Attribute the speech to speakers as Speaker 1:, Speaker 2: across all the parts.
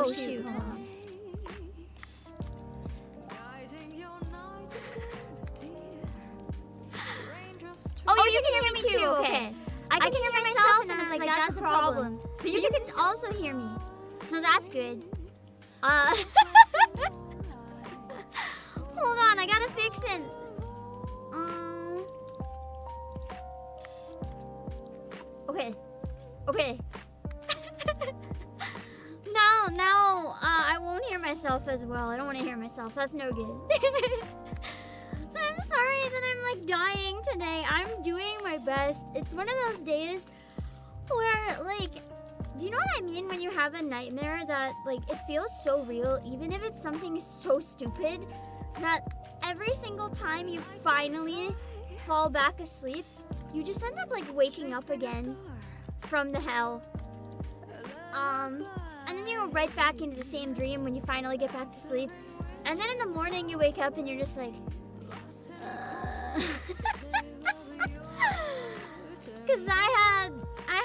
Speaker 1: Oh shoot, hold on. Oh, you can hear me too, okay. I can hear myself and I was like, that's a problem. But you can also hear me, so that's good. Hold on, I gotta fix it. Okay. Now, I won't hear myself as well. I don't want to hear myself. That's no good. I'm sorry that I'm like dying today. I'm doing my best. It's one of those days where like, do you know what I mean when you have a nightmare that like it feels so real, even if it's something so stupid, that every single time you finally fall back asleep, you just end up like waking up again from the hell. And then you go right back into the same dream when you finally get back to sleep. And then in the morning you wake up and you're just like, Cause I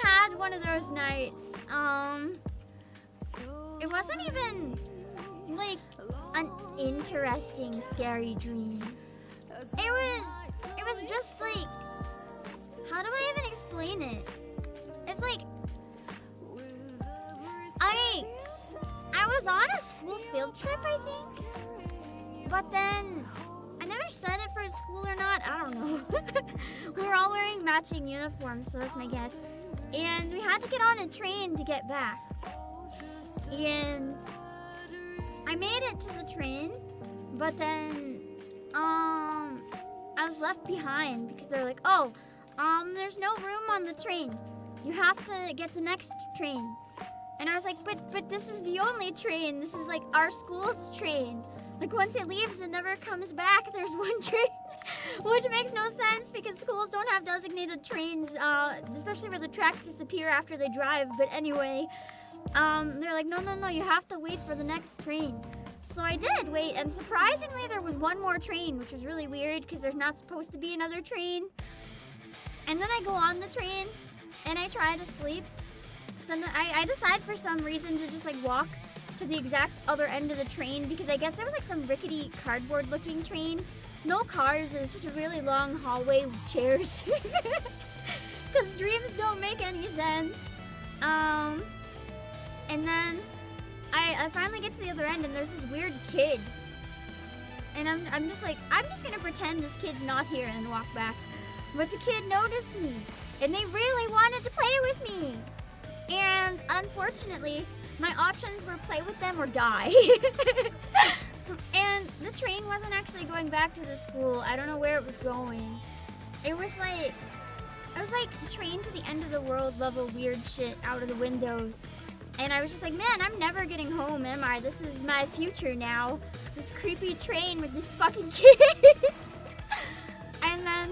Speaker 1: had one of those nights. It wasn't even like an interesting scary dream. It was just like, how do I even explain it? It's like I was on a school field trip, I think. But then I never said it for school or not. I don't know. We were all wearing matching uniforms, so that's my guess. And we had to get on a train to get back. And I made it to the train, but then I was left behind because they're like, oh, there's no room on the train. You have to get the next train. And I was like, but this is the only train. This is like our school's train. Like once it leaves, it never comes back. There's one train, which makes no sense because schools don't have designated trains, especially where the tracks disappear after they drive. But anyway, they're like, no, you have to wait for the next train. So I did wait, and surprisingly, there was one more train, which was really weird because there's not supposed to be another train. And then I go on the train, and I try to sleep. Then I decide for some reason to just like walk to the exact other end of the train because I guess there was like some rickety cardboard looking train. No cars, it was just a really long hallway with chairs. Because dreams don't make any sense. And then I finally get to the other end and there's this weird kid. And I'm just like, I'm just gonna pretend this kid's not here and walk back. But the kid noticed me and they really wanted to play with me. And unfortunately, my options were play with them or die. And the train wasn't actually going back to the school. I don't know where it was going. It was like train to the end of the world level weird shit out of the windows. And I was just like, man, I'm never getting home, am I? This is my future now. This creepy train with this fucking kid. And then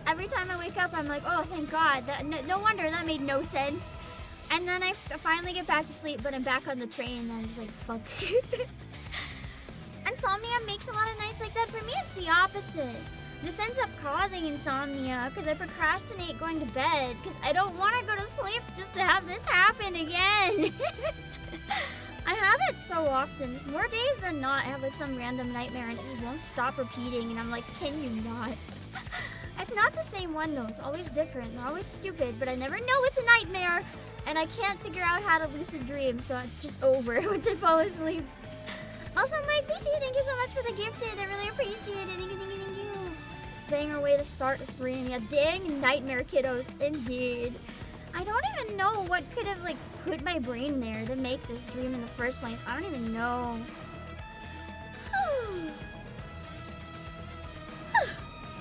Speaker 1: every time I wake up, I'm like, oh, thank God. No wonder that made no sense. And then I finally get back to sleep, but I'm back on the train, and I'm just like, fuck. Insomnia makes a lot of nights like that. For me, it's the opposite. This ends up causing insomnia because I procrastinate going to bed because I don't want to go to sleep just to have this happen again. I have it so often. It's more days than not. I have like some random nightmare and it just won't stop repeating, and I'm like, can you not? It's not the same one though. It's always different. They're always stupid, but I never know it's a nightmare. And I can't figure out how to lucid dream, so it's just over once I fall asleep. Also, Mike BC, thank you so much for the gifted. I really appreciate it. Thank you. Banger way to start a stream. Yeah, dang nightmare kiddos, indeed. I don't even know what could have like put my brain there to make this dream in the first place. I don't even know.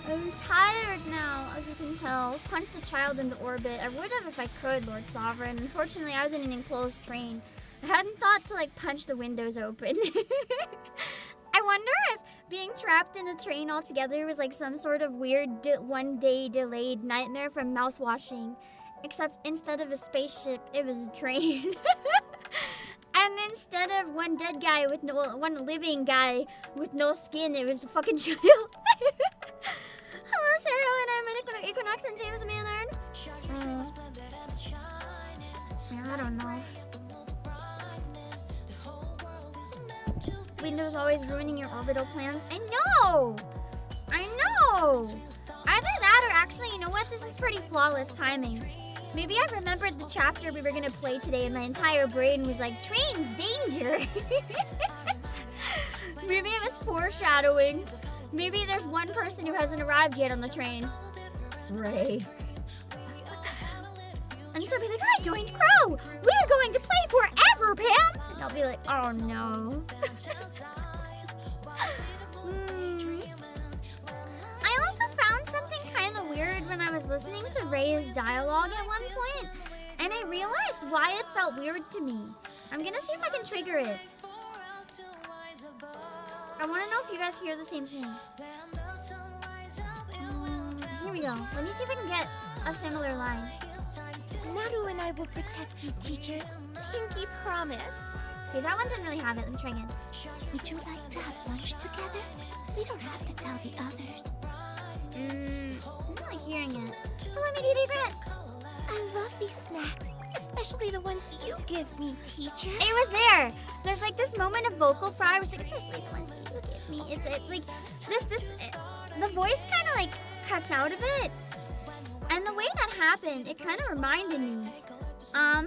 Speaker 1: I'm tired now, as you can tell. Punch the child into orbit. I would have if I could, Lord Sovereign. Unfortunately, I was in an enclosed train. I hadn't thought to, like, punch the windows open. I wonder if being trapped in a train altogether was, like, some sort of weird one-day delayed nightmare from mouthwashing. Except instead of a spaceship, it was a train. And instead of one dead guy with one living guy with no skin, it was a fucking child. Hello, Sarah, and I'm an Equinox and James Maynard. I don't know. Windows always ruining your orbital plans. I know! Either that or actually, you know what? This is pretty flawless timing. Maybe I remembered the chapter we were gonna play today and my entire brain was like, trains, danger! Maybe it was foreshadowing. Maybe there's one person who hasn't arrived yet on the train. Ray. And so I'll be like, I joined Crow! We're going to play forever, Pam! And I'll be like, oh no. I also found something kind of weird when I was listening to Ray's dialogue at one point, and I realized why it felt weird to me. I'm gonna see if I can trigger it. I want to know if you guys hear the same thing. Here we go. Let me see if I can get a similar line.
Speaker 2: Naru and I will protect you, teacher. Pinky promise.
Speaker 1: Okay, that one didn't really have it. Let me try again.
Speaker 2: Would you like to have lunch together? We don't have to tell the others.
Speaker 1: I'm not really hearing it. Hello, me DD Brett.
Speaker 2: I love these snacks, especially the ones you give me, teacher.
Speaker 1: It was there. There's like this moment of vocal fry. I was like, especially the ones that you give me. It's like the voice kind of like cuts out a bit. And the way that happened, it kind of reminded me.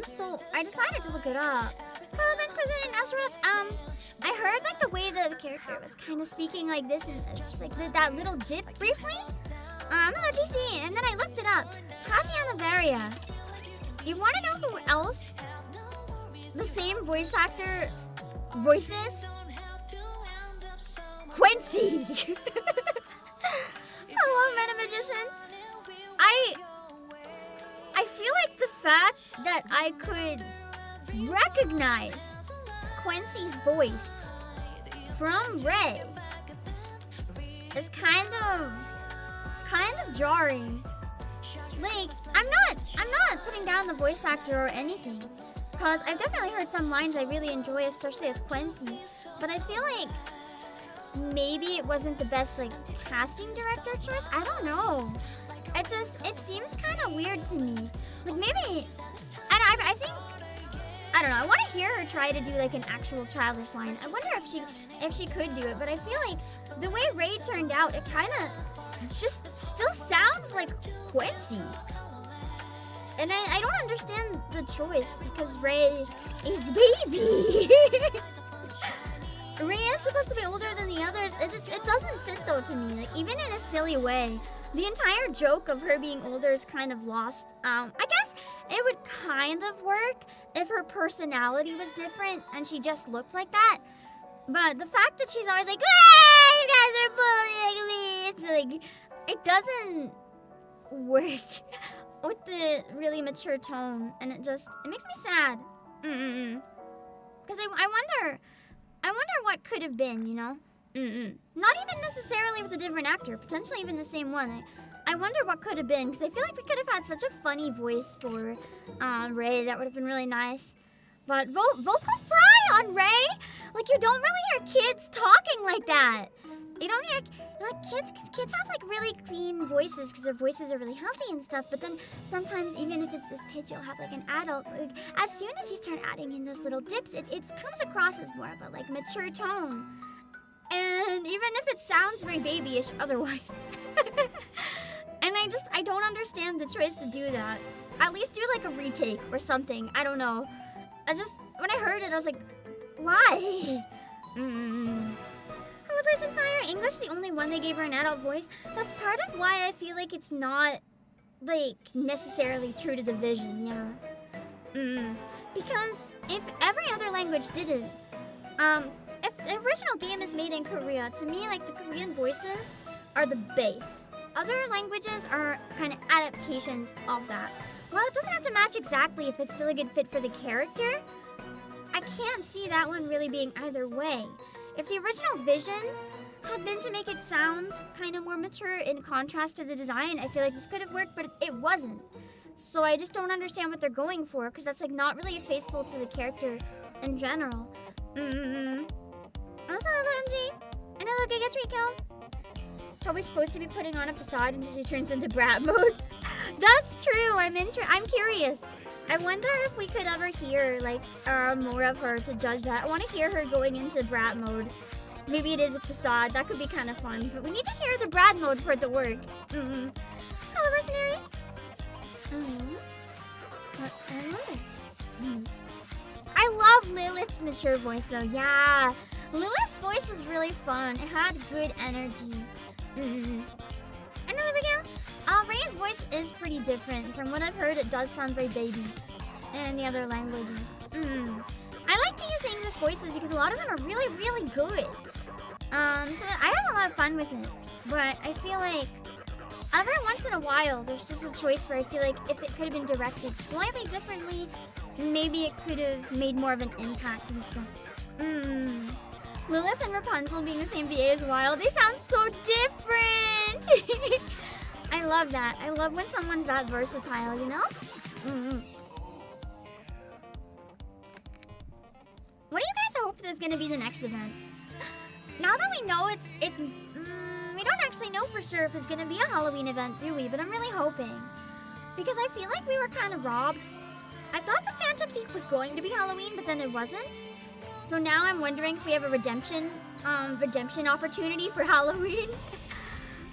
Speaker 1: So I decided to look it up. Hello, Vice President Ashraf. I heard like the way the character was kind of speaking like this, and just like that little dip briefly. Hello, GC, and then I looked it up. Tatiana Varia. You want to know who else the same voice actor voices? Quincy. Hello, Meta Magician. I feel like the fact that I could recognize Quincy's voice from Ray is kind of jarring. Like, I'm not putting down the voice actor or anything, because I've definitely heard some lines I really enjoy, especially as Quincy, but I feel like maybe it wasn't the best like casting director choice. I don't know. It seems kind of weird to me. Like maybe, I think, I don't know. I want to hear her try to do like an actual childish line. I wonder if she could do it. But I feel like the way Ray turned out, it kind of just still sounds like Quincy. And I don't understand the choice because Ray is baby. Ray is supposed to be older than the others. It doesn't fit though to me. Like even in a silly way. The entire joke of her being older is kind of lost. I guess it would kind of work if her personality was different and she just looked like that. But the fact that she's always like, "Ah, you guys are bullying me," it's like, it doesn't work with the really mature tone, and it makes me sad. Because I wonder what could have been, you know? Not even necessarily with a different actor, potentially even the same one. I wonder what could have been, because I feel like we could have had such a funny voice for Ray. That would have been really nice. But vocal fry on Ray? Like, you don't really hear kids talking like that. You don't hear, like, kids have, like, really clean voices because their voices are really healthy and stuff. But then sometimes, even if it's this pitch, you'll have, like, an adult. Like, as soon as you start adding in those little dips, it comes across as more of a, like, mature tone. And even if it sounds very babyish otherwise. And I don't understand the choice to do that. At least do like a retake or something. I don't know. When I heard it, I was like, why? Hello, Person Fire. English the only one they gave her an adult voice. That's part of why I feel like it's not, like, necessarily true to the vision, yeah. Because if every other language didn't, if the original game is made in Korea, to me, like, the Korean voices are the base. Other languages are kind of adaptations of that. While it doesn't have to match exactly if it's still a good fit for the character, I can't see that one really being either way. If the original vision had been to make it sound kind of more mature in contrast to the design, I feel like this could have worked, but it wasn't. So I just don't understand what they're going for, because that's, like, not really faithful to the character in general. Also, hello, MG. And hello, Giga Trico. Probably supposed to be putting on a facade until she turns into brat mode. That's true. I'm curious. I wonder if we could ever hear like more of her to judge that. I want to hear her going into brat mode. Maybe it is a facade. That could be kind of fun. But we need to hear the brat mode for it to work. Hello, mercenary. I love Lilith's mature voice though. Yeah, Lilith's voice was really fun. It had good energy. Another big Ray's voice is pretty different. From what I've heard, it does sound very baby in the other languages. I like to use the English voices because a lot of them are really, really good. So I have a lot of fun with it. But I feel like every once in a while, there's just a choice where I feel like if it could have been directed slightly differently, maybe it could have made more of an impact and stuff. Lilith and Rapunzel being the same VA as Wild, they sound so different! I love that. I love when someone's that versatile, you know? What do you guys hope is going to be the next event? Now that we know we don't actually know for sure if it's going to be a Halloween event, do we? But I'm really hoping. Because I feel like we were kind of robbed. I thought the Phantom Thief was going to be Halloween, but then it wasn't. So now I'm wondering if we have a redemption opportunity for Halloween.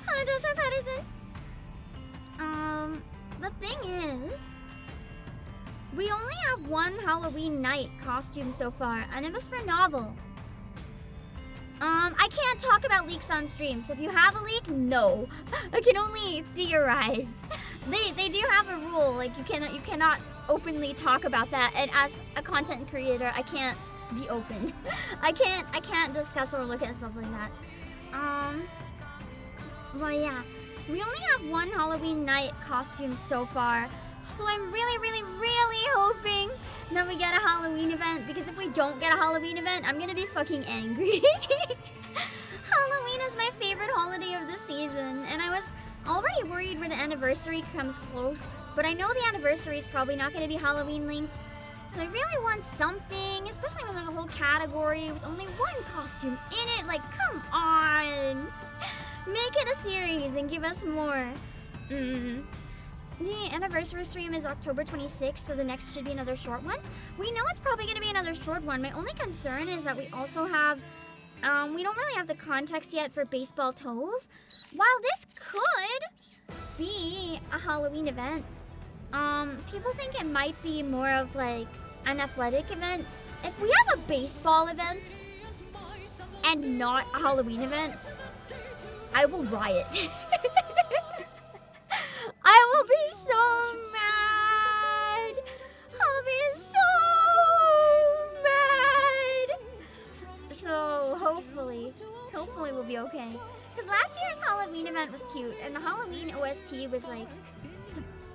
Speaker 1: Hello, Joshua Patterson. The thing is, we only have one Halloween night costume so far, and it was for Novel. I can't talk about leaks on stream, so if you have a leak, no. I can only theorize. They do have a rule, like you cannot openly talk about that, and as a content creator, I can't be open. I can't discuss or look at stuff like that. Well, yeah. We only have one Halloween night costume so far, so I'm really, really, really hoping that we get a Halloween event, because if we don't get a Halloween event, I'm gonna be fucking angry. Halloween is my favorite holiday of the season, and I was already worried when the anniversary comes close, but I know the anniversary is probably not gonna be Halloween linked, so I really want something, especially when there's a whole category with only one costume in it. Like, come on! Make it a series and give us more. The anniversary stream is October 26th, so the next should be another short one. We know it's probably going to be another short one. My only concern is that we also have, we don't really have the context yet for Baseball Tove. While this could be a Halloween event, people think it might be more of like an athletic event. If we have a baseball event and not a Halloween event, I will riot. I will be so mad. I'll be so mad. So hopefully we'll be okay. Because last year's Halloween event was cute, and the Halloween OST was like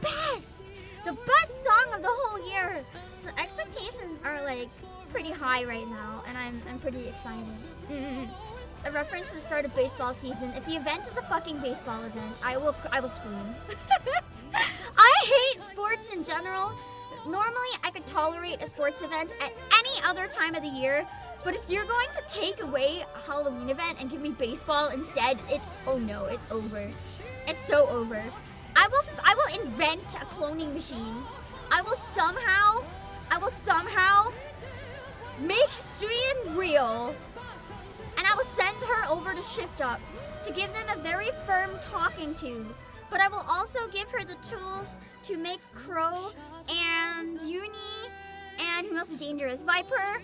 Speaker 1: the best song of the whole year. So expectations are like pretty high right now, and I'm pretty excited. A reference to the start of baseball season. If the event is a fucking baseball event, I will scream. I hate sports in general. Normally, I could tolerate a sports event at any other time of the year, but if you're going to take away a Halloween event and give me baseball instead, oh no, it's over. It's so over. I will invent a cloning machine. I will somehow make Suyin real. And I will send her over to Shift Up to give them a very firm talking to. But I will also give her the tools to make Crow and Yuni and who else is dangerous? Viper,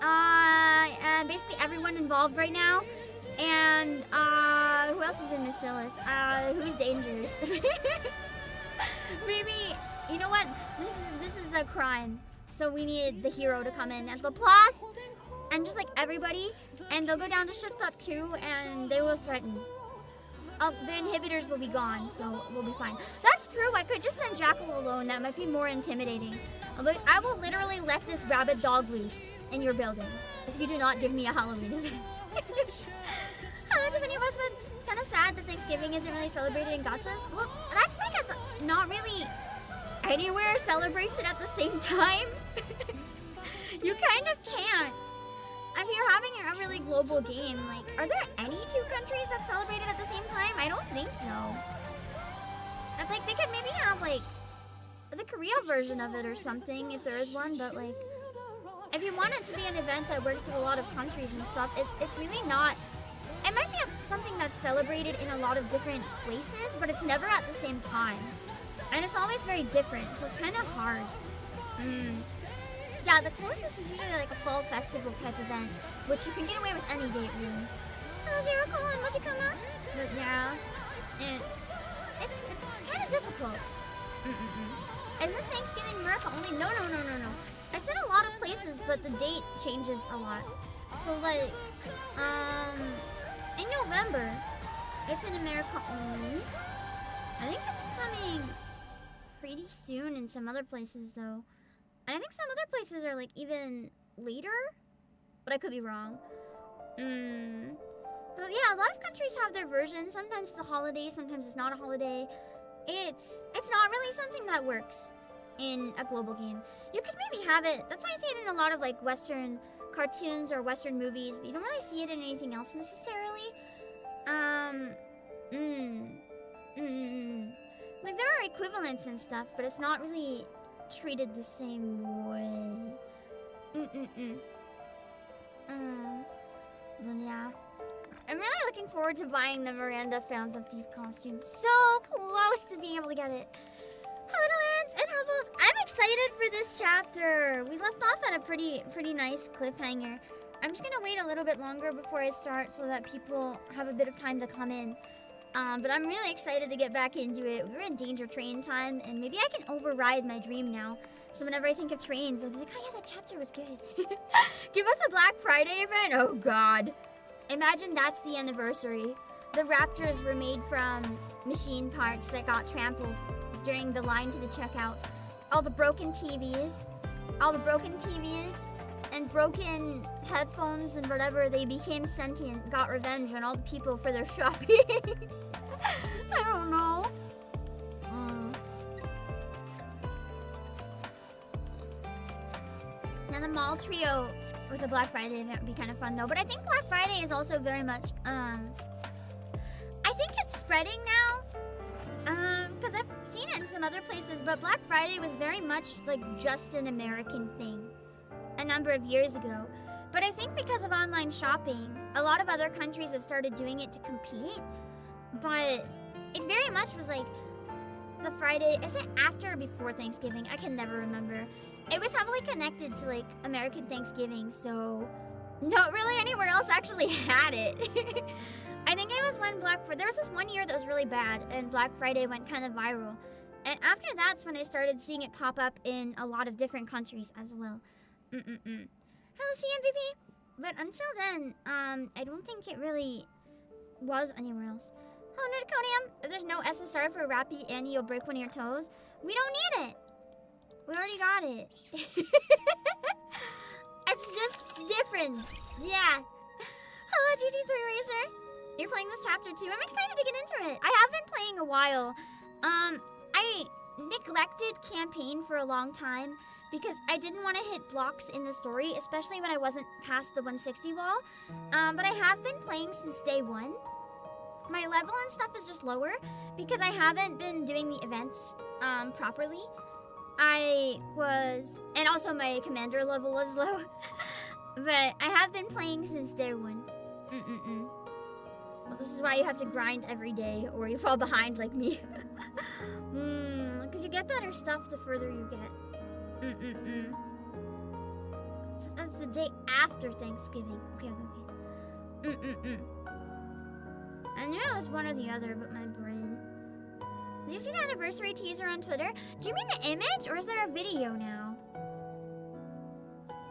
Speaker 1: and basically everyone involved right now. And who else is in Bacillus? Who's dangerous? Maybe, you know what? This is a crime. So we need the hero to come in. And Laplace, and just like everybody, and they'll go down to Shift Up too, and they will threaten. The inhibitors will be gone, so we'll be fine. That's true, I could just send Jackal alone, that might be more intimidating. But I will literally let this rabid dog loose in your building if you do not give me a Halloween event. Hello, Tiffany Westwood. It's kind of sad that Thanksgiving isn't really celebrated in gachas. Well, that's like not really anywhere celebrates it at the same time. You kind of can't. If you're having a really global game, like, are there any two countries that celebrate it at the same time? I don't think so. I think they could maybe have, like, the Korea version of it or something, if there is one, but like, if you want it to be an event that works with a lot of countries and stuff, it's really not. It might be something that's celebrated in a lot of different places, but it's never at the same time. And it's always very different, so it's kind of hard. Yeah, the closest is usually like a fall festival type event, which you can get away with any date, really. Hello, Zero Colon, what'd you come up? But yeah, it's kind of difficult. Isn't Thanksgiving America only? No. It's in a lot of places, but the date changes a lot. So like, in November, it's in America only. I think it's coming pretty soon in some other places though. And I think some other places are like even later, but I could be wrong. But yeah, a lot of countries have their versions. Sometimes it's a holiday, sometimes it's not a holiday. It's not really something that works in a global game. You could maybe have it. That's why I see it in a lot of like Western cartoons or Western movies, but you don't really see it in anything else necessarily. Like there are equivalents and stuff, but it's not really treated the same way. But yeah. I'm really looking forward to buying the Miranda Phantom Thief costume. So close to being able to get it. Hello, Lance and Hubbles. I'm excited for this chapter. We left off at a pretty nice cliffhanger. I'm just gonna wait a little bit longer before I start so that people have a bit of time to come in. But I'm really excited to get back into it. We were in Danger Train time, and maybe I can override my dream now. So whenever I think of trains, I'll be like, oh yeah, that chapter was good. Give us a Black Friday event? Oh God. Imagine that's the anniversary. The Raptors were made from machine parts that got trampled during the line to the checkout. All the broken TVs and broken headphones and whatever, they became sentient, got revenge on all the people for their shopping. I don't know. Now the mall trio with a Black Friday event would be kind of fun though. But I think Black Friday is also very much, I think it's spreading now. Because I've seen it in some other places, but Black Friday was very much like just an American thing a number of years ago. But I think because of online shopping, a lot of other countries have started doing it to compete. But it very much was like the Friday, is it after or before Thanksgiving? I can never remember. It was heavily connected to like American Thanksgiving, so not really anywhere else actually had it. I think it was when there was this one year that was really bad and Black Friday went kind of viral. And after that's when I started seeing it pop up in a lot of different countries as well. Hello, CMVP. But until then, I don't think it really was anywhere else. Hello, Nerdiconium. If there's no SSR for Rappy Annie, you'll break one of your toes. We don't need it. We already got it. It's just different. Yeah. Hello, GT3 Racer. You're playing this chapter too. I'm excited to get into it. I have been playing a while. I neglected campaign for a long time because I didn't want to hit blocks in the story, especially when I wasn't past the 160 wall. But I have been playing since day one. My level and stuff is just lower because I haven't been doing the events properly. And also my commander level was low. But I have been playing since day one. Well, this is why you have to grind every day or you fall behind like me. Because you get better stuff the further you get. So it's the day after Thanksgiving. Okay. I knew it was one or the other, but my brain. Did you see the anniversary teaser on Twitter? Do you mean the image, or is there a video now?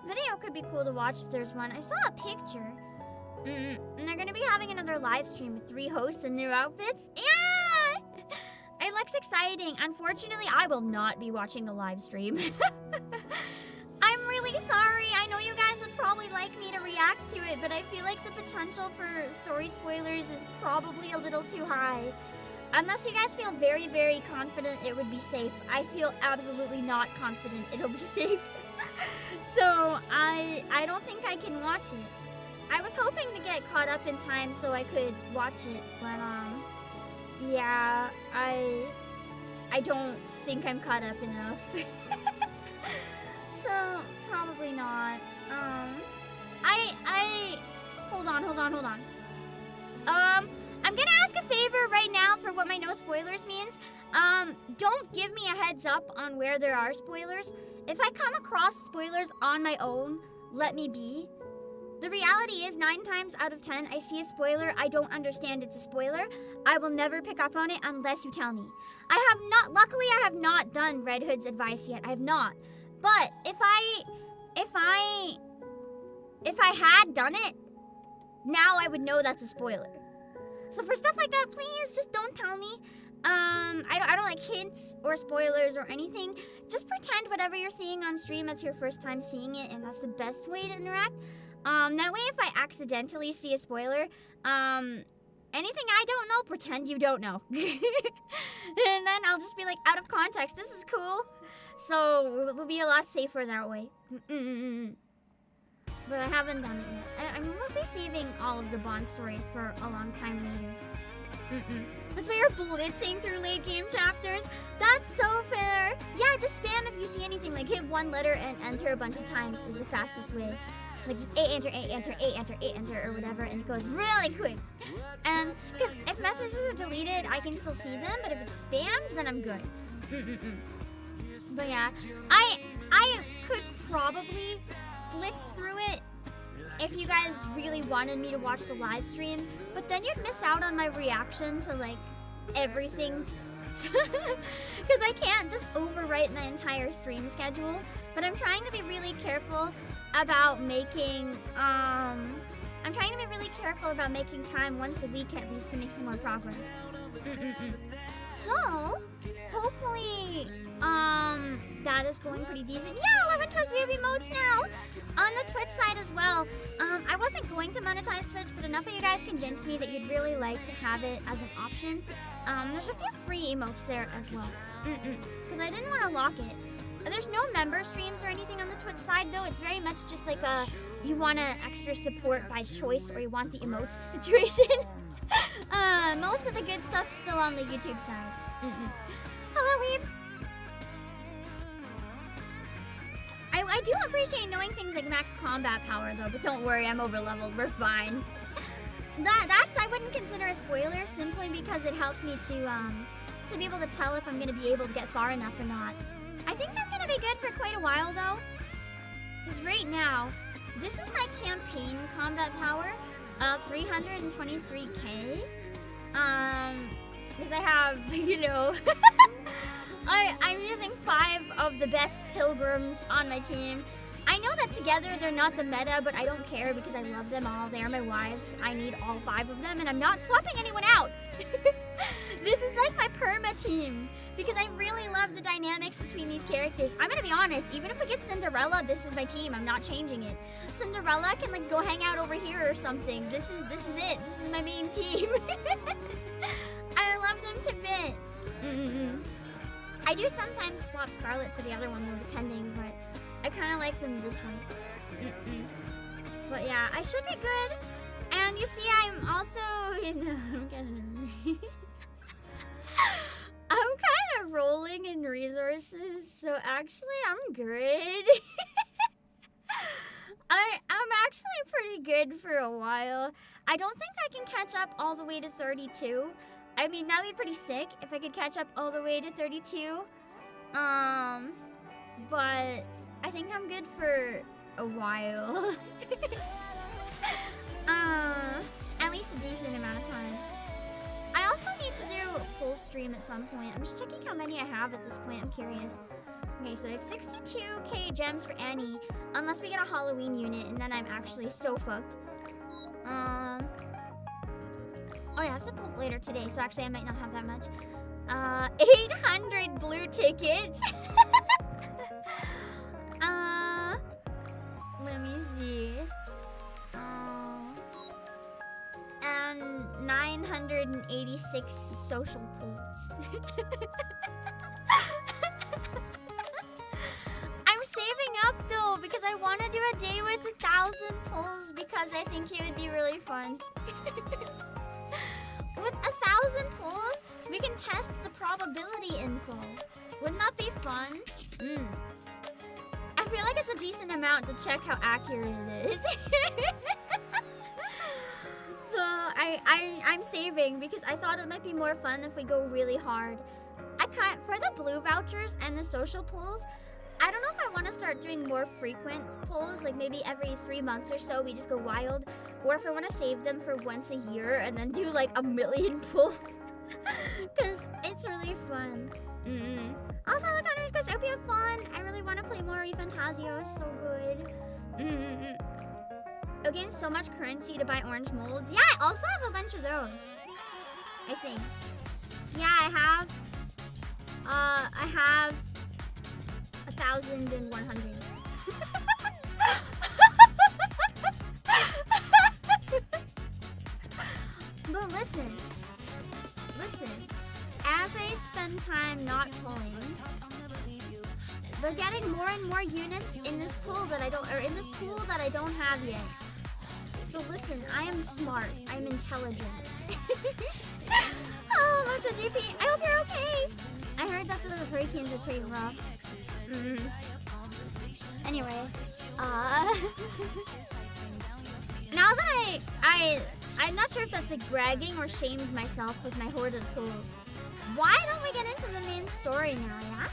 Speaker 1: Video could be cool to watch if there's one. I saw a picture. And they're gonna be having another live stream with 3 hosts and new outfits. Yeah! It looks exciting. Unfortunately, I will not be watching the live stream. I'm really sorry. I know you guys would probably like me to react to it, but I feel like the potential for story spoilers is probably a little too high. Unless you guys feel very, very confident it would be safe. I feel absolutely not confident it'll be safe. So I don't think I can watch it. I was hoping to get caught up in time so I could watch it, but yeah, I don't think I'm caught up enough. So, probably not. Hold on. I'm gonna ask a favor right now for what my no spoilers means. Don't give me a heads up on where there are spoilers. If I come across spoilers on my own, let me be. The reality is 9 times out of 10, I see a spoiler, I don't understand it's a spoiler. I will never pick up on it unless you tell me. Luckily I have not done Red Hood's advice yet, I have not. But if I had done it, now I would know that's a spoiler. So for stuff like that, please just don't tell me. I don't like hints or spoilers or anything. Just pretend whatever you're seeing on stream, that's your first time seeing it, and that's the best way to interact. That way if I accidentally see a spoiler, anything I don't know, pretend you don't know. And then I'll just be like, out of context, this is cool. So it will be a lot safer that way. But I haven't done it yet. I'm mostly saving all of the Bond stories for a long time later. That's why you're blitzing through late game chapters. That's so fair. Yeah, just spam if you see anything. Like hit one letter and enter a bunch of times is the fastest way. Like just A enter, or whatever, and it goes really quick. And because if messages are deleted, I can still see them, but if it's spammed, then I'm good. But yeah, I could probably blitz through it if you guys really wanted me to watch the live stream, but then you'd miss out on my reaction to like everything. Because I can't just overwrite my entire stream schedule, but I'm trying to be really careful about making time once a week at least to make some more progress. So hopefully that is going pretty decent. Yeah, 11 Trust we have emotes now on the Twitch side as well. I wasn't going to monetize Twitch, but enough of you guys convinced me that you'd really like to have it as an option. There's a few free emotes there as well. Because I didn't want to lock it. There's no member streams or anything on the Twitch side though. It's very much just like a you want extra support by choice or you want the emotes situation. Most of the good stuff's still on the YouTube side. Hello, Weeb. I do appreciate knowing things like max combat power though, but don't worry, I'm over leveled. We're fine. That I wouldn't consider a spoiler simply because it helps me to be able to tell if I'm gonna be able to get far enough or not. I think I'm gonna be good for quite a while though, because right now this is my campaign combat power, 323k. Because I have, you know, I'm using 5 of the best pilgrims on my team. I know that together they're not the meta, but I don't care because I love them all. They are my wives. I need all 5 of them, and I'm not swapping anyone out. This is like my perma team because I really love the dynamics between these characters. I'm gonna be honest, even if we get Cinderella, this is my team. I'm not changing it. Cinderella can like go hang out over here or something. This is it. This is my main team. I love them to bits. I do sometimes swap Scarlet for the other one though, depending, but I kind of like them this way. But yeah, I should be good. And you see, I'm also I'm kind of rolling in resources, so actually I'm good. I'm actually pretty good for a while. I don't think I can catch up all the way to 32. I mean, that'd be pretty sick if I could catch up all the way to 32. But I think I'm good for a while. At least a decent amount of time. I also need to do a full stream at some point. I'm just checking how many I have at this point. I'm curious. Okay, so I have 62k gems for Annie, unless we get a Halloween unit, and then I'm actually so fucked. Oh yeah, I have to pull later today, so actually I might not have that much. 800 blue tickets. Let me see. And 986 social pulls. I'm saving up though because I want to do a day with 1,000 pulls because I think it would be really fun. With 1,000 pulls, we can test the probability info. Wouldn't that be fun? I feel like it's a decent amount to check how accurate it is. So I'm saving because I thought it might be more fun if we go really hard. I can't, for the blue vouchers and the social pulls, I don't know if I want to start doing more frequent pulls, like maybe every 3 months or so we just go wild, or if I want to save them for once a year and then do like 1,000,000 pulls. Because it's really fun. Also, look, Hunter's Casopia fun. I really want to play more Fantasio. It's so good. Again, so much currency to buy orange molds. Yeah, I also have a bunch of those. I think. Yeah, I have 1,100. But listen. As I spend time not pulling, they're getting more and more units in this pool that I don't have yet. So listen, I am smart. I'm intelligent. Oh, Moto GP, I hope you're okay. I heard that the hurricanes are pretty rough. Anyway, now that I'm not sure if that's like bragging or shamed myself with my hoarded pulls. Why don't we get into the main story now, yeah?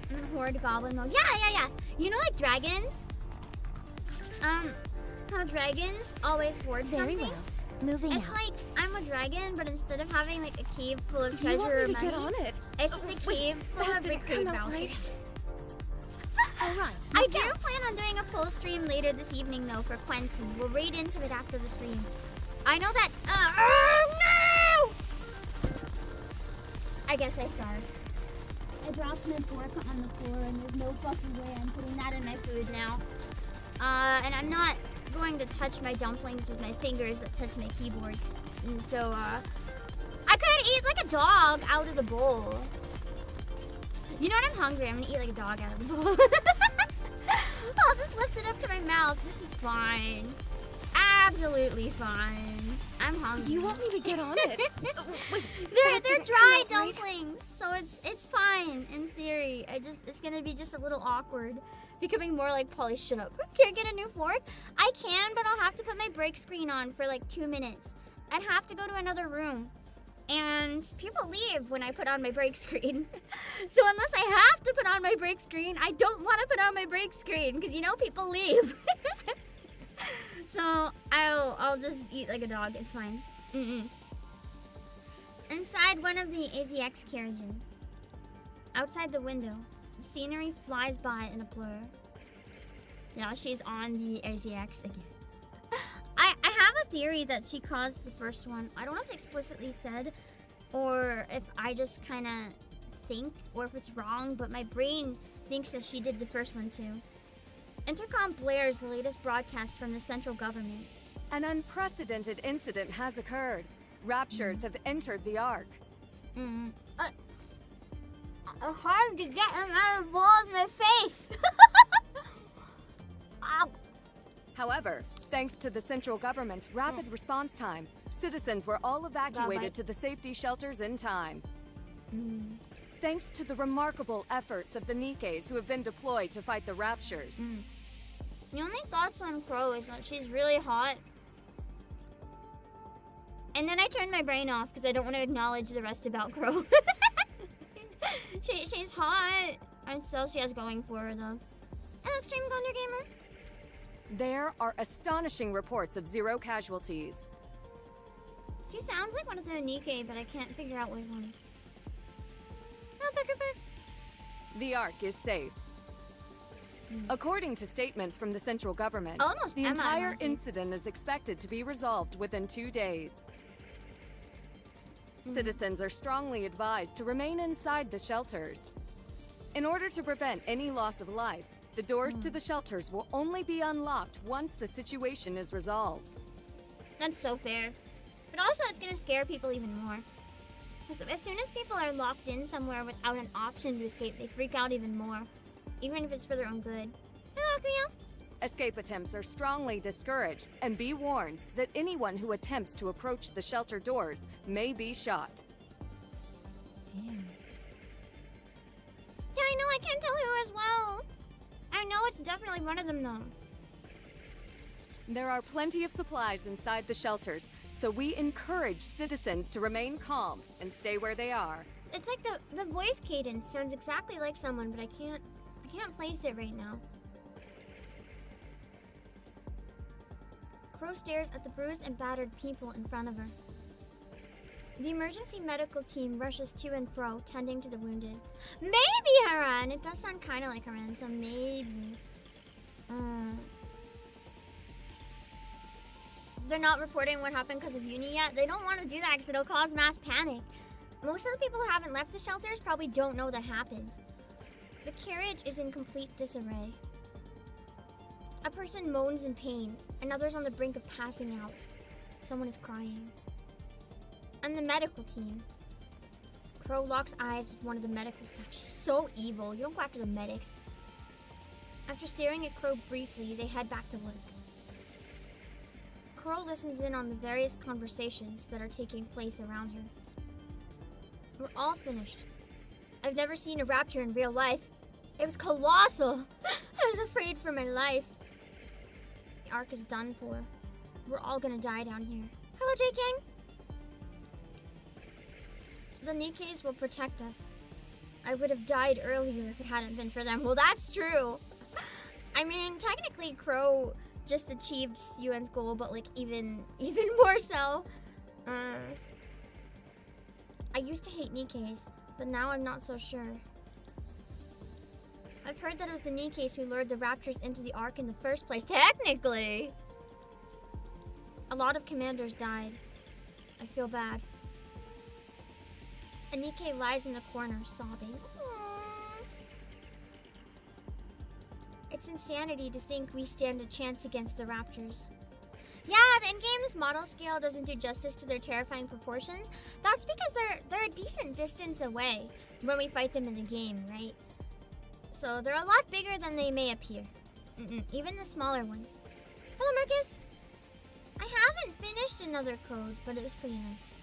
Speaker 1: I'm gonna hoard goblin mode. Yeah. You know, like dragons? How dragons always hoard something?
Speaker 2: Well. Moving
Speaker 1: It's
Speaker 2: out.
Speaker 1: like I'm a dragon, but instead of having like a cave full of treasure or money,
Speaker 2: Get on it.
Speaker 1: it's just a cave full of
Speaker 2: didn't
Speaker 1: recruit
Speaker 2: come out right.
Speaker 1: vouchers.
Speaker 2: Alright.
Speaker 1: I do plan on doing a full stream later this evening though for Quincy. We'll raid into it after the stream. I know that. Oh no! I guess I starved. I dropped my fork on the floor and there's no fucking way I'm putting that in my food now. And I'm not going to touch my dumplings with my fingers that touch my keyboard. And so, I could eat like a dog out of the bowl. You know what? I'm hungry. I'm gonna eat like a dog out of the bowl. I'll just lift it up to my mouth. This is fine. Absolutely fine. I'm hungry.
Speaker 2: You want me to get on it?
Speaker 1: They're dry dumplings, so it's fine in theory. It's gonna be just a little awkward, becoming more like Polly. Shut up. Can't get a new fork? I can, but I'll have to put my break screen on for like 2 minutes. I'd have to go to another room, and people leave when I put on my break screen. So unless I have to put on my break screen, I don't want to put on my break screen because you know people leave. So I'll just eat like a dog. It's fine. Inside one of the AZX carriages, outside the window, the scenery flies by in a blur. Yeah, she's on the AZX again. I have a theory that she caused the first one. I don't know if it explicitly said, or if I just kind of think, or if it's wrong, but my brain thinks that she did the first one too. Intercom blares the latest broadcast from the central government.
Speaker 3: An unprecedented incident has occurred. Raptures have entered the Ark.
Speaker 1: Hard to get them out of the ball of my face. Ow.
Speaker 3: However, thanks to the central government's rapid response time, citizens were all evacuated to the safety shelters in time. Thanks to the remarkable efforts of the NIKKEs who have been deployed to fight the Raptures.
Speaker 1: The only thoughts on Crow is that she's really hot. And then I turned my brain off because I don't want to acknowledge the rest about Crow. She's hot. And still she has going for her though. Hello, Stream Thunder Gamer.
Speaker 3: There are astonishing reports of 0 casualties.
Speaker 1: She sounds like one of the Nikke, but I can't figure out which one. No, pick her pick.
Speaker 3: The Ark is safe. According to statements from the central government,
Speaker 1: Almost
Speaker 3: the
Speaker 1: Emma,
Speaker 3: entire
Speaker 1: honestly.
Speaker 3: incident is expected to be resolved within 2 days. Citizens are strongly advised to remain inside the shelters. In order to prevent any loss of life, the doors to the shelters will only be unlocked once the situation is resolved.
Speaker 1: That's so fair. But also it's gonna scare people even more. As soon as people are locked in somewhere without an option to escape, they freak out even more. Even if it's for their own good. Hello, Akuya.
Speaker 3: Escape attempts are strongly discouraged, and be warned that anyone who attempts to approach the shelter doors may be shot.
Speaker 1: Damn. Yeah, I know, I can't tell who as well. I know it's definitely one of them though.
Speaker 3: There are plenty of supplies inside the shelters, so we encourage citizens to remain calm and stay where they are.
Speaker 1: It's like the voice cadence sounds exactly like someone, but I can't place it right now. Crow stares at the bruised and battered people in front of her. The emergency medical team rushes to and fro, tending to the wounded. Maybe Haran! It does sound kind of like Haran, so maybe. They're not reporting what happened because of Yuni yet. They don't want to do that because it'll cause mass panic. Most of the people who haven't left the shelters probably don't know that happened. The carriage is in complete disarray. A person moans in pain, another's on the brink of passing out. Someone is crying. And the medical team. Crow locks eyes with one of the medical staff. She's so evil. You don't go after the medics. After staring at Crow briefly, they head back to work. Crow listens in on the various conversations that are taking place around her. We're all finished. I've never seen a raptor in real life. It was colossal. I was afraid for my life. The ark is done for. We're all gonna die down here. Hello, J. King. The NIKKEs will protect us. I would have died earlier if it hadn't been for them. Well, that's true. I mean, technically, Crow just achieved Yuan's goal, but like even more so. I used to hate NIKKEs, but now I'm not so sure. I've heard that it was the NIKKEs who lured the raptors into the Ark in the first place. Technically! A lot of commanders died. I feel bad. A NIKKE lies in the corner, sobbing. Aww. It's insanity to think we stand a chance against the raptors. Yeah, the in-game's model scale doesn't do justice to their terrifying proportions. That's because they're a decent distance away when we fight them in the game, right? So they're a lot bigger than they may appear. Even the smaller ones. Hello, Marcus. I haven't finished another code, but it was pretty nice.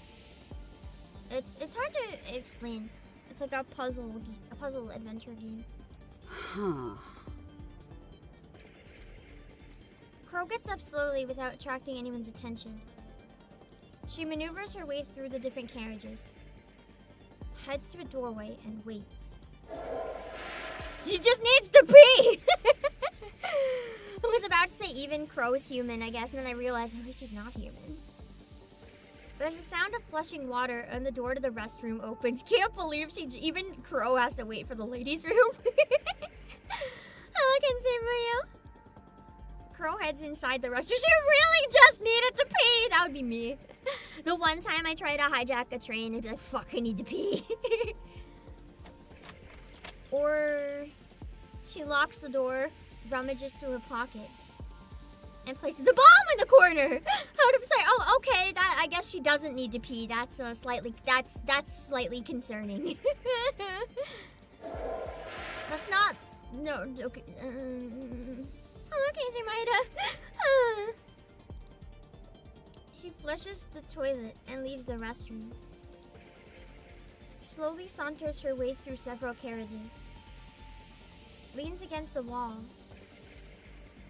Speaker 1: It's hard to explain. It's like a puzzle adventure game.
Speaker 4: Huh.
Speaker 1: Crow gets up slowly without attracting anyone's attention. She maneuvers her way through the different carriages, heads to a doorway, and waits. She just needs to pee! I was about to say even Crow's human, I guess, and then I realized, oh, she's not human. There's a sound of flushing water, and the door to the restroom opens. Can't believe even Crow has to wait for the ladies' room. I can say Mario. Crow heads inside the restroom. She really just needed to pee. That would be me. The one time I tried to hijack a train, I'd be like, fuck, I need to pee. Or she locks the door, rummages through her pockets, and places a bomb in the corner. Out of sight. Oh, okay. That I guess she doesn't need to pee. That's slightly concerning. That's not. No. Okay. Hello, Casey Maida. She flushes the toilet and leaves the restroom. Slowly saunters her way through several carriages, leans against the wall,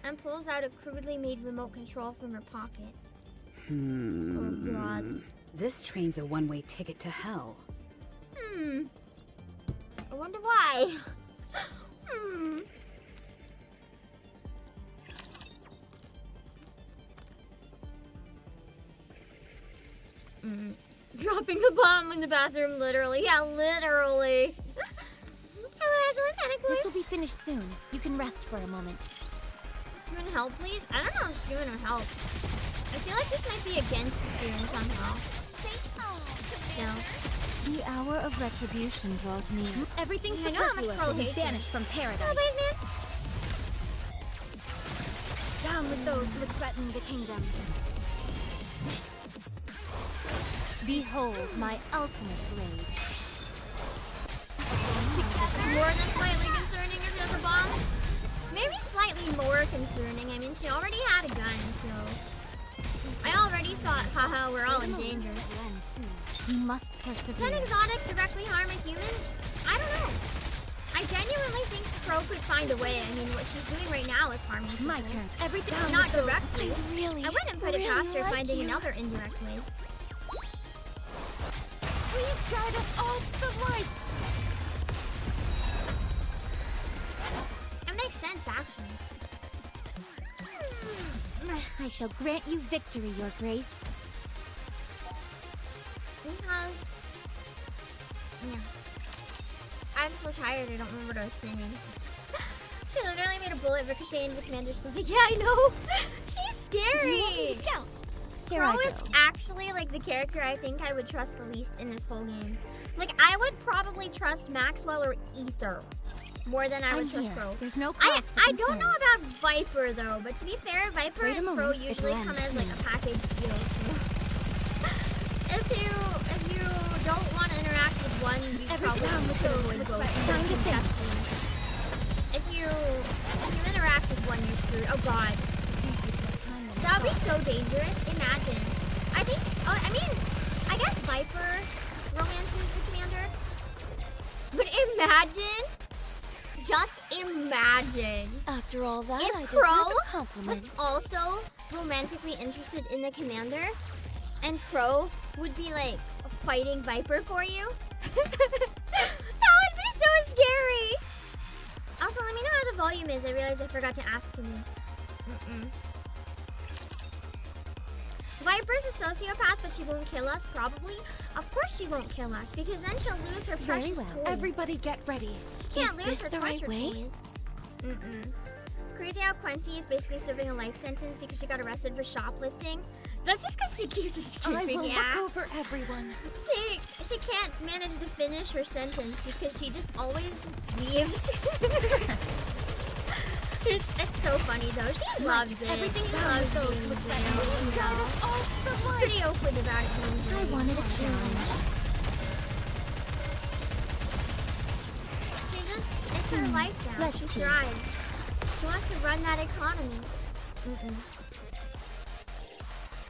Speaker 1: and pulls out a crudely made remote control from her pocket. Oh god.
Speaker 4: This train's a one-way ticket to hell.
Speaker 1: I wonder why. Dropping the bomb in the bathroom, literally. Yeah, literally. Hello, Hazel, Panic Boy.
Speaker 2: This will be finished soon. You can rest for a moment.
Speaker 1: Student help, please? I don't know if student or help. I feel like this might be against the student somehow. No.
Speaker 2: The hour of retribution draws near. Everything
Speaker 1: I know how much Crow
Speaker 2: superfluous will be
Speaker 1: hates
Speaker 2: banished from paradise.
Speaker 1: Hello, Blaze Man.
Speaker 2: Down with those who would threaten the kingdom. Behold my ultimate rage.
Speaker 1: More than slightly concerning if there's a bomb. maybe slightly more concerning. I mean, she already had a gun, so I already thought, haha, we're all in danger.
Speaker 2: You must persevere.
Speaker 1: Can exotic directly harm a human? I don't know. I genuinely think Crow could find a way. I mean, what she's doing right now is harming people.
Speaker 2: My turn.
Speaker 1: Everything, not directly.
Speaker 2: I
Speaker 1: I wouldn't put it past her finding another indirect way.
Speaker 2: Please guide us all to the light.
Speaker 1: It makes sense, actually.
Speaker 2: I shall grant you victory, Your Grace.
Speaker 1: Because, yeah. I'm so tired, I don't remember what I was saying. She literally made a bullet ricochet into the commander's stomach. Yeah, I know! She's scary!
Speaker 2: Scout. Here
Speaker 1: Crow
Speaker 2: I
Speaker 1: is
Speaker 2: go.
Speaker 1: actually like the character I think I would trust the least in this whole game. Like, I would probably trust Maxwell or Ether more than I would trust
Speaker 2: here.
Speaker 1: Crow.
Speaker 2: There's no
Speaker 1: I
Speaker 2: cause for
Speaker 1: don't know
Speaker 2: concern.
Speaker 1: about Viper though, but to be fair, Viper
Speaker 2: Wait a
Speaker 1: and Crow
Speaker 2: moment, it'll
Speaker 1: usually
Speaker 2: end
Speaker 1: come as like
Speaker 2: soon.
Speaker 1: a package deal. So if you don't want to interact with one, you probably should avoid both.
Speaker 2: Time to think.
Speaker 1: If you interact with one, you're screwed. Oh god, that would be so dangerous. Imagine. I guess Viper romances the commander, but imagine. Just imagine
Speaker 2: After all that, I
Speaker 1: if
Speaker 2: deserve
Speaker 1: Crow
Speaker 2: a
Speaker 1: was
Speaker 2: compliment.
Speaker 1: also romantically interested in the commander, and Crow would be like fighting Viper for you. That would be so scary. Also, let me know how the volume is. I realized I forgot to ask today. Viper's a sociopath, but she won't kill us, probably. Of course she won't kill us, because then she'll lose her
Speaker 2: Very
Speaker 1: precious
Speaker 2: well.
Speaker 1: toy.
Speaker 2: Everybody get ready.
Speaker 1: She can't
Speaker 2: Is
Speaker 1: lose
Speaker 2: this
Speaker 1: her
Speaker 2: the right
Speaker 1: torture
Speaker 2: way?
Speaker 1: toy. Crazy how Quincy is basically serving a life sentence because she got arrested for shoplifting. That's just because she keeps escaping, yeah.
Speaker 2: over everyone.
Speaker 1: She can't manage to finish her sentence because she just always leaves. It's so funny though. She loves it.
Speaker 2: Everything
Speaker 1: She
Speaker 2: loves
Speaker 1: loves
Speaker 2: those
Speaker 1: being
Speaker 2: with
Speaker 1: jail,
Speaker 2: them.
Speaker 1: you know. She's pretty open about it.
Speaker 2: I wanted a challenge.
Speaker 1: It's her life now.
Speaker 2: Let's
Speaker 1: She
Speaker 2: see.
Speaker 1: thrives. She wants to run that economy.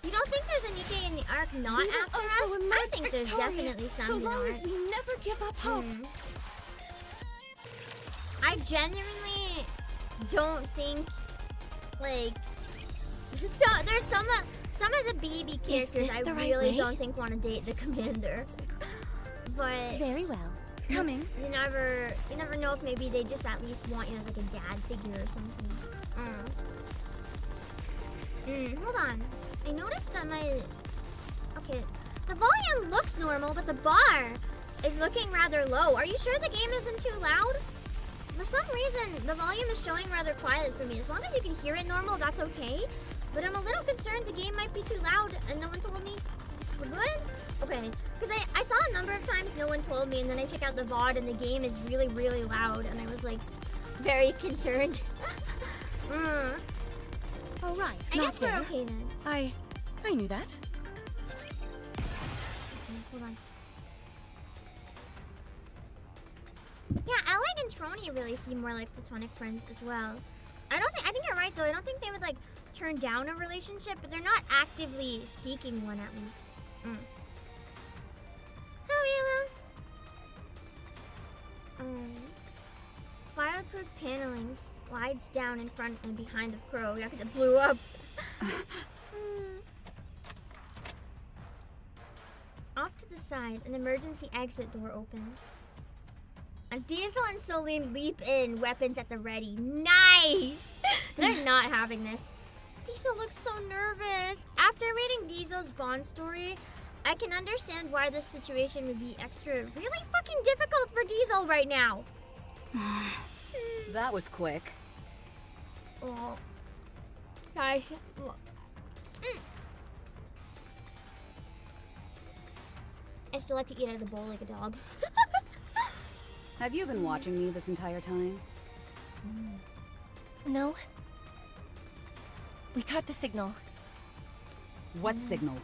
Speaker 1: You don't think there's a Nikke in the arc not
Speaker 2: We will
Speaker 1: after
Speaker 2: also
Speaker 1: us?
Speaker 2: emerge
Speaker 1: I think there's
Speaker 2: victorious,
Speaker 1: definitely some
Speaker 2: so
Speaker 1: in
Speaker 2: long
Speaker 1: arc.
Speaker 2: as we never give up hope.
Speaker 1: I genuinely don't think, like, so there's some of the BB characters
Speaker 2: this
Speaker 1: I
Speaker 2: the right
Speaker 1: really
Speaker 2: way?
Speaker 1: don't think want to date the commander. But
Speaker 2: Very well. Coming.
Speaker 1: you never know if maybe they just at least want you as like a dad figure or something. Hold on. I noticed that okay, the volume looks normal, but the bar is looking rather low. Are you sure the game isn't too loud? For some reason, the volume is showing rather quiet for me. As long as you can hear it normal, that's okay. But I'm a little concerned the game might be too loud and no one told me. We're good? Okay. Because I saw a number of times no one told me, and then I check out the VOD and the game is really, really loud, and I was like, very concerned.
Speaker 2: All right.
Speaker 1: I guess we're okay then.
Speaker 2: I knew that.
Speaker 1: Hold on. Yeah, Alec and Trony really seem more like platonic friends as well. I think you're right though. I don't think they would like turn down a relationship, but they're not actively seeking one at least. Hello. Fireproof paneling slides down in front and behind the Crow. Yeah, because it blew up. Off to the side, an emergency exit door opens. And Diesel and Soline leap in, weapons at the ready. Nice! They're not having this. Diesel looks so nervous. After reading Diesel's Bond story, I can understand why this situation would be really fucking difficult for Diesel right now.
Speaker 4: That was quick.
Speaker 1: Oh. I still like to eat out of the bowl like a dog.
Speaker 4: Have you been watching me this entire time?
Speaker 2: No. We caught the signal.
Speaker 4: What signal?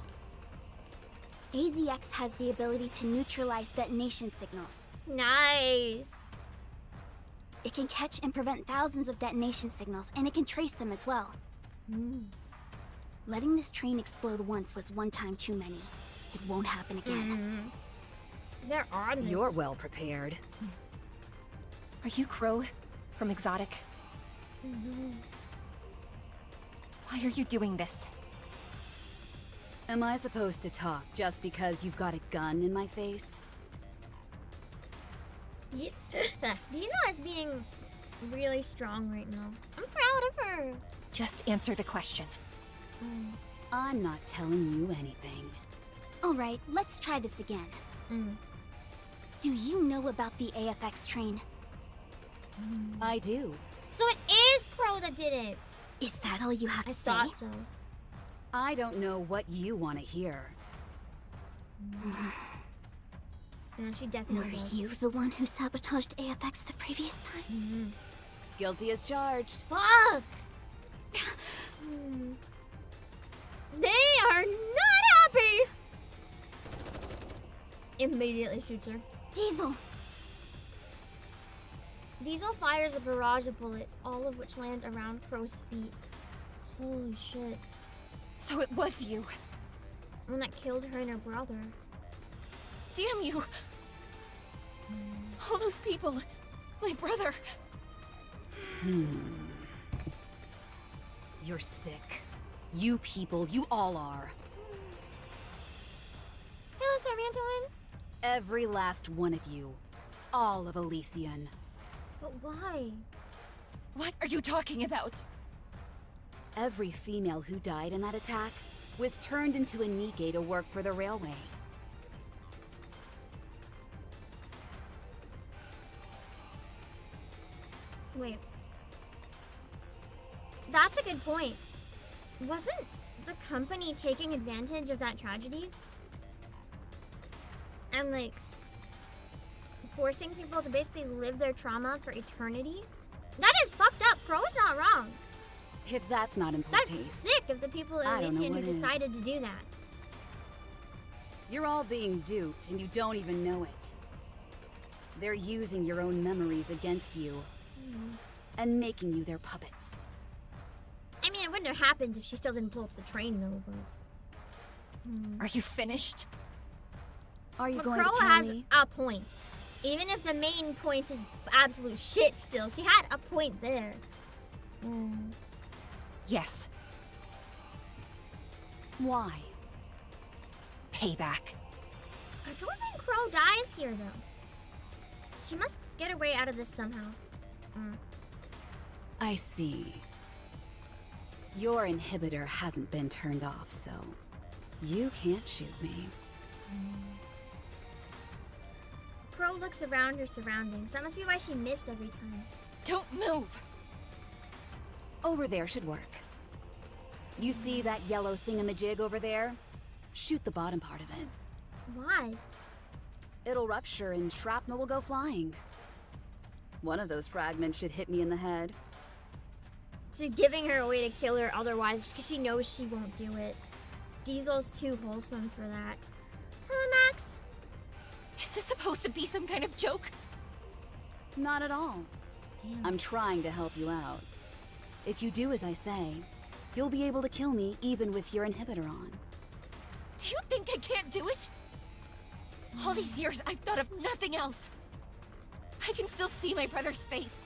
Speaker 5: AZX has the ability to neutralize detonation signals.
Speaker 1: Nice.
Speaker 2: It can catch and prevent thousands of detonation signals, and it can trace them as well. Letting this train explode once was one time too many. It won't happen again.
Speaker 1: They're on this.
Speaker 4: You're well prepared.
Speaker 5: Are you Crow from Exotic? Why are you doing this?
Speaker 4: Am I supposed to talk just because you've got a gun in my face?
Speaker 1: Diesel is being really strong right now. I'm proud of her.
Speaker 5: Just answer the question.
Speaker 4: I'm not telling you anything.
Speaker 2: Alright, let's try this again. Do you know about the AFX train?
Speaker 4: I do.
Speaker 1: So it is Crow that did it.
Speaker 2: Is that all you have to
Speaker 1: I
Speaker 2: say?
Speaker 1: thought so.
Speaker 4: I don't know what you want to hear.
Speaker 1: No, she
Speaker 2: Were
Speaker 1: definitely does.
Speaker 2: you the one who sabotaged AFX the previous time?
Speaker 4: Guilty as charged.
Speaker 1: Fuck! They are not happy! Immediately shoots her.
Speaker 2: Diesel!
Speaker 1: Diesel fires a barrage of bullets, all of which land around Crow's feet. Holy shit.
Speaker 5: So it was you.
Speaker 1: One that killed her and her brother.
Speaker 5: Damn you! All those people. My brother.
Speaker 4: You're sick. You people, you all are.
Speaker 1: Hello, Sarmiento.
Speaker 4: Every last one of you. All of Elysian.
Speaker 1: But why?
Speaker 5: What are you talking about?
Speaker 4: Every female who died in that attack was turned into a NIKKE to work for the railway.
Speaker 1: Wait. That's a good point. Wasn't the company taking advantage of that tragedy? And like forcing people to basically live their trauma for eternity? That is fucked up. Crow's not wrong.
Speaker 4: If that's not in poor
Speaker 1: That's
Speaker 4: taste.
Speaker 1: sick of the people in
Speaker 4: I don't know
Speaker 1: Elysian who
Speaker 4: what is.
Speaker 1: decided to do that.
Speaker 4: You're all being duped and you don't even know it. They're using your own memories against you and making you their puppets.
Speaker 1: I mean, it wouldn't have happened if she still didn't blow up the train, though. But
Speaker 5: Are you finished?
Speaker 4: Are you
Speaker 1: But
Speaker 4: going
Speaker 1: Crow
Speaker 4: to kill
Speaker 1: has
Speaker 4: me?
Speaker 1: a point. Even if the main point is absolute shit still, she had a point there.
Speaker 5: Yes.
Speaker 4: Why?
Speaker 5: Payback.
Speaker 1: I don't think Crow dies here, though. She must get her way out of this somehow.
Speaker 4: I see. Your inhibitor hasn't been turned off, so you can't shoot me.
Speaker 1: Crow looks around her surroundings. That must be why she missed every time.
Speaker 5: Don't move.
Speaker 4: Over there should work. You see that yellow thingamajig over there? Shoot the bottom part of it.
Speaker 1: Why?
Speaker 4: It'll rupture and shrapnel will go flying. One of those fragments should hit me in the head.
Speaker 1: She's giving her a way to kill her otherwise because she knows she won't do it. Diesel's too wholesome for that. Hello, Max.
Speaker 5: Is this supposed to be some kind of joke?
Speaker 4: Not at all.
Speaker 1: Damn.
Speaker 4: I'm trying to help you out. If you do as I say, you'll be able to kill me even with your inhibitor on.
Speaker 5: Do you think I can't do it? All these years, I've thought of nothing else. I can still see my brother's face.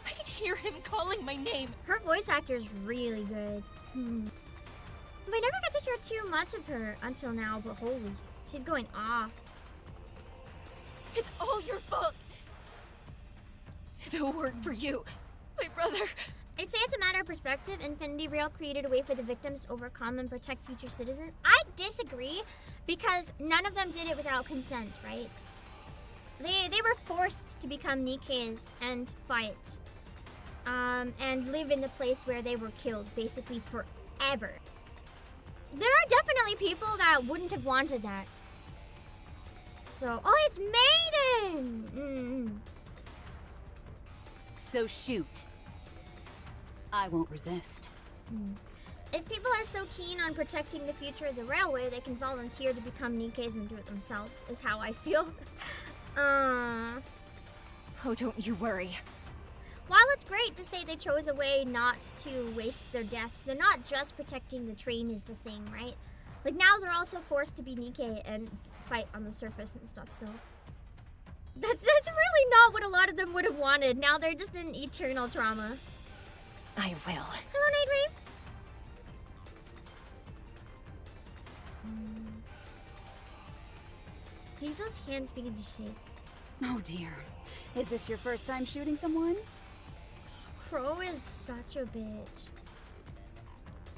Speaker 5: I can hear him calling my name.
Speaker 1: Her voice actor is really good. We never got to hear too much of her until now, but holy, she's going off.
Speaker 5: It's all your fault. If it weren't for you, my brother...
Speaker 1: I'd say it's a matter of perspective. Infinity Rail created a way for the victims to overcome and protect future citizens. I disagree, because none of them did it without consent, right? They were forced to become NIKKEs and fight. And live in the place where they were killed, basically forever. There are definitely people that wouldn't have wanted that. So, oh, it's Maiden!
Speaker 4: So shoot. I won't resist.
Speaker 1: If people are so keen on protecting the future of the railway, they can volunteer to become NIKKEs and do it themselves, is how I feel.
Speaker 5: Oh, don't you worry.
Speaker 1: while it's great to say they chose a way not to waste their deaths, they're not just protecting the train is the thing, right? Like now they're also forced to be NIKKE and fight on the surface and stuff, so that's really not what a lot of them would have wanted. Now they're just in eternal trauma.
Speaker 5: I will.
Speaker 1: Hello, Night Rape. Diesel's hands begin to shake.
Speaker 4: Oh dear. Is this your first time shooting someone?
Speaker 1: Crow is such a bitch.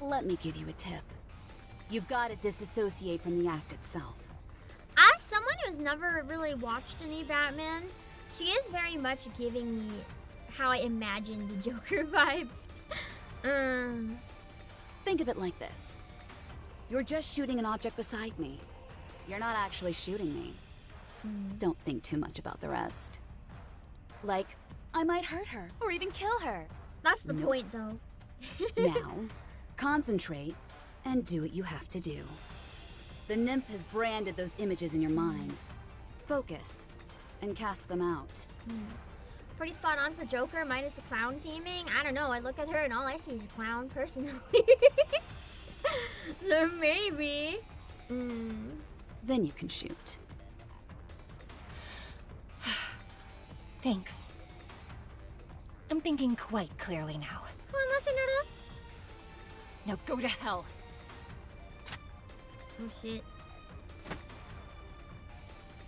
Speaker 4: Let me give you a tip. You've got to disassociate from the act itself.
Speaker 1: As someone who's never really watched any Batman, she is very much giving me how I imagine the Joker vibes.
Speaker 4: Think of it like this. You're just shooting an object beside me. You're not actually shooting me. Don't think too much about the rest. Like, I might hurt her, or even kill her.
Speaker 1: That's the
Speaker 4: Nope.
Speaker 1: point, though.
Speaker 4: Now, concentrate and do what you have to do. The nymph has branded those images in your mind. Focus and cast them out.
Speaker 1: Pretty spot on for Joker, minus the clown theming. I don't know, I look at her and all I see is a clown, personally. So maybe.
Speaker 4: Then you can shoot.
Speaker 5: Thanks. I'm thinking quite clearly now.
Speaker 1: Come on, let's sing it up.
Speaker 5: Now go to hell.
Speaker 1: Oh shit.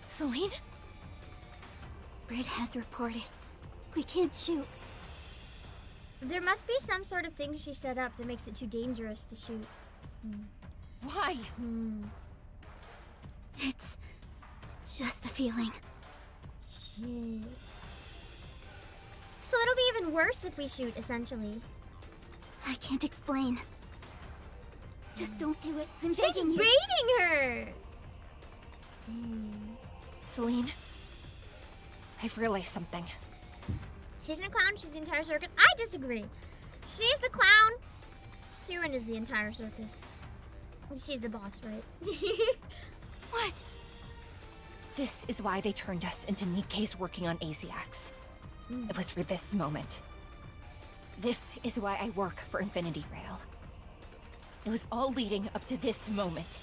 Speaker 5: Celine?
Speaker 2: Red has reported. We can't shoot.
Speaker 1: There must be some sort of thing she set up that makes it too dangerous to shoot.
Speaker 5: Why?
Speaker 2: It's just a feeling.
Speaker 1: Shit. So it'll be even worse if we shoot, essentially.
Speaker 2: I can't explain. Just don't do it. I'm
Speaker 1: She's
Speaker 2: begging you.
Speaker 1: baiting her! Dang.
Speaker 5: Celine? I've realized something.
Speaker 1: She's in a clown, she's the entire circus. I disagree. She's the clown. Siren is the entire circus. She's the boss, right?
Speaker 2: What?
Speaker 5: This is why they turned us into NIKKE's working on AZX. It was for this moment. This is why I work for Infinity Rail. It was all leading up to this moment.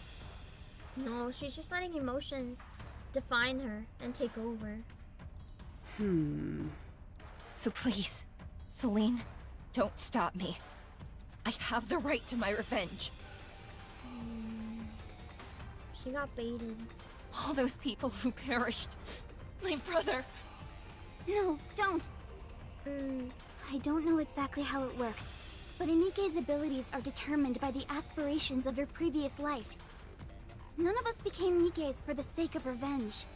Speaker 1: No, she's just letting emotions define her and take over.
Speaker 5: So please, Celine, don't stop me. I have the right to my revenge.
Speaker 1: She got baited.
Speaker 5: All those people who perished. My brother.
Speaker 2: No, don't. I don't know exactly how it works, but Inikke's abilities are determined by the aspirations of their previous life. None of us became Nikke's for the sake of revenge.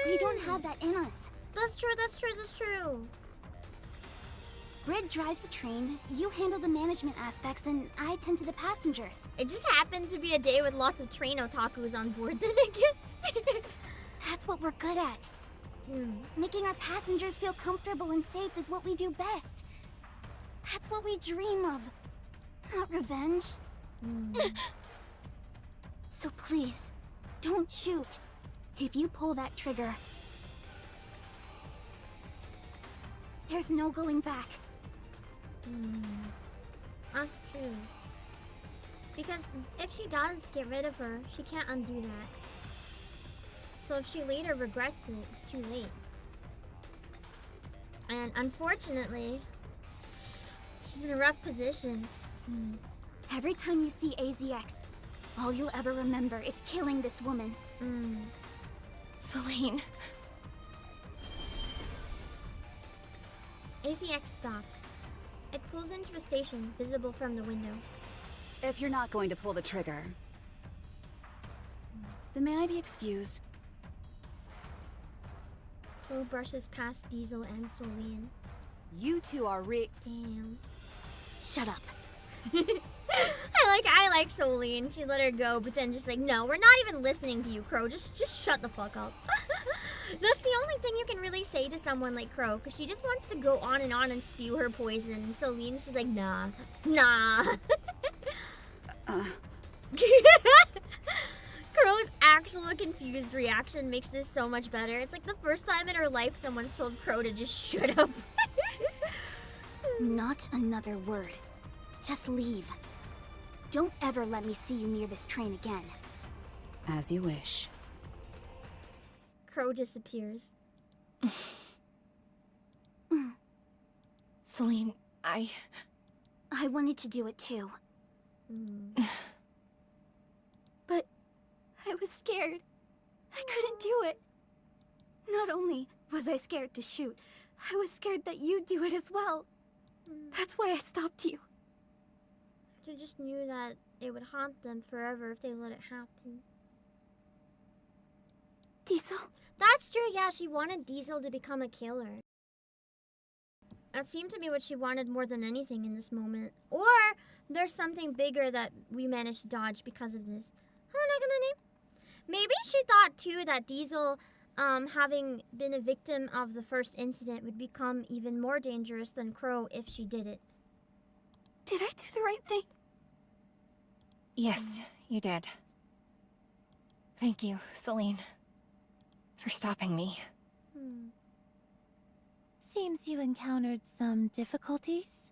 Speaker 2: We don't have that in us.
Speaker 1: That's true, that's true, that's true.
Speaker 2: Grid drives the train, you handle the management aspects, and I tend to the passengers.
Speaker 1: It just happened to be a day with lots of train otakus on board, then I guess.
Speaker 2: That's what we're good at. Making our passengers feel comfortable and safe is what we do best. That's what we dream of, not revenge. So please, don't shoot. If you pull that trigger, there's no going back.
Speaker 1: That's true. Because if she does get rid of her, she can't undo that. So if she later regrets it, it's too late. And unfortunately, she's in a rough position.
Speaker 2: Every time you see AZX, all you'll ever remember is killing this woman.
Speaker 5: Celine.
Speaker 1: AZX stops. It pulls into a station visible from the window.
Speaker 4: If you're not going to pull the trigger, then may I be excused?
Speaker 1: Crow brushes past Diesel and Solean.
Speaker 4: You two are
Speaker 1: Damn.
Speaker 2: Shut up.
Speaker 1: I like Solean. She let her go, but then just like, no, we're not even listening to you, Crow. Just shut the fuck up. That's the only thing you can really say to someone like Crow, because she just wants to go on and spew her poison. And Solean's just like, nah. Crow's actual confused reaction makes this so much better. It's like the first time in her life someone's told Crow to just shut up.
Speaker 2: Not another word. Just leave. Don't ever let me see you near this train again.
Speaker 4: As you wish.
Speaker 1: Crow disappears.
Speaker 5: Celine,
Speaker 2: I wanted to do it too. But I was scared. I couldn't do it. Not only was I scared to shoot, I was scared that you'd do it as well. That's why I stopped you.
Speaker 1: They just knew that it would haunt them forever if they let it happen.
Speaker 2: Diesel?
Speaker 1: That's true, yeah, she wanted Diesel to become a killer. That seemed to be what she wanted more than anything in this moment. Or there's something bigger that we managed to dodge because of this. Hello, Nagamani. Maybe she thought too that Diesel, having been a victim of the first incident, would become even more dangerous than Crow if she did it.
Speaker 2: Did I do the right thing?
Speaker 5: yes, you did. Thank you, Celine, for stopping me.
Speaker 6: Seems you encountered some difficulties.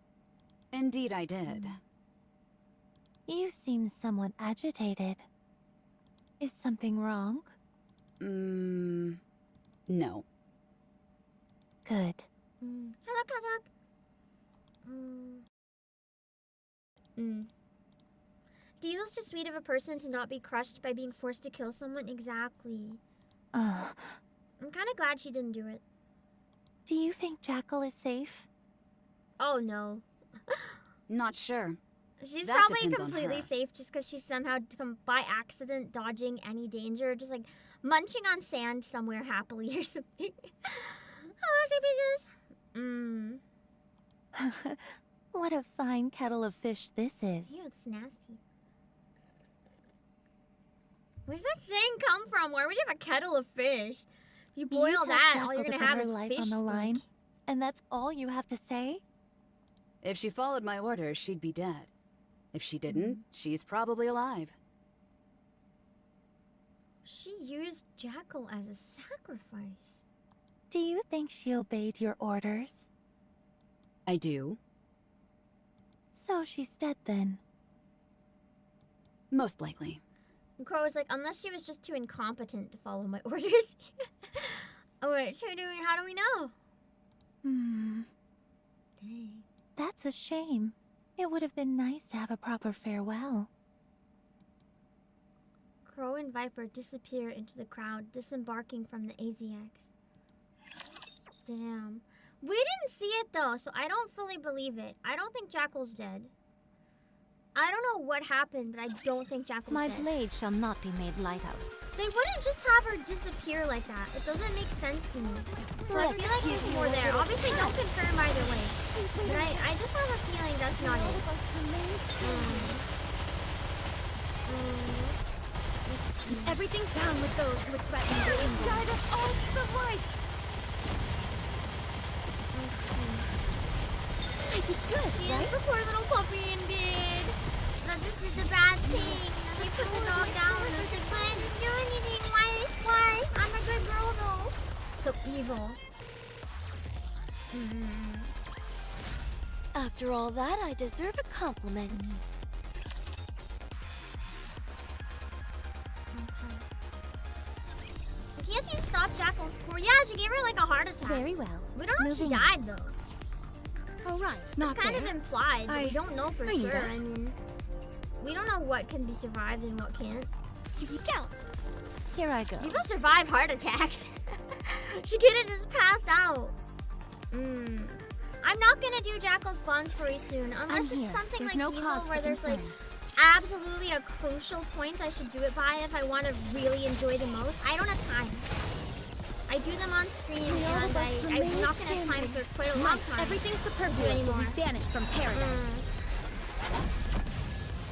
Speaker 4: Indeed I did.
Speaker 6: You seem somewhat agitated. Is something wrong?
Speaker 4: No.
Speaker 6: Good.
Speaker 1: Hello, Kazak. Diesel's too sweet of a person to not be crushed by being forced to kill someone. Exactly. I'm kind of glad she didn't do it.
Speaker 6: Do you think Jackal is safe?
Speaker 1: Oh no.
Speaker 4: Not sure.
Speaker 1: She's
Speaker 4: That
Speaker 1: probably
Speaker 4: depends on
Speaker 1: completely
Speaker 4: her.
Speaker 1: safe just because she's somehow by accident dodging any danger, just like munching on sand somewhere happily or something. Hello, sea pieces.
Speaker 6: What a fine kettle of fish this is.
Speaker 1: Ew, it's nasty. Where's that saying come from? Where would you have a kettle of fish? If you boil
Speaker 6: You tell
Speaker 1: that,
Speaker 6: Jackal
Speaker 1: all you're
Speaker 6: to
Speaker 1: gonna
Speaker 6: put
Speaker 1: have
Speaker 6: her
Speaker 1: is
Speaker 6: life
Speaker 1: fish
Speaker 6: on the
Speaker 1: stick.
Speaker 6: line, and that's all you have to say?
Speaker 4: If she followed my orders, she'd be dead. If she didn't, she's probably alive.
Speaker 1: She used Jackal as a sacrifice.
Speaker 6: Do you think she obeyed your orders?
Speaker 4: I do.
Speaker 6: So she's dead then.
Speaker 4: Most likely.
Speaker 1: And Crow was like, unless she was just too incompetent to follow my orders. Oh wait, how do we know? Dang.
Speaker 6: That's a shame. It would have been nice to have a proper farewell.
Speaker 1: Crow and Viper disappear into the crowd, disembarking from the AZX. Damn. We didn't see it though, so I don't fully believe it. I don't think Jackal's dead. I don't know what happened, but I don't think Jackal's
Speaker 6: My
Speaker 1: dead.
Speaker 6: blade shall not be made light of.
Speaker 1: They wouldn't just have her disappear like that. It doesn't make sense to me. So I feel like there's more there. Obviously, don't confirm either way. But I just have a feeling that's not it.
Speaker 2: Everything's down with those who would threaten the kingdom. Guide us all to the light! I did good,
Speaker 1: She
Speaker 2: right?
Speaker 1: is the poor little puppy indeed. That this is a bad thing. And they put the dog down and it's like, but I didn't do anything. Why? I'm a good girl though. So evil.
Speaker 2: After all that, I deserve a compliment.
Speaker 1: Can't you stop Jackal's poor? Yeah, she gave her like a heart attack.
Speaker 2: Very well.
Speaker 1: We don't know if she
Speaker 2: Moving on.
Speaker 1: died though.
Speaker 2: All right,
Speaker 1: It's
Speaker 2: not
Speaker 1: kind
Speaker 2: there.
Speaker 1: of implied, but we don't know for
Speaker 2: I knew
Speaker 1: sure.
Speaker 2: that.
Speaker 1: I mean, we don't know what can be survived and what can't.
Speaker 2: Scout.
Speaker 6: Here I go.
Speaker 1: People survive heart attacks. She could have just passed out. I'm not gonna do Jackal's spawn story soon, unless
Speaker 6: I'm
Speaker 1: it's
Speaker 6: here.
Speaker 1: something
Speaker 6: There's
Speaker 1: like
Speaker 6: no
Speaker 1: Diesel
Speaker 6: cause
Speaker 1: where
Speaker 6: for
Speaker 1: there's like
Speaker 6: concern.
Speaker 1: absolutely a crucial point I should do it by if I want to really enjoy the most. I don't have time. I do them on stream and I'm not gonna have time for quite a long time.
Speaker 2: Everything
Speaker 1: to do
Speaker 2: superfluous will
Speaker 1: anymore.
Speaker 2: be banished from paradise.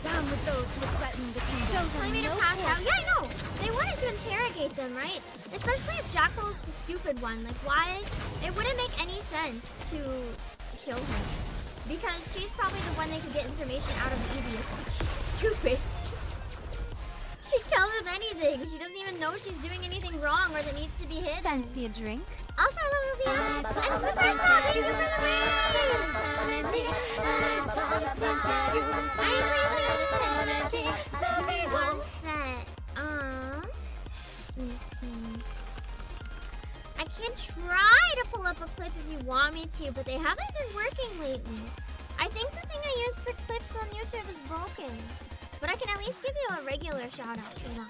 Speaker 2: Down with those who would threaten the kingdom.
Speaker 1: Telling me to pass out? Yeah, I know. They wanted to interrogate them, right? Especially if Jackal's the stupid one. Like, why? It wouldn't make any sense to kill her. Because she's probably the one they could get information out of the easiest. Because she's stupid. She'd tell them anything. She doesn't even know she's doing anything wrong or that needs to be hidden.
Speaker 6: Fancy a drink?
Speaker 1: Also, I love Lizzie. And Superstar, thank you for the raid. I appreciate it. One set. Let me see. I can try to pull up a clip if you want me to, but they haven't been working lately. I think the thing I use for clips on YouTube is broken. But I can at least give you a regular shout out for that.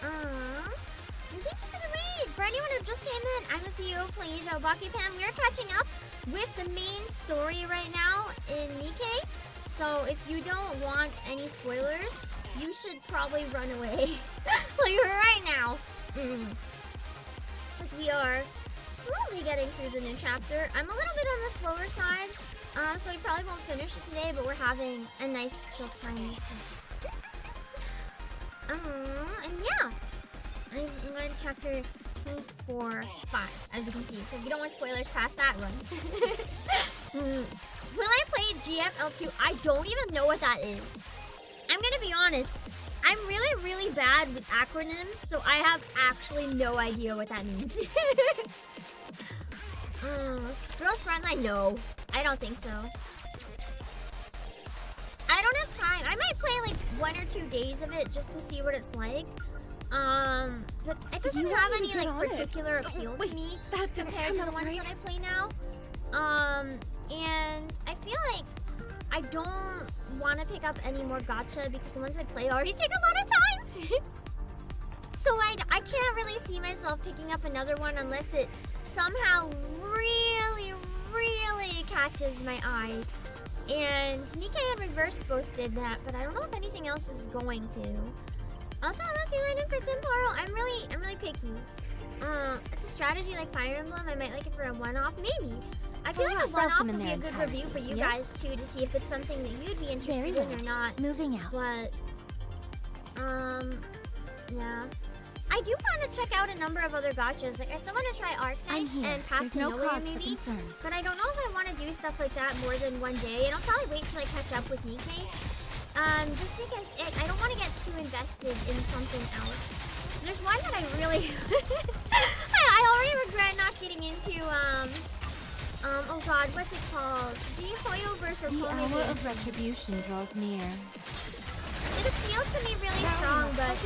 Speaker 1: And thank you for the raid! For anyone who just came in, I'm the CEO of Playsia Obake Pam. We're catching up with the main story right now in NIKKE. So if you don't want any spoilers, you should probably run away. Like right now. Because we are slowly getting through the new chapter. I'm a little bit on the slower side. So we probably won't finish it today, but we're having a nice chill time. And yeah. I'm on chapter 2, 4, 5, as you can see. So if you don't want spoilers past that, run. Will I play GFL2? I don't even know what that is. I'm gonna be honest. I'm really, really bad with acronyms, so I have actually no idea what that means. Girls Frontline? No. I don't think so. I don't have time. I might play like 1 or 2 days of it just to see what it's like. But it doesn't have any like particular appeal to me compared to the ones that I play now. And I feel like I don't want to pick up any more gacha because the ones I play already take a lot of time. So I can't really see myself picking up another one unless it somehow really, really catches my eye. And NIKKE and Reverse both did that, but I don't know if anything else is going to. Also, I'm not seeing for Temporo. I'm really picky. It's a strategy like Fire Emblem. I might like it for a one-off, maybe. I feel like a one-off would be a good review for you guys too, to see if it's something that you'd be interested in or not.
Speaker 6: Moving out.
Speaker 1: But yeah. I do want to check out a number of other gachas. Like I still want to try Arknights and Path to Nowhere maybe. But I don't know if I want to do stuff like that more than one day. And I'll probably wait till I catch up with NIKKE. Just because I don't want to get too invested in something else. There's one that I really I already regret not getting into oh god, what's it called? The Hoyoverse or
Speaker 6: The hour of retribution draws near.
Speaker 1: It appealed to me really strong, but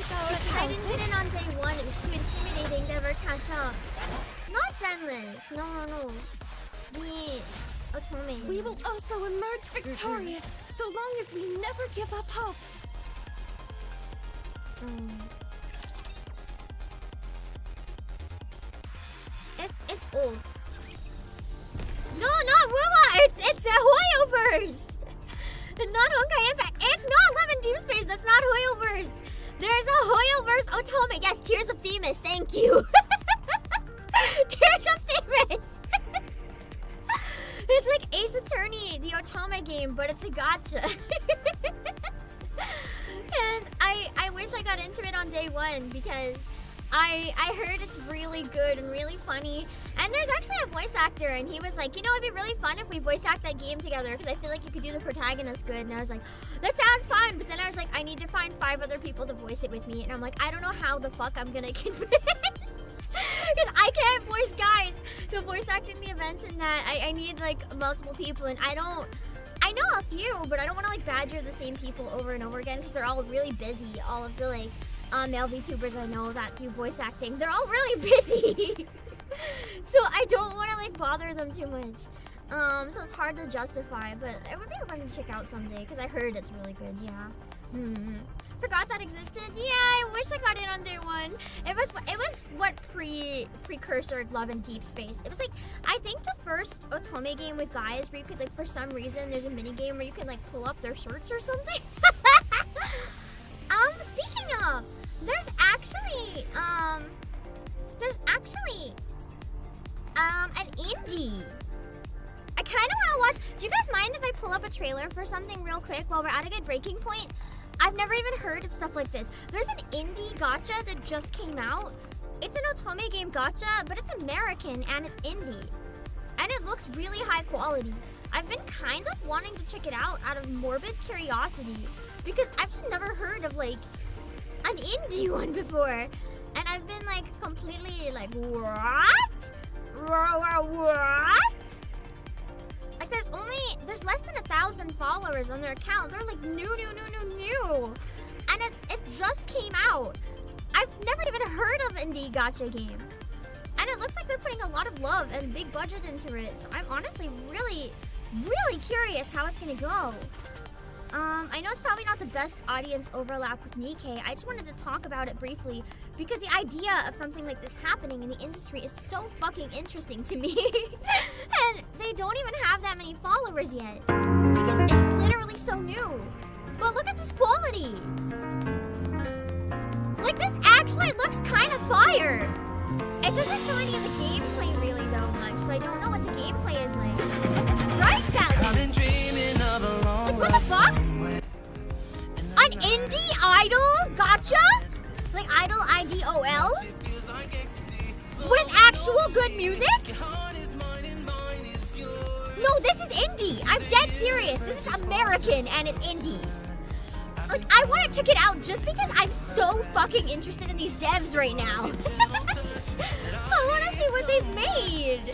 Speaker 1: I didn't get in on day 1. It was too intimidating to ever catch up. Not Zenless. No. The Otome.
Speaker 7: We will also emerge victorious, so long as we never give up hope.
Speaker 1: It's old. No, not Wuma! It's a Hoyoverse! Not Honkai Impact. It's not Love and Doom Space. That's not Hoyoverse. There's a Hoyoverse Otome. Yes, Tears of Themis. Thank you. Tears of Themis. It's like Ace Attorney, the Otome game, but it's a gacha. And I wish I got into it on day 1 because I heard it's really good and really funny. And there's actually a voice actor, and he was like, you know, it'd be really fun if we voice act that game together because I feel like you could do the protagonist good. And I was like, that sounds fun. But then I was like, I need to find 5 other people to voice it with me. And I'm like, I don't know how the fuck I'm gonna convince. Because I can't voice guys to voice act in the events and that. I need like multiple people, and I know a few, but I don't want to like badger the same people over and over again because they're all really busy. All of the like male VTubers I know that do voice acting, they're all really busy. So I don't want to like bother them too much. So it's hard to justify, but it would be fun to check out someday because I heard it's really good. Yeah. Forgot that existed. Yeah, I wish I got in on day 1. It was what precursored Love and Deep Space. It was like, I think the first Otome game with guys where you could like, for some reason there's a mini game where you can like pull up their shirts or something. Speaking of, there's actually an indie. I kind of want to watch. Do you guys mind if I pull up a trailer for something real quick while we're at a good breaking point? I've never even heard of stuff like this. There's an indie gacha that just came out. It's an Otome game gacha, but it's American and it's indie. And it looks really high quality. I've been kind of wanting to check it out of morbid curiosity because I've just never heard of like an indie one before. And I've been like completely like, what? What? Like there's less than 1,000 followers on their account. They're like new. And it just came out. I've never even heard of indie gacha games. And it looks like they're putting a lot of love and big budget into it. So I'm honestly really curious how it's gonna go. I know it's probably not the best audience overlap with NIKKE. I just wanted to talk about it briefly because the idea of something like this happening in the industry is so fucking interesting to me. And they don't even have that many followers yet because it's literally so new. But look at this quality. Like, this actually looks kind of fire. It doesn't show any of the gameplay really though much, so I don't know what the gameplay is like. But the sprites at least. Like, what the fuck? An indie idol gacha? Like idol IDOL? With actual good music? No, this is indie. I'm dead serious. This is American and it's indie. Like, I want to check it out just because I'm so fucking interested in these devs right now. I want to see what they've made.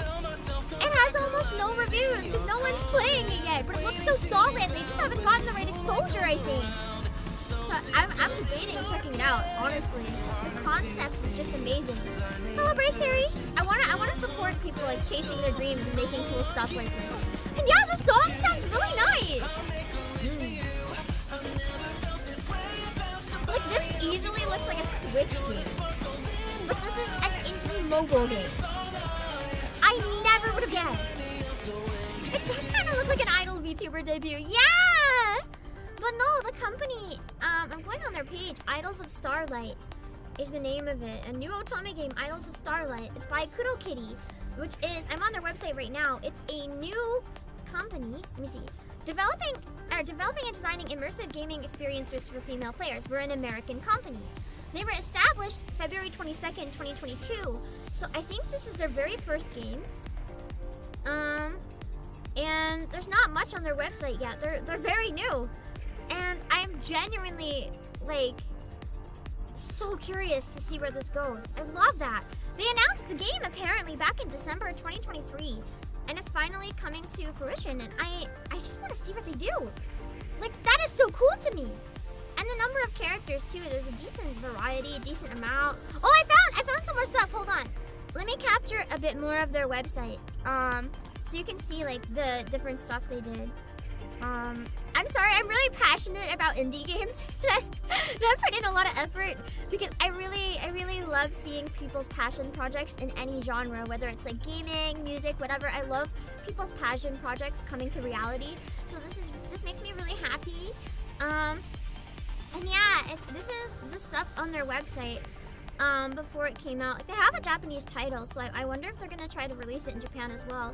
Speaker 1: It has almost no reviews because no one's playing it yet, but it looks so solid. They just haven't gotten the right exposure, I think. So I'm debating checking it out, honestly. The concept is just amazing. Hello, Brace Terry. I wanna support people like chasing their dreams and making cool stuff like this. And yeah, the song sounds really nice. Like, this easily looks like a Switch game. But this is an indie mobile game. I never would have guessed. It does kind of look like an idol VTuber debut. Yeah! But no, the company, I'm going on their page. Idols of Starlight is the name of it. A new otome game, Idols of Starlight. It's by Kuro Kitty, which is, I'm on their website right now. It's a new company. Let me see. Developing and designing immersive gaming experiences for female players. We're an American company. They were established February 22nd, 2022. So I think this is their very first game. And there's not much on their website yet. They're very new. And I'm genuinely, like, so curious to see where this goes. I love that. They announced the game apparently back in December 2023. And it's finally coming to fruition, and I just want to see what they do. Like, that is so cool to me. And the number of characters too. There's a decent variety, a decent amount. Oh, I found some more stuff. Hold on. Let me capture a bit more of their website. So you can see like the different stuff they did. I'm sorry, I'm really passionate about indie games. that put in a lot of effort because I really love seeing people's passion projects in any genre, whether it's like gaming, music, whatever. I love people's passion projects coming to reality. So this makes me really happy. And yeah, this is the stuff on their website before it came out. Like, they have a Japanese title, so I wonder if they're gonna try to release it in Japan as well.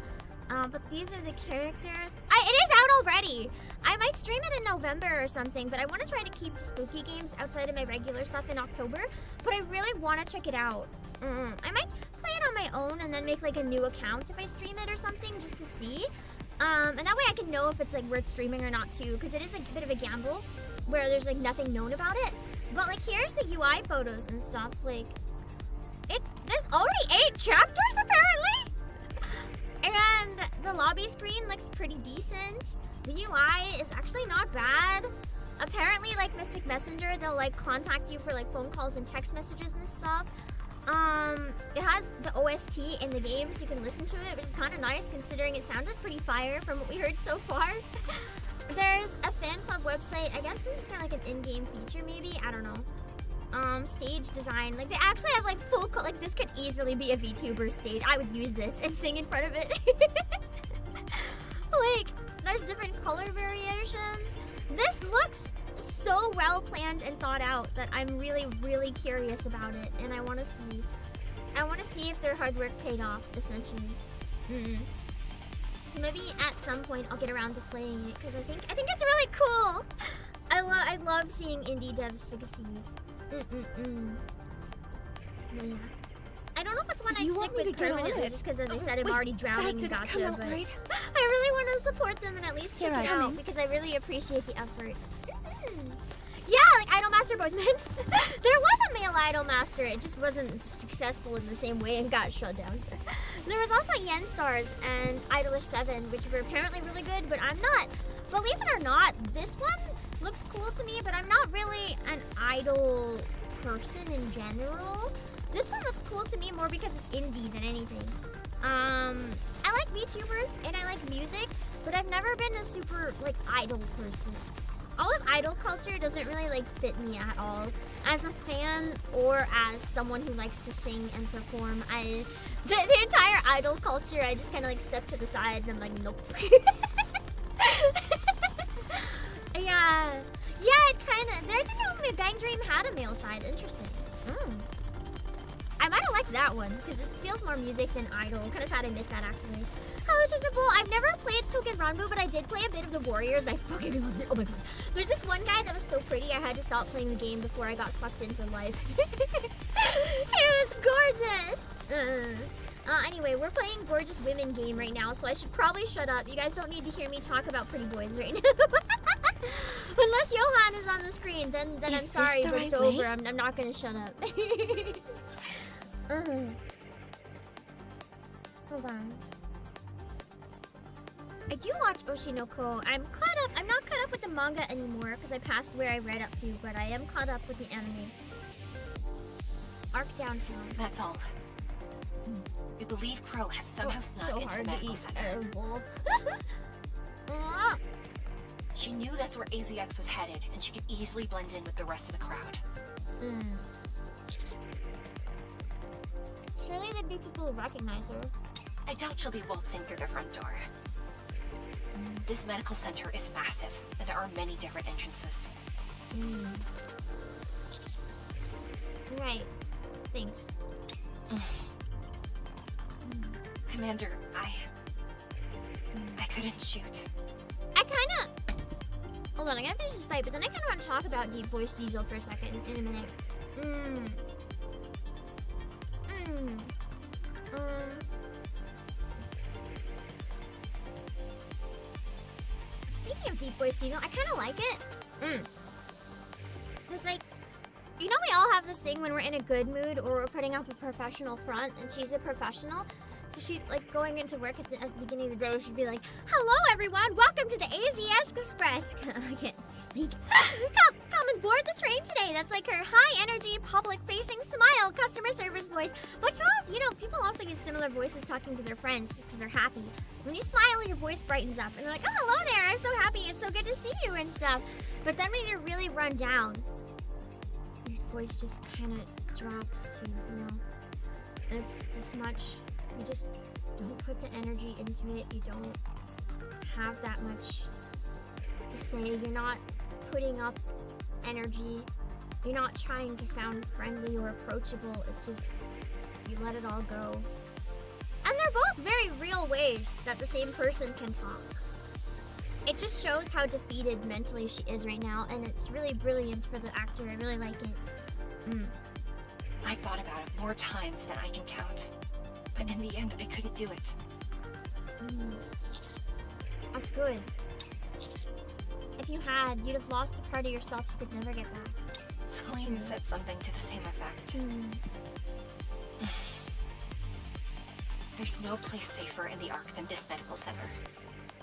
Speaker 1: But these are the characters. It is out already. I might stream it in November or something, but I want to try to keep spooky games outside of my regular stuff in October. But I really want to check it out. I might play it on my own and then make like a new account if I stream it or something just to see. And that way I can know if it's like worth streaming or not too, because it is a bit of a gamble where there's like nothing known about it. But like here's the UI photos and stuff. Like there's already 8 chapters apparently. And the lobby screen looks pretty decent. The UI is actually not bad. Apparently, like Mystic Messenger, they'll like contact you for like phone calls and text messages and stuff. It has the OST in the game, so you can listen to it, which is kind of nice considering it sounded pretty fire from what we heard so far. There's a fan club website. I guess this is kind of like an in-game feature, maybe. I don't know. Stage design. Like, they actually have like full like this could easily be a VTuber stage. I would use this and sing in front of it. Like, there's different color variations. This looks so well planned and thought out that I'm really curious about it, and I want to see if their hard work paid off, essentially. So maybe at some point I'll get around to playing it because I think it's really cool. I love seeing indie devs succeed. But yeah. I don't know if it's one I'd stick with permanently just because, as I said, I'm already drowning in gacha, but I really want to support them and at least check it out because I really appreciate the effort. Yeah, like I don't master both men. There was a male idol master. It just wasn't successful in the same way and got shut down. There was also Yen Stars and Idolish 7, which were apparently really good, but I'm not. Believe it or not, this one looks cool to me, but I'm not really an idol person in general. This one looks cool to me more because it's indie than anything. I like VTubers and I like music, but I've never been a super like idol person. All of idol culture doesn't really like fit me at all. As a fan or as someone who likes to sing and perform, the entire idol culture, I just kind of like step to the side and I'm like, nope. Yeah, it kind of. I didn't know Bang Dream had a male side. Interesting. I might have liked that one because it feels more music than idol. Kind of sad I missed that actually. Hello, Chestnut Bull. I've never played Token Ranbu, but I did play a bit of the Warriors. And I fucking loved it. Oh my god. There's this one guy that was so pretty. I had to stop playing the game before I got sucked in for life. It was gorgeous. Anyway, we're playing Gorgeous Women game right now, so I should probably shut up. You guys don't need to hear me talk about pretty boys right now. Unless Johan is on the screen, then I'm sorry, but it's over. I'm not gonna shut up. Hold on. I do watch Oshinoko. I'm not caught up with the manga anymore because I passed where I read up to, but I am caught up with the anime. Arc Downtown.
Speaker 5: That's all. We believe Crow has somehow snuck into the medical center. She knew that's where AZX was headed, and she could easily blend in with the rest of the crowd.
Speaker 1: Surely there'd be people who recognize her.
Speaker 5: I doubt she'll be waltzing through the front door. This medical center is massive, and there are many different entrances.
Speaker 1: Right. Thanks.
Speaker 5: Commander, I couldn't shoot.
Speaker 1: Hold on, I gotta finish this fight, but then I kinda wanna talk about Deep Voice Diesel for a second in a minute. Speaking of Deep Voice Diesel, I kinda like it. Cause like, you know we all have this thing when we're in a good mood or we're putting up a professional front, and she's a professional. So she, like, going into work at the beginning of the day, she'd be like, "Hello, everyone. Welcome to the AZS Express." I can't speak. Come and board the train today. That's like her high-energy, public-facing smile customer service voice. But she also, you know, people also use similar voices talking to their friends just because they're happy. When you smile, your voice brightens up, and they're like, "Oh, hello there. I'm so happy. It's so good to see you," and stuff. But then when you're really run down, your voice just kind of drops to, you know, this much. You just don't put the energy into it. You don't have that much to say. You're not putting up energy. You're not trying to sound friendly or approachable. It's just, you let it all go. And they're both very real ways that the same person can talk. It just shows how defeated mentally she is right now, and it's really brilliant for the actor. I really like it.
Speaker 5: I thought about it more times than I can count. But in the end, I couldn't do it.
Speaker 1: That's good. If you had, you'd have lost a part of yourself you could never get back.
Speaker 5: Celine said something to the same effect. There's no place safer in the Ark than this medical center.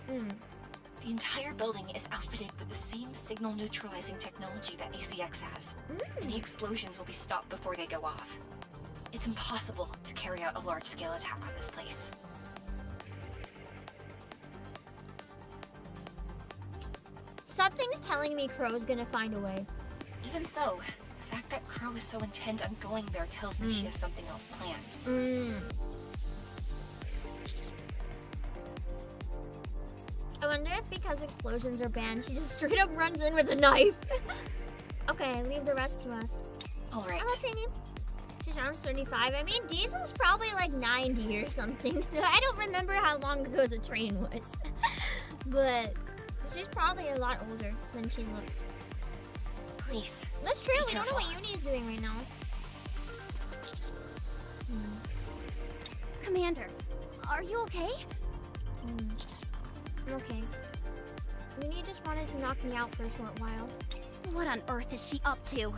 Speaker 5: The entire building is outfitted with the same signal neutralizing technology that AZX has. Any explosions will be stopped before they go off. It's impossible to carry out a large-scale attack on this place.
Speaker 1: Something's telling me Crow's gonna find a way.
Speaker 5: Even so, the fact that Crow is so intent on going there tells me she has something else planned.
Speaker 1: I wonder if because explosions are banned, she just straight up runs in with a knife. Okay, leave the rest to us.
Speaker 5: Alright.
Speaker 1: Hello, Trini. She sounds 35. I mean, Diesel's probably like 90 or something, so I don't remember how long ago the train was. But she's probably a lot older than she looks.
Speaker 5: Please.
Speaker 1: That's true, we don't know what Yuni is doing right now.
Speaker 2: Commander, are you okay?
Speaker 1: I'm okay. Yuni just wanted to knock me out for a short while.
Speaker 2: What on earth is she up to?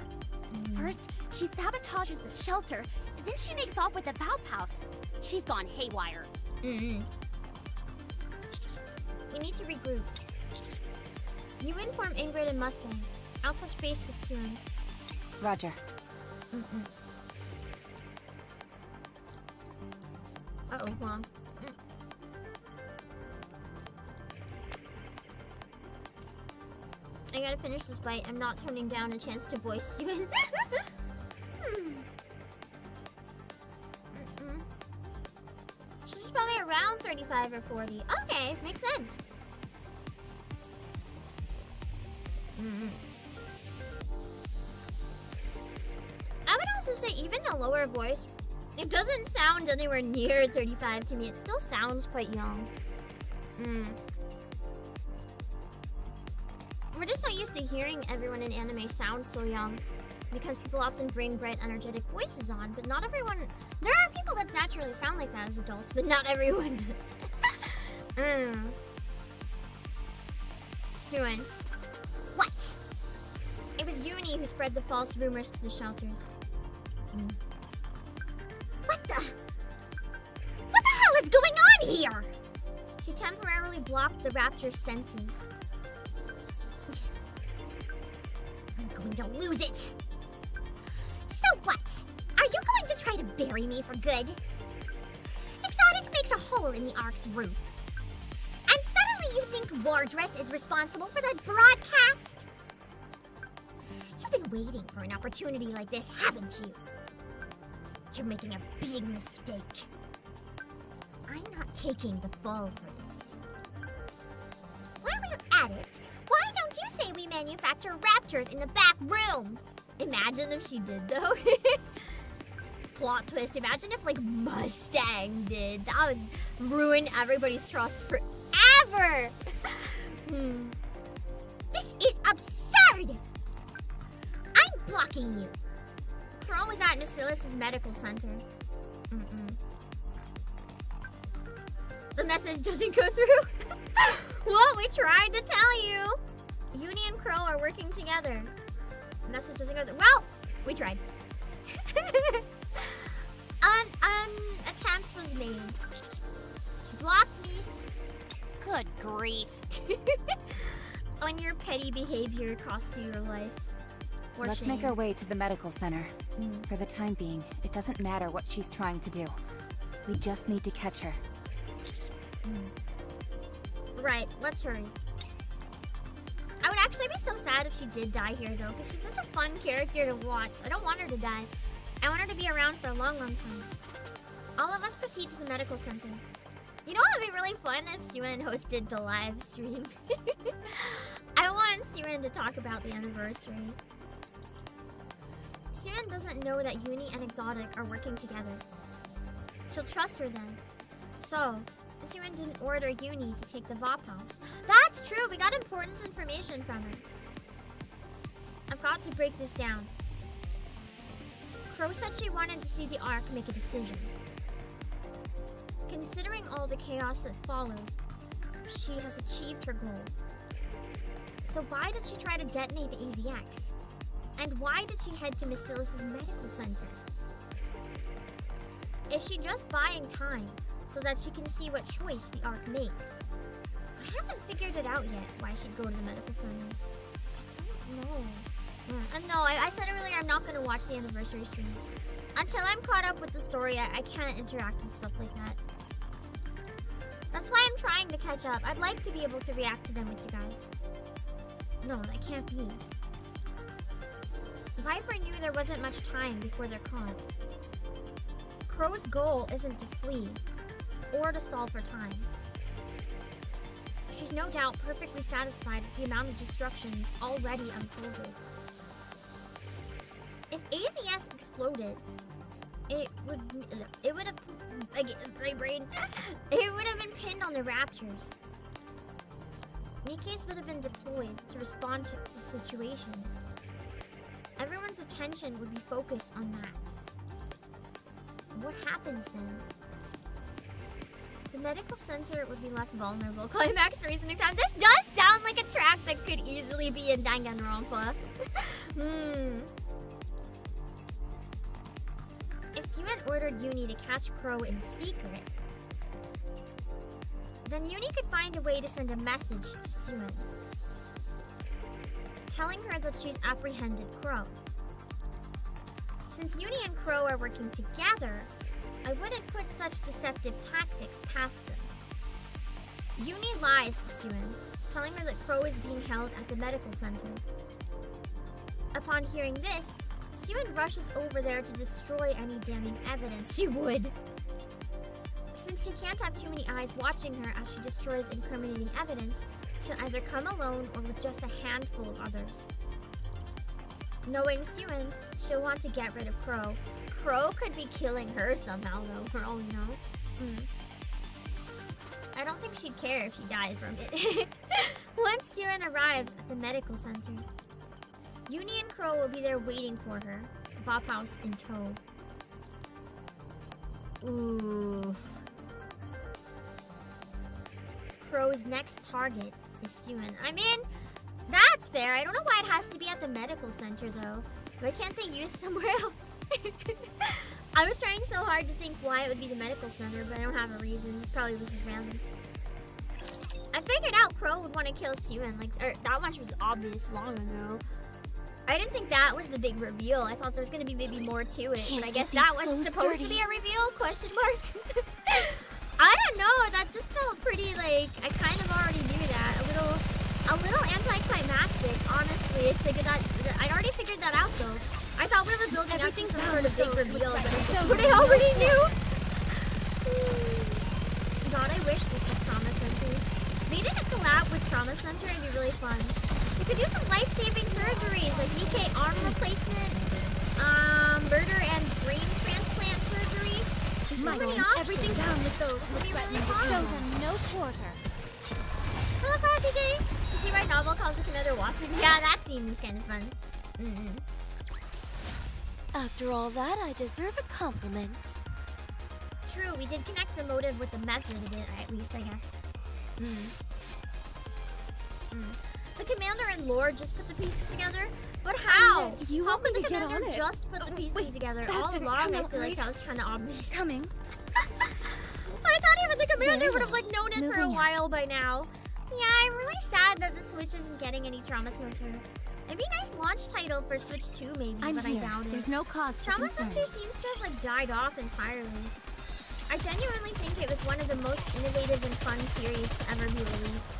Speaker 2: First, she sabotages the shelter, and then she makes off with the Valve house. She's gone haywire.
Speaker 1: We need to regroup. You inform Ingrid and Mustang. I'll touch base with Suin.
Speaker 4: Roger.
Speaker 1: Uh-oh, hold on. I gotta finish this bite. I'm not turning down a chance to voice Suin. She's probably around 35 or 40. Okay, makes sense. I would also say even the lower voice, it doesn't sound anywhere near 35 to me. It still sounds quite young. We're just so used to hearing everyone in anime sound so young because people often bring bright, energetic voices on, but not everyone... There are people that naturally sound like that as adults, but not everyone does. Suin. What? It was Yuni who spread the false rumors to the shelters.
Speaker 2: What the hell is going on here?
Speaker 1: She temporarily blocked the rapture's senses.
Speaker 2: I'm going to lose it. So what? Are you going to try to bury me for good? Exotic makes a hole in the Ark's roof. And suddenly you think Wardress is responsible for the broadcast? You've been waiting for an opportunity like this, haven't you? You're making a big mistake. I'm not taking the fall for this. While we're at it, why don't you say we manufacture raptors in the back room?
Speaker 1: Imagine if she did, though. Plot twist. Imagine if, like, Mustang did. That would ruin everybody's trust forever.
Speaker 2: This is absurd! I'm blocking you.
Speaker 1: Crow was at Basilis's medical center. The message doesn't go through. Well, we tried to tell you. Yuni and Crow are working together. The message doesn't go through. Well, we tried. An attempt was made. She blocked me.
Speaker 2: Good grief.
Speaker 1: On your petty behavior costs you your life. Or
Speaker 4: Let's
Speaker 1: shame.
Speaker 4: make our way to the medical center. For the time being, it doesn't matter what she's trying to do. We just need to catch her.
Speaker 1: Right, let's hurry. I would actually be so sad if she did die here, though, because she's such a fun character to watch. I don't want her to die. I want her to be around for a long, long time. All of us proceed to the medical center. You know what would be really fun if Suin hosted the live stream? I want Suin to talk about the anniversary. Suin doesn't know that Yuni and Exotic are working together. She'll trust her then. So, Suin didn't order Yuni to take the VOP house. That's true! We got important information from her. I've got to break this down. Crow said she wanted to see the Ark make a decision. Considering all the chaos that followed, she has achieved her goal. So why did she try to detonate the AZX? And why did she head to Basilis's medical center? Is she just buying time so that she can see what choice the Ark makes? I haven't figured it out yet why she'd go to the medical center. I don't know. No, I said earlier I'm not going to watch the anniversary stream. Until I'm caught up with the story, I can't interact with stuff like that. That's why I'm trying to catch up. I'd like to be able to react to them with you guys. No, that can't be. Viper knew there wasn't much time before they're caught. Crow's goal isn't to flee, or to stall for time. She's no doubt perfectly satisfied with the amount of destructions already unfolded. If AZS exploded, it would have it would have been pinned on the Raptors. NIKKEs would have been deployed to respond to the situation. Everyone's attention would be focused on that. What happens then? The medical center would be left vulnerable. Climax reasoning time. This does sound like a track that could easily be in Danganronpa. If Suan ordered Yuni to catch Crow in secret, then Yuni could find a way to send a message to Suan, telling her that she's apprehended Crow. Since Yuni and Crow are working together, I wouldn't put such deceptive tactics past them. Yuni lies to Suan, telling her that Crow is being held at the medical center. Upon hearing this, Suan rushes over there to destroy any damning evidence she would. Since she can't have too many eyes watching her as she destroys incriminating evidence, she'll either come alone or with just a handful of others. Knowing Suan, she'll want to get rid of Crow. Crow could be killing her somehow though, for all we know. I don't think she'd care if she died from it. Once Suan arrives at the medical center, Yuni and Crow will be there waiting for her, Vop House in tow. Ooh. Crow's next target is Suan. I mean, that's fair. I don't know why it has to be at the medical center though. Why can't they use somewhere else? I was trying so hard to think why it would be the medical center, but I don't have a reason. Probably was just random. I figured out Crow would want to kill Suan. That much was obvious long ago. I didn't think that was the big reveal. I thought there was gonna be maybe more to it, but I guess that was supposed to be a reveal? Question mark. I don't know. That just felt pretty like I kind of already knew that. A little anticlimactic, honestly. It's like I'd already figured that out though. I thought we were building up to some sort of big reveal, but it's just what I already knew. God, I wish this was Trauma Center. Maybe a collab with Trauma Center would be really fun. We could do some life-saving surgeries like NIKKE arm replacement, murder and brain transplant surgery. There's so many options.
Speaker 2: Everything down with those.
Speaker 1: Would be really fun.
Speaker 2: Show them no quarter.
Speaker 1: Hello, Classy J. Does he write novel calls with another Watson? Yeah, that seems kind of fun.
Speaker 2: After all that, I deserve a compliment.
Speaker 1: True, we did connect the motive with the method a bit, at least, I guess. The commander and Lord just put the pieces together? But how? How could the commander just put the pieces together? All along, I feel like that was kind of obvious.
Speaker 2: Coming.
Speaker 1: I thought even the commander would have known it for a while by now. Yeah, I'm really sad that the Switch isn't getting any Trauma Center. It'd be a nice launch title for Switch 2 maybe, but I doubt it.
Speaker 2: There's no cause for
Speaker 1: Trauma
Speaker 2: concern.
Speaker 1: Center seems to have died off entirely. I genuinely think it was one of the most innovative and fun series to ever be released.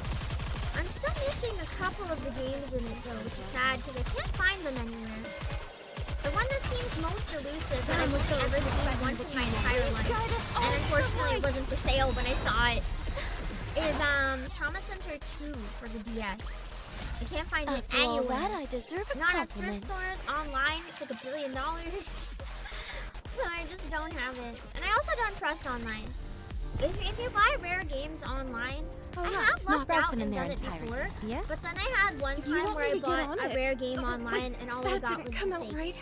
Speaker 1: I'm still missing a couple of the games in it though, which is sad because I can't find them anywhere. The one that seems most elusive that I've only ever seen once in my entire life, and unfortunately it wasn't for sale when I saw it, is Trauma Center 2 for the DS. I can't find it anywhere.
Speaker 2: That, I deserve a
Speaker 1: Not at
Speaker 2: compliment.
Speaker 1: thrift stores, online, it's like $1 billion. So I just don't have it. And I also don't trust online. If you buy rare games online, I have lucked out and done it before.
Speaker 2: Yes?
Speaker 1: But then I had one time where I bought a rare game online and all I got was fake.
Speaker 7: Right?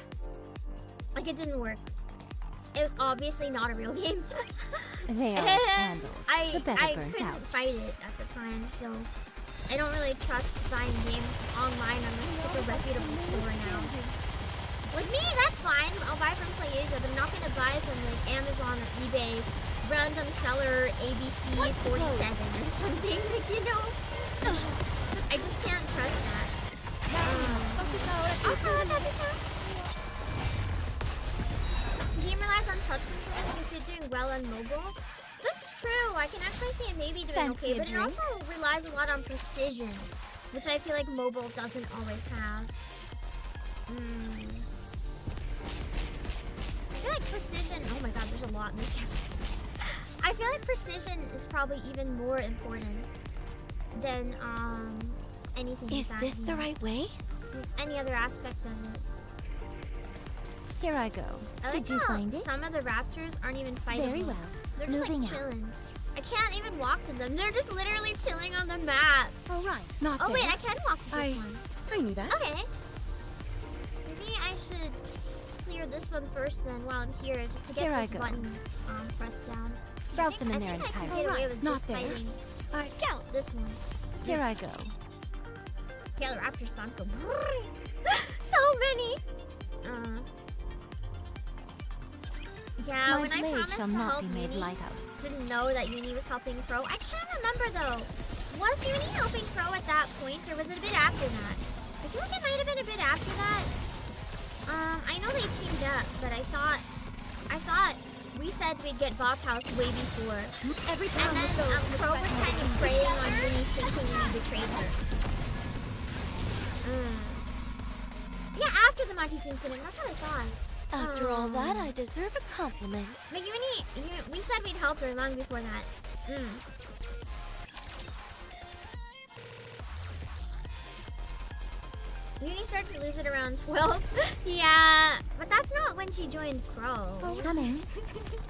Speaker 1: Like it didn't work. It was obviously not a real game.
Speaker 6: They are as candles.
Speaker 1: I
Speaker 6: the better burnt
Speaker 1: couldn't
Speaker 6: out.
Speaker 1: fight it at the time, so I don't really trust buying games online unless it's a reputable store now. With me, that's fine. I'll buy from PlayAsia, but I'm not gonna buy from Amazon or eBay, random seller ABC 47 or something. I just can't trust that. Game relies on touch controls considering well on mobile. That's true. I can actually see it maybe doing okay, but it also relies a lot on precision, which I feel like mobile doesn't always have. I feel like precision. Oh my god, there's a lot in this chapter. I feel like precision is probably even more important than anything.
Speaker 2: Is this the right way?
Speaker 1: Any other aspect of it.
Speaker 6: Here I go.
Speaker 1: I like
Speaker 6: Did you
Speaker 1: how
Speaker 6: find it?
Speaker 1: some of the raptors aren't even fighting.
Speaker 6: Very well.
Speaker 1: They're just
Speaker 6: Moving out.
Speaker 1: chilling. I can't even walk to them. They're just literally chilling on the map.
Speaker 2: All right. Not
Speaker 1: Oh
Speaker 2: there.
Speaker 1: wait, I can walk to this one.
Speaker 2: I knew that.
Speaker 1: Okay. Maybe I should clear this one first then while I'm here, just to get
Speaker 6: Here I
Speaker 1: this
Speaker 6: go.
Speaker 1: button pressed down.
Speaker 6: Route them in
Speaker 1: I
Speaker 6: their
Speaker 1: think I could
Speaker 6: entirety.
Speaker 1: get away with
Speaker 6: Not
Speaker 1: just
Speaker 6: there.
Speaker 1: fighting Scout this one.
Speaker 6: Here I go.
Speaker 1: Yeah, the raptor spawns go. So many. Yeah,
Speaker 6: My
Speaker 1: when I
Speaker 6: blade
Speaker 1: promised
Speaker 6: shall
Speaker 1: to
Speaker 6: not
Speaker 1: help
Speaker 6: be made
Speaker 1: Yuni,
Speaker 6: light of.
Speaker 1: didn't know that Yuni was helping Crow. I can't remember though. Was Yuni helping Crow at that point, or was it a bit after that? I feel like it might have been a bit after that. I know they teamed up, but I thought we said we'd get Bop House way before.
Speaker 7: Every
Speaker 1: And then Crow was kind of preying on Yuni, thinking Yuni betrayed her. Yeah, after the Monty's incident, that's what I thought.
Speaker 7: After all that, I deserve a compliment.
Speaker 1: But we said we'd help her long before that. Yuni started to lose it around 12. Yeah, but that's not when she joined Crow.
Speaker 6: Coming.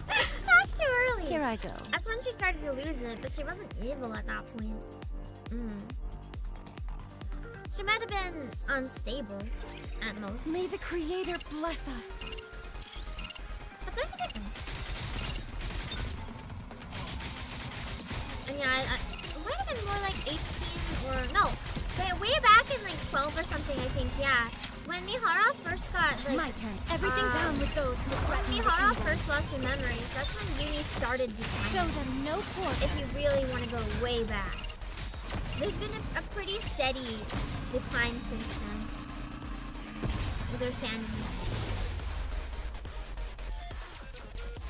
Speaker 1: That's too early.
Speaker 6: Here I go.
Speaker 1: That's when she started to lose it, but she wasn't evil at that point. She might have been unstable at most.
Speaker 7: May the Creator bless us.
Speaker 1: But there's a difference. And yeah, it might have been more like 18 or no. Way back in like 12 or something, I think, yeah. When Mihara first got like
Speaker 7: My turn. Everything down with those who
Speaker 1: when
Speaker 7: threaten the
Speaker 1: Mihara
Speaker 7: kingdom.
Speaker 1: first lost her memories, that's when Yuni started
Speaker 7: Show
Speaker 1: declining.
Speaker 7: them no quarter.
Speaker 1: If you really want to go way back. There's been a pretty steady decline since then. With her sanity.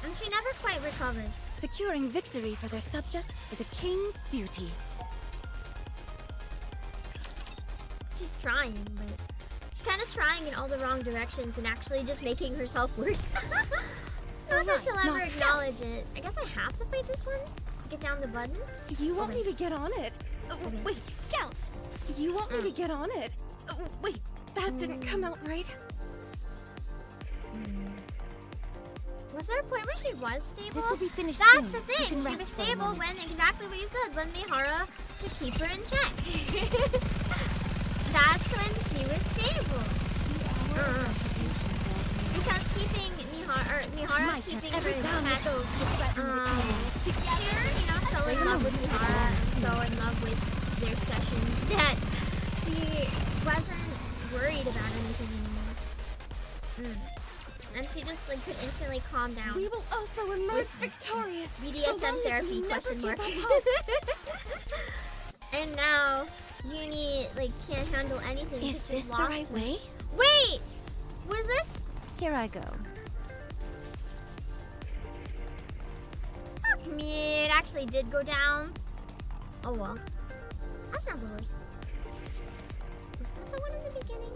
Speaker 1: And she never quite recovered.
Speaker 7: Securing victory for their subjects is a king's duty.
Speaker 1: She's trying, but she's kind of trying in all the wrong directions and actually just making herself worse. Not that she'll ever
Speaker 7: Not
Speaker 1: acknowledge it. I guess I have to fight this one to get down the button.
Speaker 7: You want
Speaker 1: Okay.
Speaker 7: me to get on it?
Speaker 1: Okay.
Speaker 7: Wait, Scout! You want me to get on it? Wait, that didn't come out right.
Speaker 1: Was there a point where she was stable?
Speaker 7: This will be finished
Speaker 1: That's
Speaker 7: soon.
Speaker 1: the
Speaker 7: You
Speaker 1: thing.
Speaker 7: can
Speaker 1: She
Speaker 7: rest
Speaker 1: was
Speaker 7: for a
Speaker 1: stable
Speaker 7: moment.
Speaker 1: when exactly what you said, when Mihara could keep her in check. That's when she was stable. Because keeping Mihara keeping her in check. She's, so in love with Mihara and so in love with their sessions that she wasn't worried about anything anymore. And she just like could instantly calm down.
Speaker 7: We will also emerge victorious.
Speaker 1: BDSM therapy question mark. And now Yuni like can't handle anything because
Speaker 7: Is
Speaker 1: she's
Speaker 7: this the
Speaker 1: lost
Speaker 7: right
Speaker 1: her.
Speaker 7: way?
Speaker 1: Wait! Was this?
Speaker 6: Here I go.
Speaker 1: Fuck me, it actually did go down. Oh well. That's not the worst. Was that the one in the beginning?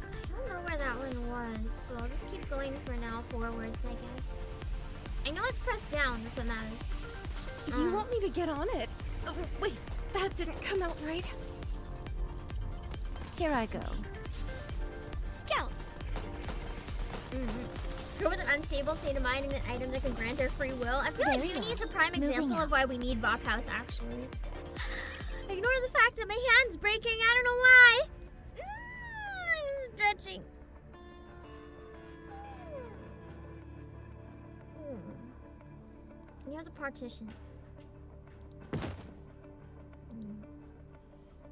Speaker 1: I don't know where that one was, so I'll just keep going for now forwards, I guess. I know it's pressed down, that's what matters.
Speaker 7: You want me to get on it? Wait, that didn't come out right.
Speaker 6: Here I go.
Speaker 1: Scout! Go with an unstable state of mind and an item that can grant her free will. I feel like
Speaker 6: Very
Speaker 1: Yuni
Speaker 6: well.
Speaker 1: is a prime
Speaker 6: Moving
Speaker 1: example
Speaker 6: out.
Speaker 1: of why we need Bop House, actually. Ignore the fact that my hand's breaking, I don't know why. I'm stretching. You have the partition.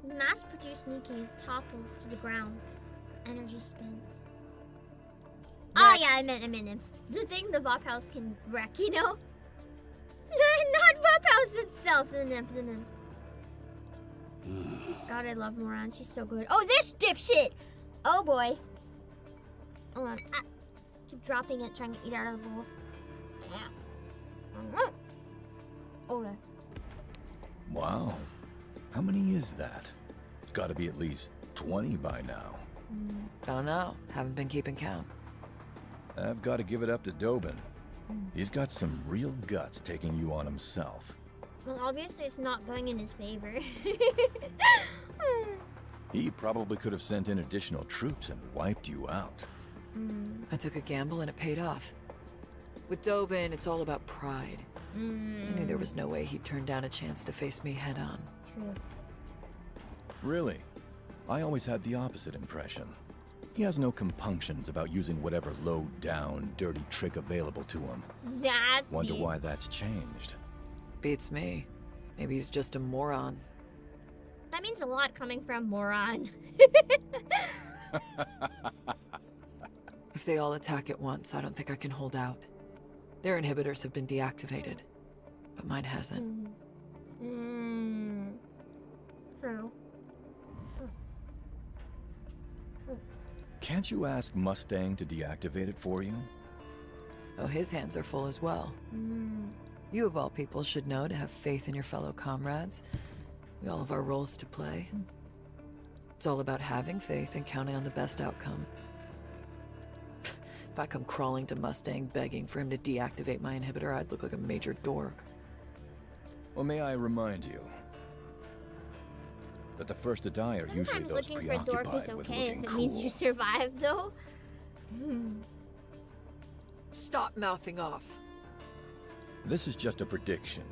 Speaker 1: Mass-produced Nikkei topples to the ground. Energy spent. Oh yeah, I meant him. The thing the Bop House can wreck, you know? Not Bop House itself. God, I love Moran. She's so good. Oh, this dipshit! Oh boy. Hold on. Ah. Keep dropping it, trying to eat out of the bowl. Yeah. Oh, there.
Speaker 8: Wow. How many is that? It's got to be at least 20 by now.
Speaker 9: Don't know. Haven't been keeping count.
Speaker 8: I've got to give it up to Dobin. He's got some real guts taking you on himself.
Speaker 1: Well, obviously it's not going in his favor.
Speaker 8: He probably could have sent in additional troops and wiped you out.
Speaker 9: I took a gamble and it paid off. With Dobin, it's all about pride. I knew there was no way he'd turn down a chance to face me head on.
Speaker 1: True.
Speaker 8: Really? I always had the opposite impression. He has no compunctions about using whatever low-down, dirty trick available to him.
Speaker 1: That's
Speaker 8: Wonder
Speaker 1: me.
Speaker 8: why that's changed.
Speaker 9: Beats me. Maybe he's just a moron.
Speaker 1: That means a lot coming from moron.
Speaker 9: If they all attack at once, I don't think I can hold out. Their inhibitors have been deactivated, but mine hasn't.
Speaker 1: True.
Speaker 8: Can't you ask Mustang to deactivate it for you?
Speaker 9: Oh, his hands are full as well. You of all people should know to have faith in your fellow comrades. We all have our roles to play. It's all about having faith and counting on the best outcome. If I come crawling to Mustang begging for him to deactivate my inhibitor, I'd look like a major dork.
Speaker 8: Well, may I remind you that the first to die are usually
Speaker 1: Sometimes
Speaker 8: those
Speaker 1: looking for a dork
Speaker 8: preoccupied
Speaker 1: is
Speaker 8: with
Speaker 1: okay if
Speaker 8: looking
Speaker 1: it
Speaker 8: cool.
Speaker 1: means you survive, though.
Speaker 9: Stop mouthing off.
Speaker 8: This is just a prediction,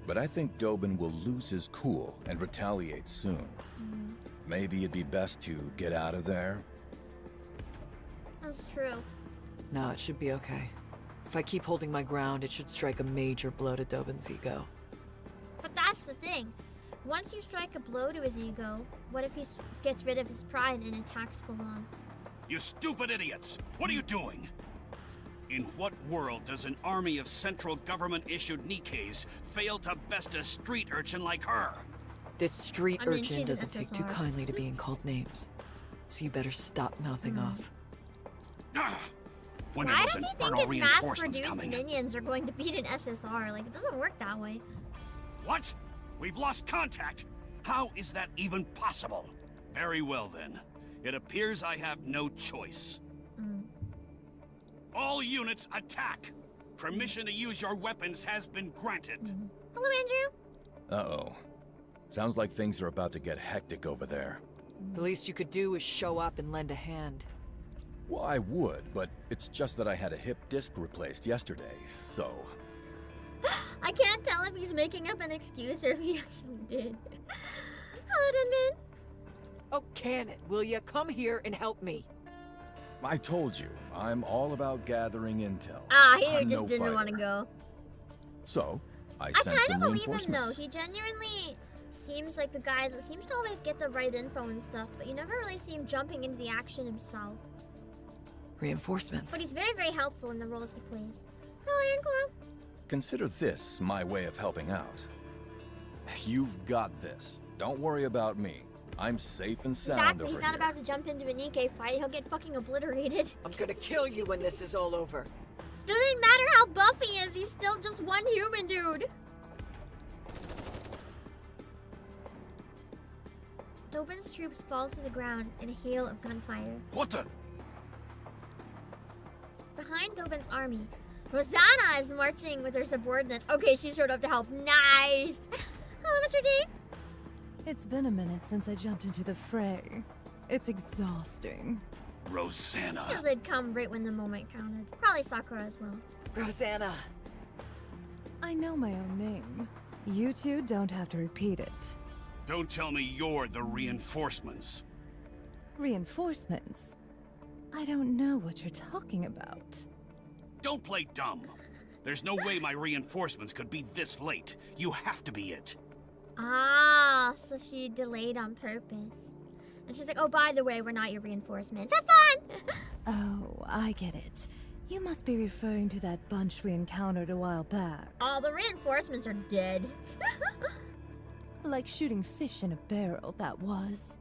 Speaker 8: but I think Dobin will lose his cool and retaliate soon. Maybe it'd be best to get out of there.
Speaker 1: That's true.
Speaker 9: No, it should be okay. If I keep holding my ground, it should strike a major blow to Dobin's ego.
Speaker 1: But that's the thing. Once you strike a blow to his ego, what if he gets rid of his pride and attacks full on?
Speaker 10: You stupid idiots! What are you doing? In what world does an army of central government-issued NIKKEs fail to best a street urchin like her?
Speaker 9: This street
Speaker 1: I mean,
Speaker 9: urchin
Speaker 1: she's an
Speaker 9: doesn't take too
Speaker 1: SSR.
Speaker 9: kindly to being called names. So you better stop mouthing off.
Speaker 10: Ah, when are
Speaker 1: Why
Speaker 10: those
Speaker 1: does he think
Speaker 10: infernal
Speaker 1: his
Speaker 10: reinforcements
Speaker 1: mass-produced
Speaker 10: coming?
Speaker 1: minions are going to beat an SSR? Like, it doesn't work that way.
Speaker 10: What? We've lost contact? How is that even possible? Very well then. It appears I have no choice. All units attack! Permission to use your weapons has been granted.
Speaker 1: Hello, Andrew.
Speaker 8: Uh-oh. Sounds like things are about to get hectic over there.
Speaker 9: The least you could do is show up and lend a hand.
Speaker 8: Well, I would, but it's just that I had a hip disc replaced yesterday, so...
Speaker 1: I can't tell if he's making up an excuse or if he actually did. Hello, Denman.
Speaker 9: Oh, can it, will ya? Come here and help me.
Speaker 8: I told you, I'm all about gathering intel.
Speaker 1: Ah, he
Speaker 8: I'm
Speaker 1: just
Speaker 8: no
Speaker 1: didn't want to
Speaker 8: fighter.
Speaker 1: go.
Speaker 8: So, I
Speaker 1: I
Speaker 8: sent
Speaker 1: kind
Speaker 8: some
Speaker 1: of believe him, though.
Speaker 8: reinforcements.
Speaker 1: He genuinely seems like the guy that seems to always get the right info and stuff, but you never really see him jumping into the action himself.
Speaker 9: Reinforcements.
Speaker 1: But he's very, very helpful in the roles he plays. Hello, Ironclaw.
Speaker 8: Consider this my way of helping out. You've got this. Don't worry about me. I'm safe and sound
Speaker 1: Exactly,
Speaker 8: over
Speaker 1: he's not
Speaker 8: here.
Speaker 1: about to jump into a NIKKE fight. He'll get fucking obliterated.
Speaker 9: I'm gonna kill you when this is all over.
Speaker 1: Doesn't matter how buff he is, he's still just one human dude. Dobin's troops fall to the ground in a hail of gunfire.
Speaker 10: What the?
Speaker 1: Behind Dobin's army, Rosanna is marching with her subordinates. Okay, she showed up to help. Nice! Hello, Mr. D.
Speaker 6: It's been a minute since I jumped into the fray. It's exhausting.
Speaker 10: Rosanna.
Speaker 1: Feels they'd come right when the moment counted. Probably Sakura as well.
Speaker 9: Rosanna.
Speaker 6: I know my own name. You two don't have to repeat it.
Speaker 10: Don't tell me you're the reinforcements.
Speaker 6: Reinforcements? I don't know what you're talking about.
Speaker 10: Don't play dumb. There's no way my reinforcements could be this late. You have to be it.
Speaker 1: Ah, so she delayed on purpose. And she's like, oh, by the way, we're not your reinforcements. Have fun!
Speaker 6: Oh, I get it. You must be referring to that bunch we encountered a while back.
Speaker 1: All the reinforcements are dead.
Speaker 6: Like shooting fish in a barrel, that was.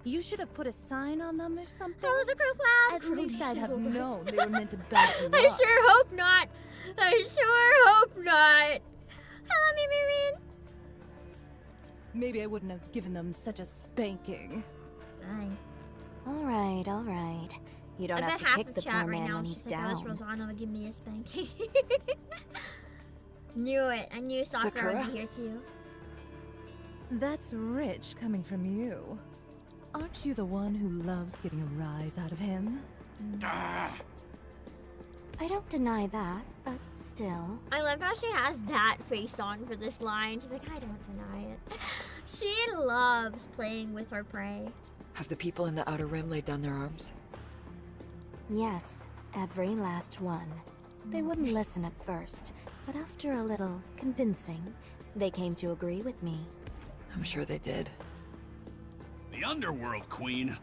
Speaker 6: You should have put a sign on them or something.
Speaker 1: Hello, the Crow Cloud!
Speaker 6: At least I'd have
Speaker 1: Crow
Speaker 6: known they were meant to back you
Speaker 1: I
Speaker 6: up.
Speaker 1: sure hope not. I sure hope not. Hello, Mimirin.
Speaker 6: Maybe I wouldn't have given them such a spanking.
Speaker 1: Dang.
Speaker 2: All right. You don't
Speaker 1: I
Speaker 2: have
Speaker 1: bet
Speaker 2: to
Speaker 1: half
Speaker 2: kick
Speaker 1: of
Speaker 2: the
Speaker 1: chat
Speaker 2: poor
Speaker 1: right
Speaker 2: man
Speaker 1: now
Speaker 2: when
Speaker 1: is
Speaker 2: he's
Speaker 1: just like, oh, this
Speaker 2: down.
Speaker 1: Rosanna would give me a spanking. Knew it. I knew Sakura would be here too.
Speaker 6: That's rich coming from you. Aren't you the one who loves getting a rise out of him?
Speaker 10: Ah,
Speaker 2: I don't deny that, but still.
Speaker 1: I love how she has that face on for this line. She's like, I don't deny it. She loves playing with her prey.
Speaker 9: Have the people in the Outer Rim laid down their arms?
Speaker 11: Yes, every last one. They wouldn't listen at first, but after a little convincing, they came to agree with me.
Speaker 9: I'm sure they did.
Speaker 10: The Underworld, Queen.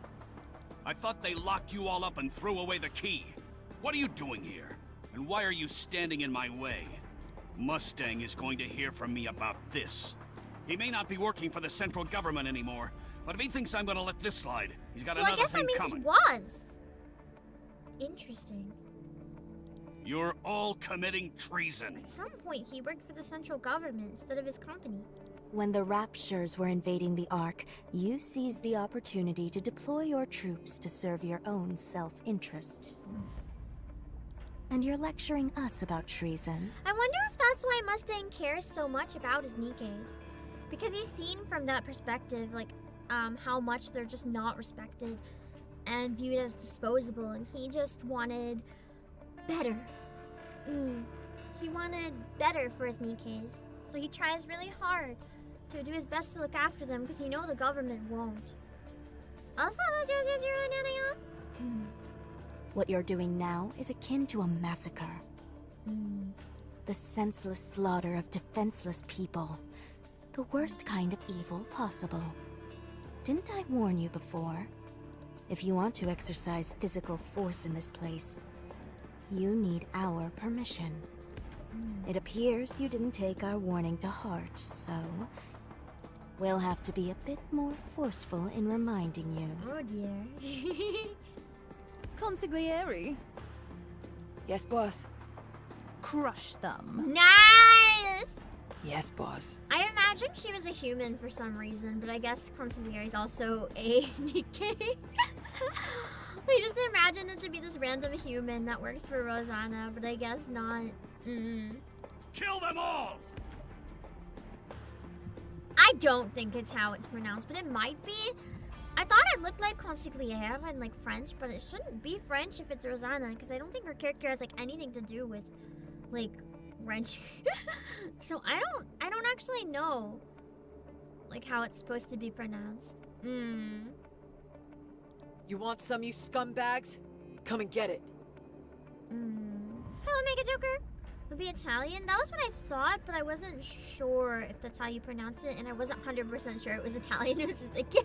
Speaker 10: I thought they locked you all up and threw away the key. What are you doing here? And why are you standing in my way? Mustang is going to hear from me about this. He may not be working for the central government anymore, but if he thinks I'm gonna let this slide, he's got another thing coming.
Speaker 1: So I guess that means he was. Interesting.
Speaker 10: You're all committing treason.
Speaker 1: At some point, he worked for the central government instead of his company.
Speaker 11: When the Raptures were invading the Ark, you seized the opportunity to deploy your troops to serve your own self-interest. And you're lecturing us about treason.
Speaker 1: I wonder if that's why Mustang cares so much about his NIKKEs. Because he's seen from that perspective, like, how much they're just not respected and viewed as disposable, and he just wanted better. He wanted better for his NIKKEs. So he tries really hard to do his best to look after them because he knows the government won't. Also,
Speaker 11: What you're doing now is akin to a massacre. The senseless slaughter of defenseless people. The worst kind of evil possible. Didn't I warn you before? If you want to exercise physical force in this place, you need our permission. It appears you didn't take our warning to heart, so we'll have to be a bit more forceful in reminding you.
Speaker 1: Oh dear.
Speaker 6: Consigliere,
Speaker 9: Yes, boss.
Speaker 6: crush them.
Speaker 1: Nice!
Speaker 9: Yes, boss.
Speaker 1: I imagine she was a human for some reason, but I guess Consigliere is also a NIKKE. I just imagine it to be this random human that works for Rosanna, but I guess not.
Speaker 10: Kill them all!
Speaker 1: I don't think it's how it's pronounced, but it might be. I thought it looked like Consigliere and like French, but it shouldn't be French if it's Rosanna, because I don't think her character has like anything to do with like French. So I don't actually know like how it's supposed to be pronounced.
Speaker 9: You want some, you scumbags? Come and get it.
Speaker 1: Hello, Mega Joker. Would be Italian. That was what I thought, but I wasn't sure if that's how you pronounce it, and I wasn't 100% sure it was Italian. It was just a guess.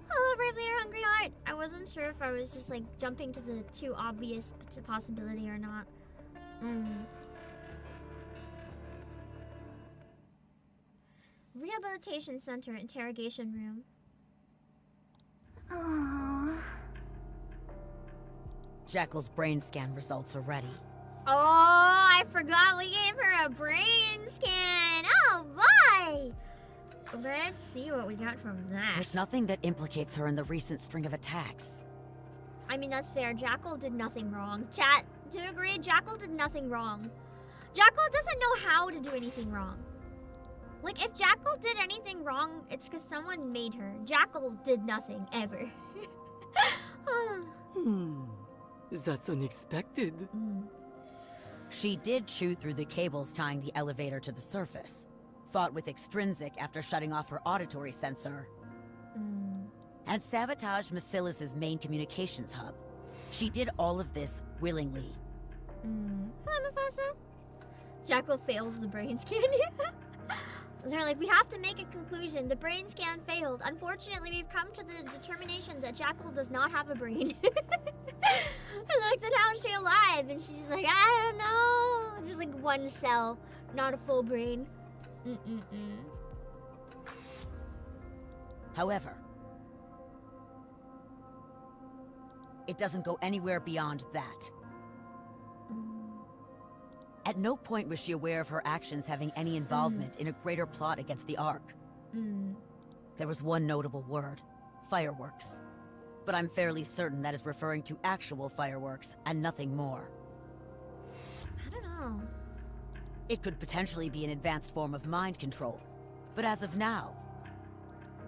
Speaker 1: Hello, Brave Leader Hungry Heart. I wasn't sure if I was just like jumping to the too obvious possibility or not. Rehabilitation Center, interrogation room.
Speaker 12: Jekyll's brain scan results are ready.
Speaker 1: Oh, I forgot we gave her a brain scan. Oh boy! Let's see what we got from that.
Speaker 12: There's nothing that implicates her in the recent string of attacks.
Speaker 1: I mean, that's fair. Jackal did nothing wrong. Chat, do you agree? Jackal did nothing wrong. Jackal doesn't know how to do anything wrong. Like, if Jackal did anything wrong, it's because someone made her. Jackal did nothing, ever.
Speaker 13: That's unexpected.
Speaker 12: She did chew through the cables tying the elevator to the surface. Fought with Extrinsic after shutting off her auditory sensor. And sabotaged Macilis's main communications hub. She did all of this willingly.
Speaker 1: Hello, Mufasa. Jackal fails the brain scan. They're like, we have to make a conclusion. The brain scan failed. Unfortunately, we've come to the determination that Jackal does not have a brain. And like, then how is she alive? And she's like, I don't know. Just like one cell, not a full brain.
Speaker 12: However, it doesn't go anywhere beyond that. At no point was she aware of her actions having any involvement in a greater plot against the Ark. There was one notable word, fireworks. But I'm fairly certain that is referring to actual fireworks and nothing more.
Speaker 1: I don't know.
Speaker 12: It could potentially be an advanced form of mind control. But as of now,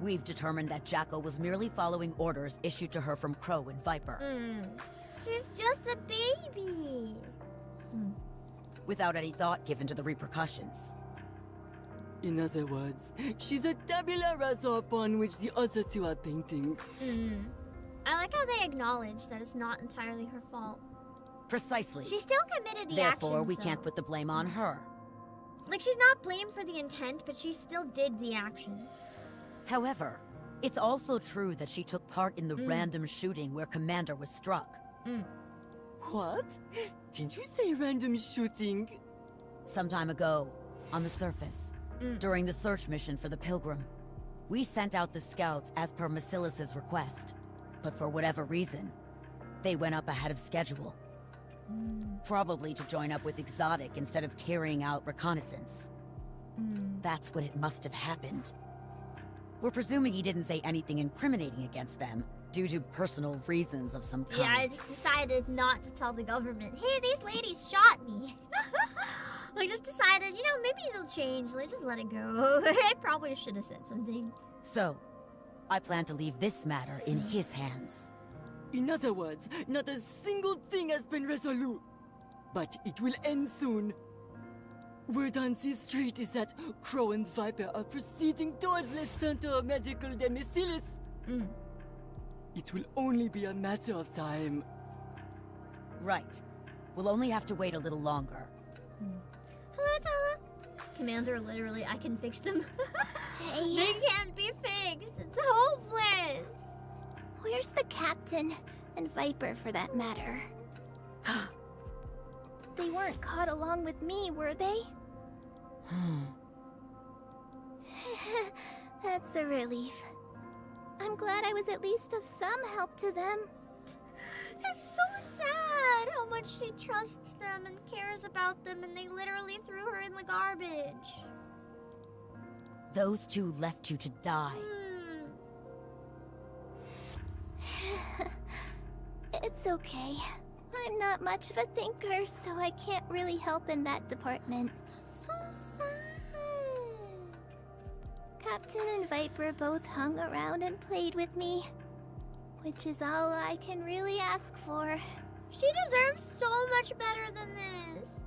Speaker 12: we've determined that Jackal was merely following orders issued to her from Crow and Viper.
Speaker 1: She's just a baby.
Speaker 12: Without any thought given to the repercussions.
Speaker 13: In other words, she's a tabula rasa upon which the other two are painting.
Speaker 1: I like how they acknowledge that it's not entirely her fault.
Speaker 12: Precisely.
Speaker 1: She still committed the
Speaker 12: Therefore,
Speaker 1: actions,
Speaker 12: we can't
Speaker 1: though.
Speaker 12: put the blame on her.
Speaker 1: Like, she's not blamed for the intent, but she still did the actions.
Speaker 12: However, it's also true that she took part in the random shooting where Commander was struck.
Speaker 13: What? Did you say random shooting?
Speaker 12: Some time ago, on the surface, during the search mission for the Pilgrim, we sent out the scouts as per Macilis's request. But for whatever reason, they went up ahead of schedule. Probably to join up with Exotic instead of carrying out reconnaissance. That's when it must have happened. We're presuming he didn't say anything incriminating against them, due to personal reasons of some kind.
Speaker 1: Yeah, I just decided not to tell the government, hey, these ladies shot me. I just decided, you know, maybe they'll change. Let's just let it go. I probably should have said something.
Speaker 12: So, I plan to leave this matter in his hands.
Speaker 13: In other words, not a single thing has been resolute. But it will end soon. Word on this street is that Crow and Viper are proceeding towards the Center Medical de Macilis. It will only be a matter of time.
Speaker 12: Right. We'll only have to wait a little longer.
Speaker 1: Hello, Tala. Commander, literally, I can fix them.
Speaker 2: Hey.
Speaker 1: They can't be fixed. It's hopeless.
Speaker 2: Where's the captain? And Viper, for that matter. They weren't caught along with me, were they? That's a relief. I'm glad I was at least of some help to them.
Speaker 1: It's so sad how much she trusts them and cares about them, and they literally threw her in the garbage.
Speaker 12: Those two left you to die.
Speaker 2: It's okay. I'm not much of a thinker, so I can't really help in that department.
Speaker 1: That's so sad.
Speaker 2: Captain and Viper both hung around and played with me, which is all I can really ask for.
Speaker 1: She deserves so much better than this.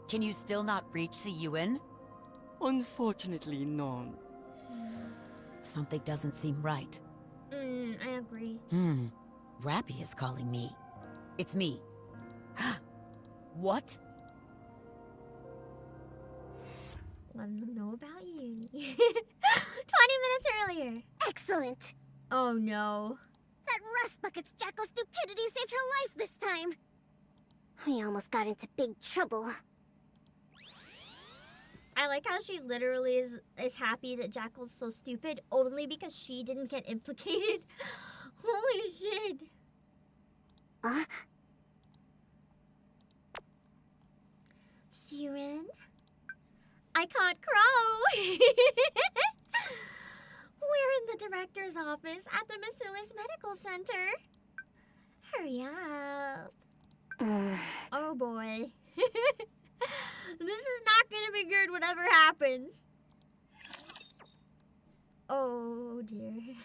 Speaker 12: Can you still not reach Yun?
Speaker 13: Unfortunately, no.
Speaker 12: Something doesn't seem right.
Speaker 1: I agree.
Speaker 12: Rappy is calling me. It's me. What?
Speaker 1: Let them know about Yuni. 20 minutes earlier.
Speaker 2: Excellent!
Speaker 1: Oh no.
Speaker 2: That rust bucket's jackal stupidity saved her life this time. We almost got into big trouble.
Speaker 1: I like how she literally is happy that Jackal's so stupid only because she didn't get implicated. Holy shit. Siren? I caught Crow! We're in the director's office at the Macilis Medical Center. Hurry up. Oh boy. This is not gonna be good whatever happens. Oh dear.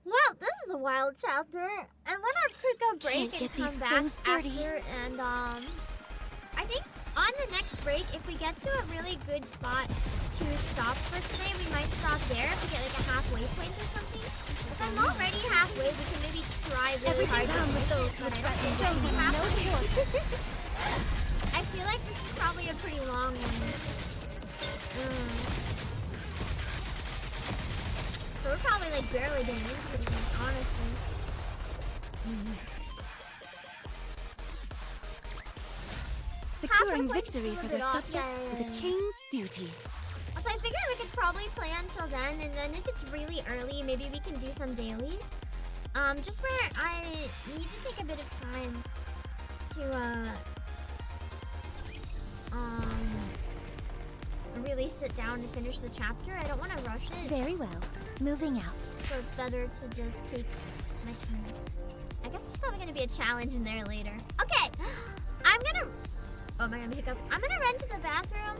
Speaker 1: Well, this is a wild chapter. I'm gonna take a break and come back after, and I think on the next break, if we get to a really good spot to stop for today, we might stop there if we get like a halfway point or something. If I'm already halfway, we can maybe try really hard to hit those, but I don't think I'll be halfway. I feel like this is probably a pretty long one. So we're probably like barely getting into it, honestly.
Speaker 2: Securing victory for their subjects is a king's duty.
Speaker 1: So I figured we could probably play until then, and then if it's really early, maybe we can do some dailies. Just where I need to take a bit of time to really sit down and finish the chapter. I don't want to rush it.
Speaker 2: Very well. Moving out.
Speaker 1: So it's better to just take my time. I guess there's probably gonna be a challenge in there later. Okay, oh my god, hiccups. I'm gonna run to the bathroom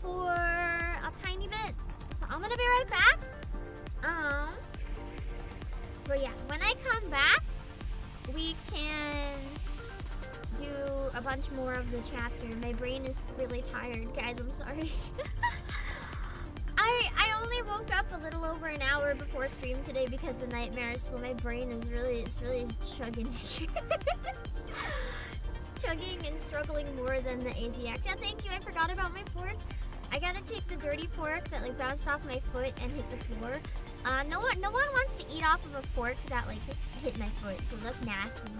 Speaker 1: for a tiny bit. So I'm gonna be right back. bunch more of the chapter. My brain is really tired, guys. I'm sorry. I only woke up a little over an hour before stream today because of nightmares, so my brain is really chugging. It's chugging and struggling more than the AZX. Yeah, thank you. I forgot about my fork. I gotta take the dirty fork that like bounced off my foot and hit the floor. No one wants to eat off of a fork that like hit my foot, so that's nasty.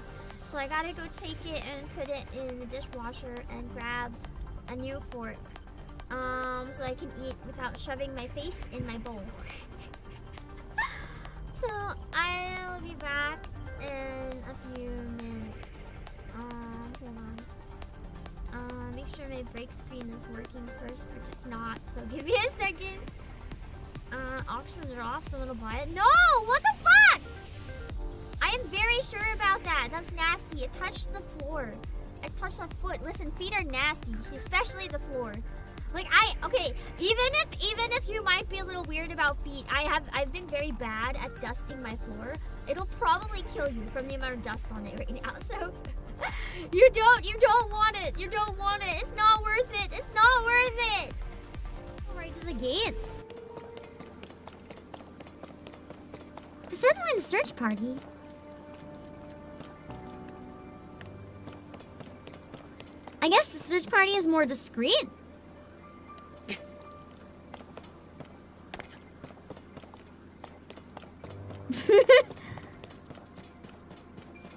Speaker 1: So I gotta go take it and put it in the dishwasher and grab a new fork. So I can eat without shoving my face in my bowl. So I'll be back in a few minutes. Hold on. Make sure my break screen is working first, which it's not, so give me a second. Auctions are off, someone will buy it. No! What the fuck? I am very sure about that. That's nasty. It touched the floor. I touched a foot. Listen, feet are nasty, especially the floor. Like okay, even if you might be a little weird about feet, I've been very bad at dusting my floor. It'll probably kill you from the amount of dust on it right now. So you don't want it. You don't want it. It's not worth it. It's not worth it. Go right to the gate. The Sunline search party. I guess the search party is more discreet.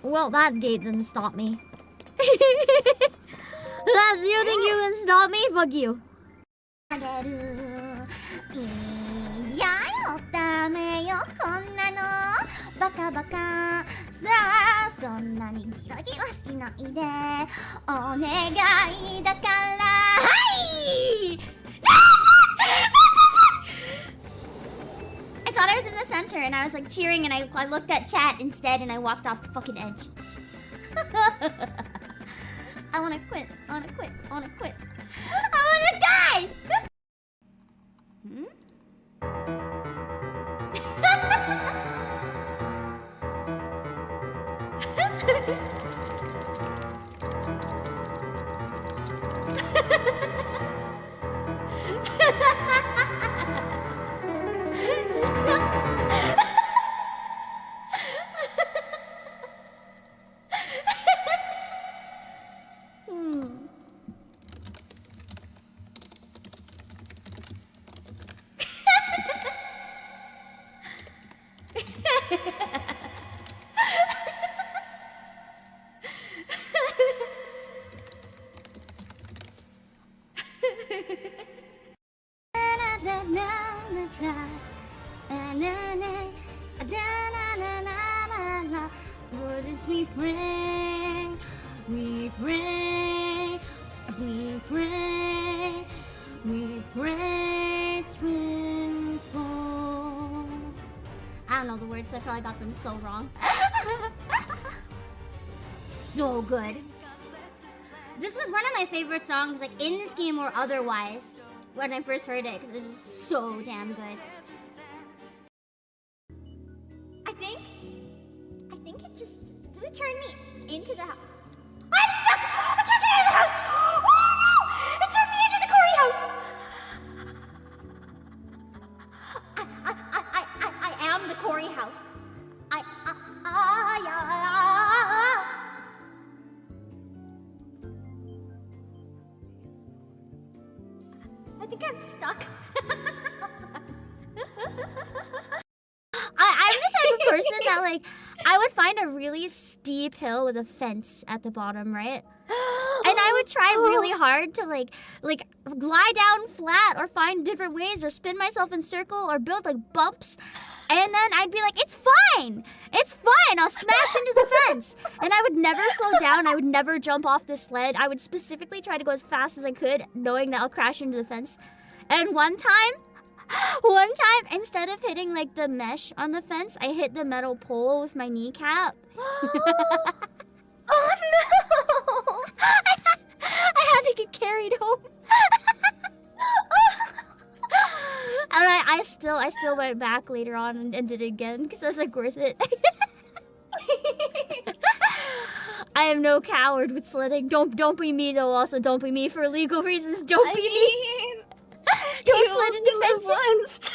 Speaker 1: Well, that gate didn't stop me. You think you can stop me? Fuck you. I thought I was in the center and I was like cheering and I looked at chat instead and I walked off the fucking edge. I wanna quit. I wanna quit. I wanna quit. I wanna die! We pray, we pray, we pray, we pray to fall. I don't know the words, so I probably got them so wrong. So good. This was one of my favorite songs, like in this game or otherwise, when I first heard it, because it was just so damn good. I think it just... Does it turn me into the house? I'm stuck! I can't get out of the house! Oh no! It turned me into the Corey house! I am the Corey house. I think I'm stuck. I'm the type of person that, like, I would find a really steep hill with a fence at the bottom, right? And I would try really hard to, like glide down flat or find different ways or spin myself in circle or build, like, bumps. And then I'd be like, it's fine. It's fine. I'll smash into the fence. And I would never slow down. I would never jump off the sled. I would specifically try to go as fast as I could, knowing that I'll crash into the fence. And one time, instead of hitting like the mesh on the fence, I hit the metal pole with my kneecap. Oh no! I had to get carried home. And I still went back later on and did it again because I was like, worth it. I am no coward with slitting. Don't be me though. Also, don't be me for legal reasons. Don't be me. Don't slit in defense.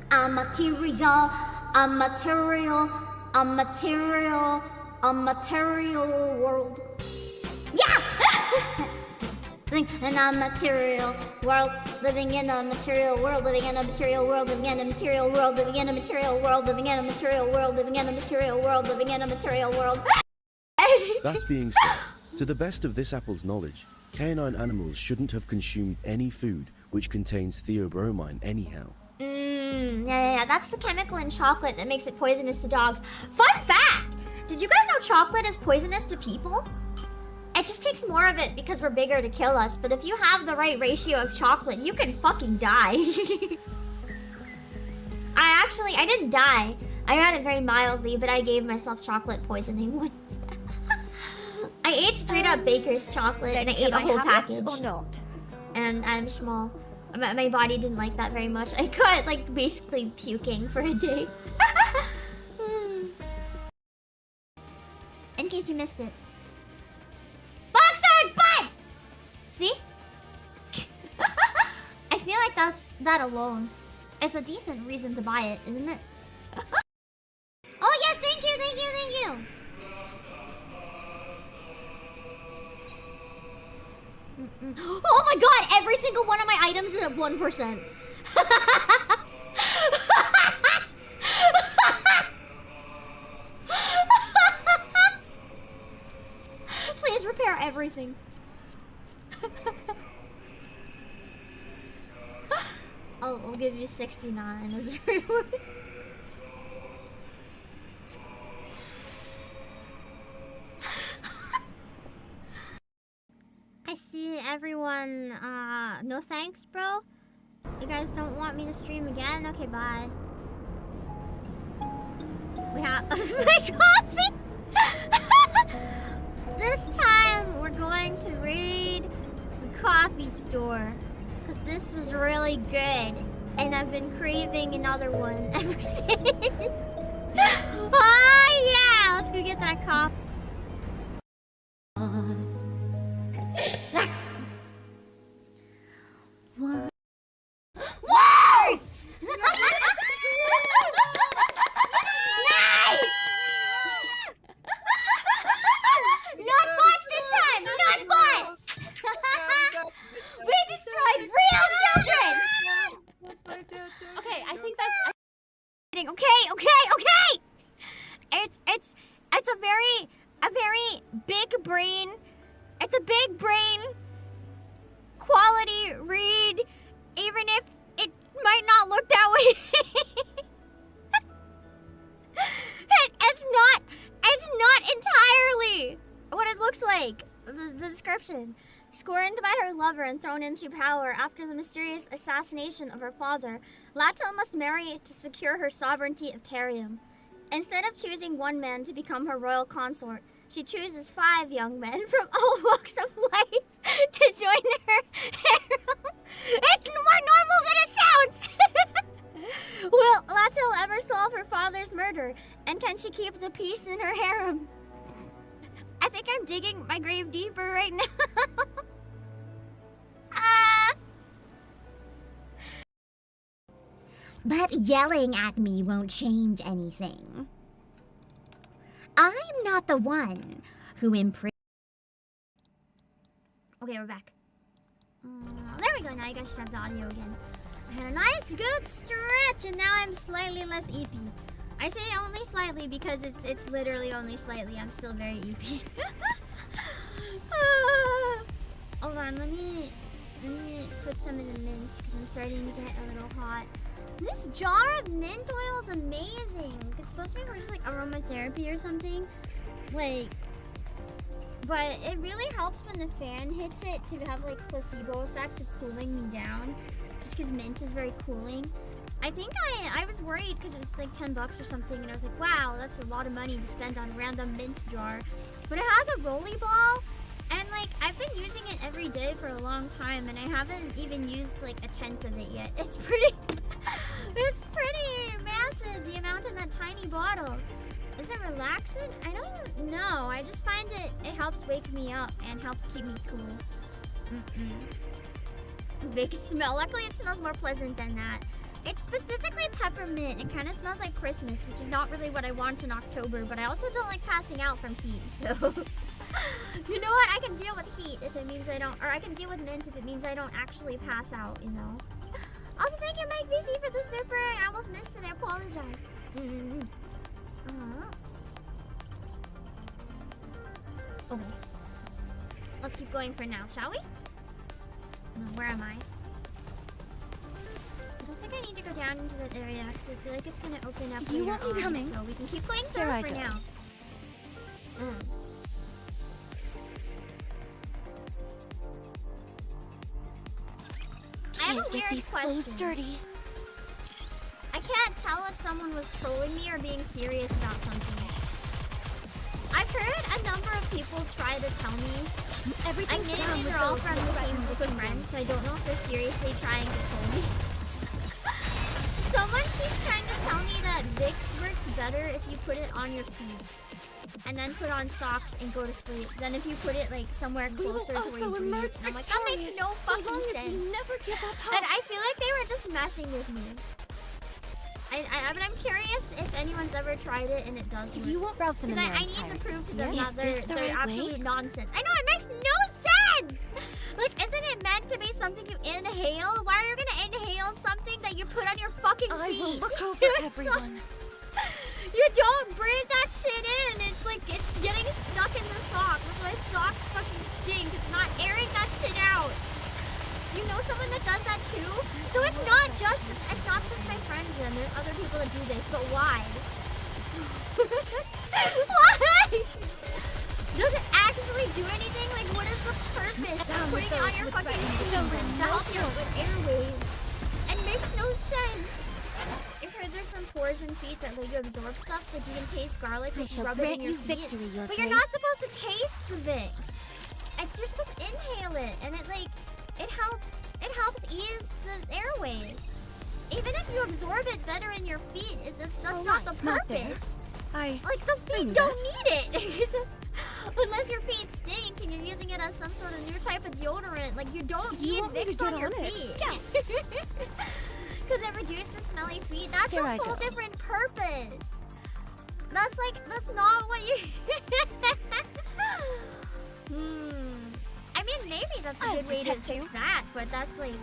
Speaker 1: I'm material. I'm material. I'm material. A material world. Yeah. In a material world, living in a material world, living in a material world, living in a material world, living in a material world, living in a material world, living in a material world, living in a material world.
Speaker 14: That being said, to the best of this apple's knowledge, canine animals shouldn't have consumed any food which contains theobromine anyhow.
Speaker 1: Yeah, that's the chemical in chocolate that makes it poisonous to dogs. Fun fact! Did you guys know chocolate is poisonous to people? It just takes more of it because we're bigger to kill us, but if you have the right ratio of chocolate, you can fucking die. I didn't die. I got it very mildly, but I gave myself chocolate poisoning once. I ate straight up baker's chocolate and I ate a whole package.
Speaker 5: Or not?
Speaker 1: And I'm small. My body didn't like that very much. I got like basically puking for a day. In case you missed it. Boxer butts! See? I feel like that alone is a decent reason to buy it, isn't it? Oh yes, thank you, thank you, thank you! Oh my god, every single one of my items is at 1%. Please repair everything. I'll give you 69 as a reward. I see everyone, no thanks, bro. You guys don't want me to stream again? Okay, bye. We have my coffee! This time, we're going to raid the coffee store. Because this was really good. And I've been craving another one ever since. Oh yeah! Let's go get that coffee. What? Whoa! Nice! Not bots this time! Not bots! We destroyed real children! Okay, I think that's... Okay! It's a very big brain. It's a big brain quality read, even if it might not look that way. It's not entirely what it looks like. The description. Scorned by her lover and thrown into power after the mysterious assassination of her father, Latil must marry to secure her sovereignty of Terium. Instead of choosing one man to become her royal consort, she chooses 5 young men from all walks of life to join her harem. It's more normal than it sounds! Will Latil ever solve her father's murder? And can she keep the peace in her harem? I think I'm digging my grave deeper right now. But yelling at me won't change anything. I'm not the one who imprisoned. Okay, we're back. There we go. Now you guys should have the audio again. I had a nice, good stretch, and now I'm slightly less eepy. I say only slightly because it's literally only slightly. I'm still very eepy. Hold on, let me put some in the mint because I'm starting to get a little hot. This jar of mint oil is amazing. It's supposed to be for just like aromatherapy or something. Like, but it really helps when the fan hits it to have like placebo effect of cooling me down. Just because mint is very cooling. I think I was worried because it was like 10 bucks or something, and I was like, wow, that's a lot of money to spend on a random mint jar. But it has a rolly ball, and like I've been using it every day for a long time, and I haven't even used like a 1/10 of it yet. It's pretty, it's pretty massive, the amount in that tiny bottle. Is it relaxing? I don't know. I just find it helps wake me up and helps keep me cool. Big smell. Luckily, it smells more pleasant than that. It's specifically peppermint. It kind of smells like Christmas, which is not really what I want in October, but I also don't like passing out from heat, so... You know what? I can deal with heat if it means I don't... Or I can deal with mint if it means I don't actually pass out, you know? Also, thank you, Mike VC, for the super. I almost missed it. I apologize. Okay. Let's keep going for now, shall we? Where am I? I don't think I need to go down into that area because I feel like it's going to open up later on, coming? So we can keep going through for now. I have a weird question. Dirty. I can't tell if someone was trolling me or being serious about something. I've heard a number of people try to tell me. Admittedly, they're all from the same group of friends, so I don't know if they're seriously trying to troll me. Someone keeps trying to tell me that Vicks works better if you put it on your feet. And then put on socks and go to sleep than if you put it like somewhere closer to where you breathe. And I'm like, that makes no fucking sense. And I feel like they were just messing with me. But I'm curious if anyone's ever tried it and it does work.
Speaker 2: You won't route them in their
Speaker 1: I need to prove to them that they're
Speaker 2: right
Speaker 1: absolute
Speaker 2: way?
Speaker 1: nonsense. I know, it makes no sense! Like, isn't it meant to be something you inhale? Why are you gonna inhale something that you put on your fucking feet?
Speaker 7: I will look over everyone.
Speaker 1: You don't breathe that shit in. It's like it's getting stuck in the sock. That's why socks fucking stink. It's not airing that shit out. You know someone that does that too? So it's not just my friends then. There's other people that do this, but why? Why? Does it actually do anything? Like, what is the purpose of putting it on your fucking feet to help your airways? And makes no sense. I've heard there's some pores in feet that let you absorb stuff. Like you can taste garlic if you rub it in your feet. But you're not supposed to taste the Vicks. You're supposed to inhale it, and it helps ease the airways. Even if you absorb it better in your feet, that's not the purpose. Like the feet don't need it. Unless your feet stink and you're using it as some sort of new type of deodorant. Like you don't need Vicks on your feet. Because it reduces the smelly feet. That's a whole different purpose. That's not what you... I mean, maybe that's a good way to fix that, but that's like...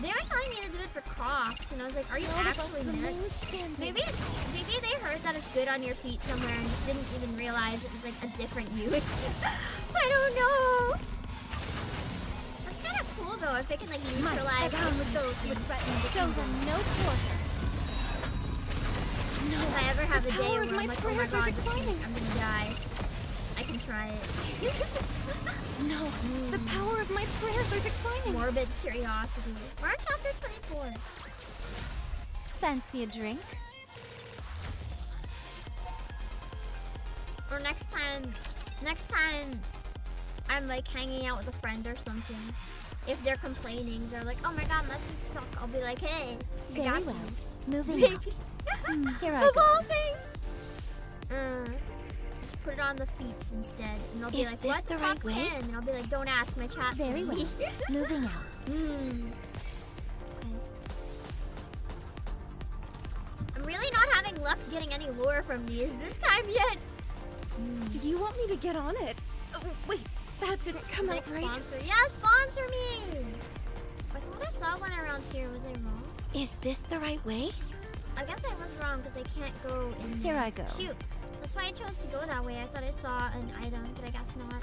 Speaker 1: They were telling me to do it for Crocs, and I was like, are you actually nuts? Maybe they heard that it's good on your feet somewhere and just didn't even realize it was like a different use. I don't know. That's kind of cool though, if they can like neutralize with those show them no quarter. No, if I ever have a day where I'm like, oh my god, I'm gonna die. I can try it.
Speaker 7: No, the power of my prayers are declining.
Speaker 1: Morbid curiosity. We're on chapter 24.
Speaker 2: Fancy a drink?
Speaker 1: Or next time I'm like hanging out with a friend or something. If they're complaining, they're like, oh my god, my feet suck. I'll be like, hey, you
Speaker 2: Very
Speaker 1: got
Speaker 2: well.
Speaker 1: me.
Speaker 2: Moving on. Here I
Speaker 1: Of
Speaker 2: go.
Speaker 1: all things. Just put it on the feet instead. And they'll be like, what the right way? And I'll be like, don't ask my chat.
Speaker 2: Very well. Moving out.
Speaker 1: Okay. I'm really not having luck getting any lore from these this time yet.
Speaker 7: Do you want me to get on it? Oh, wait, that didn't come out right.
Speaker 1: Sponsor. Yeah, sponsor me! I thought I saw one around here. Was I wrong?
Speaker 2: Is this the right way?
Speaker 1: I guess I was wrong because I can't go in
Speaker 2: Here I go.
Speaker 1: Shoot. That's why I chose to go that way. I thought I saw an item, but I guess not.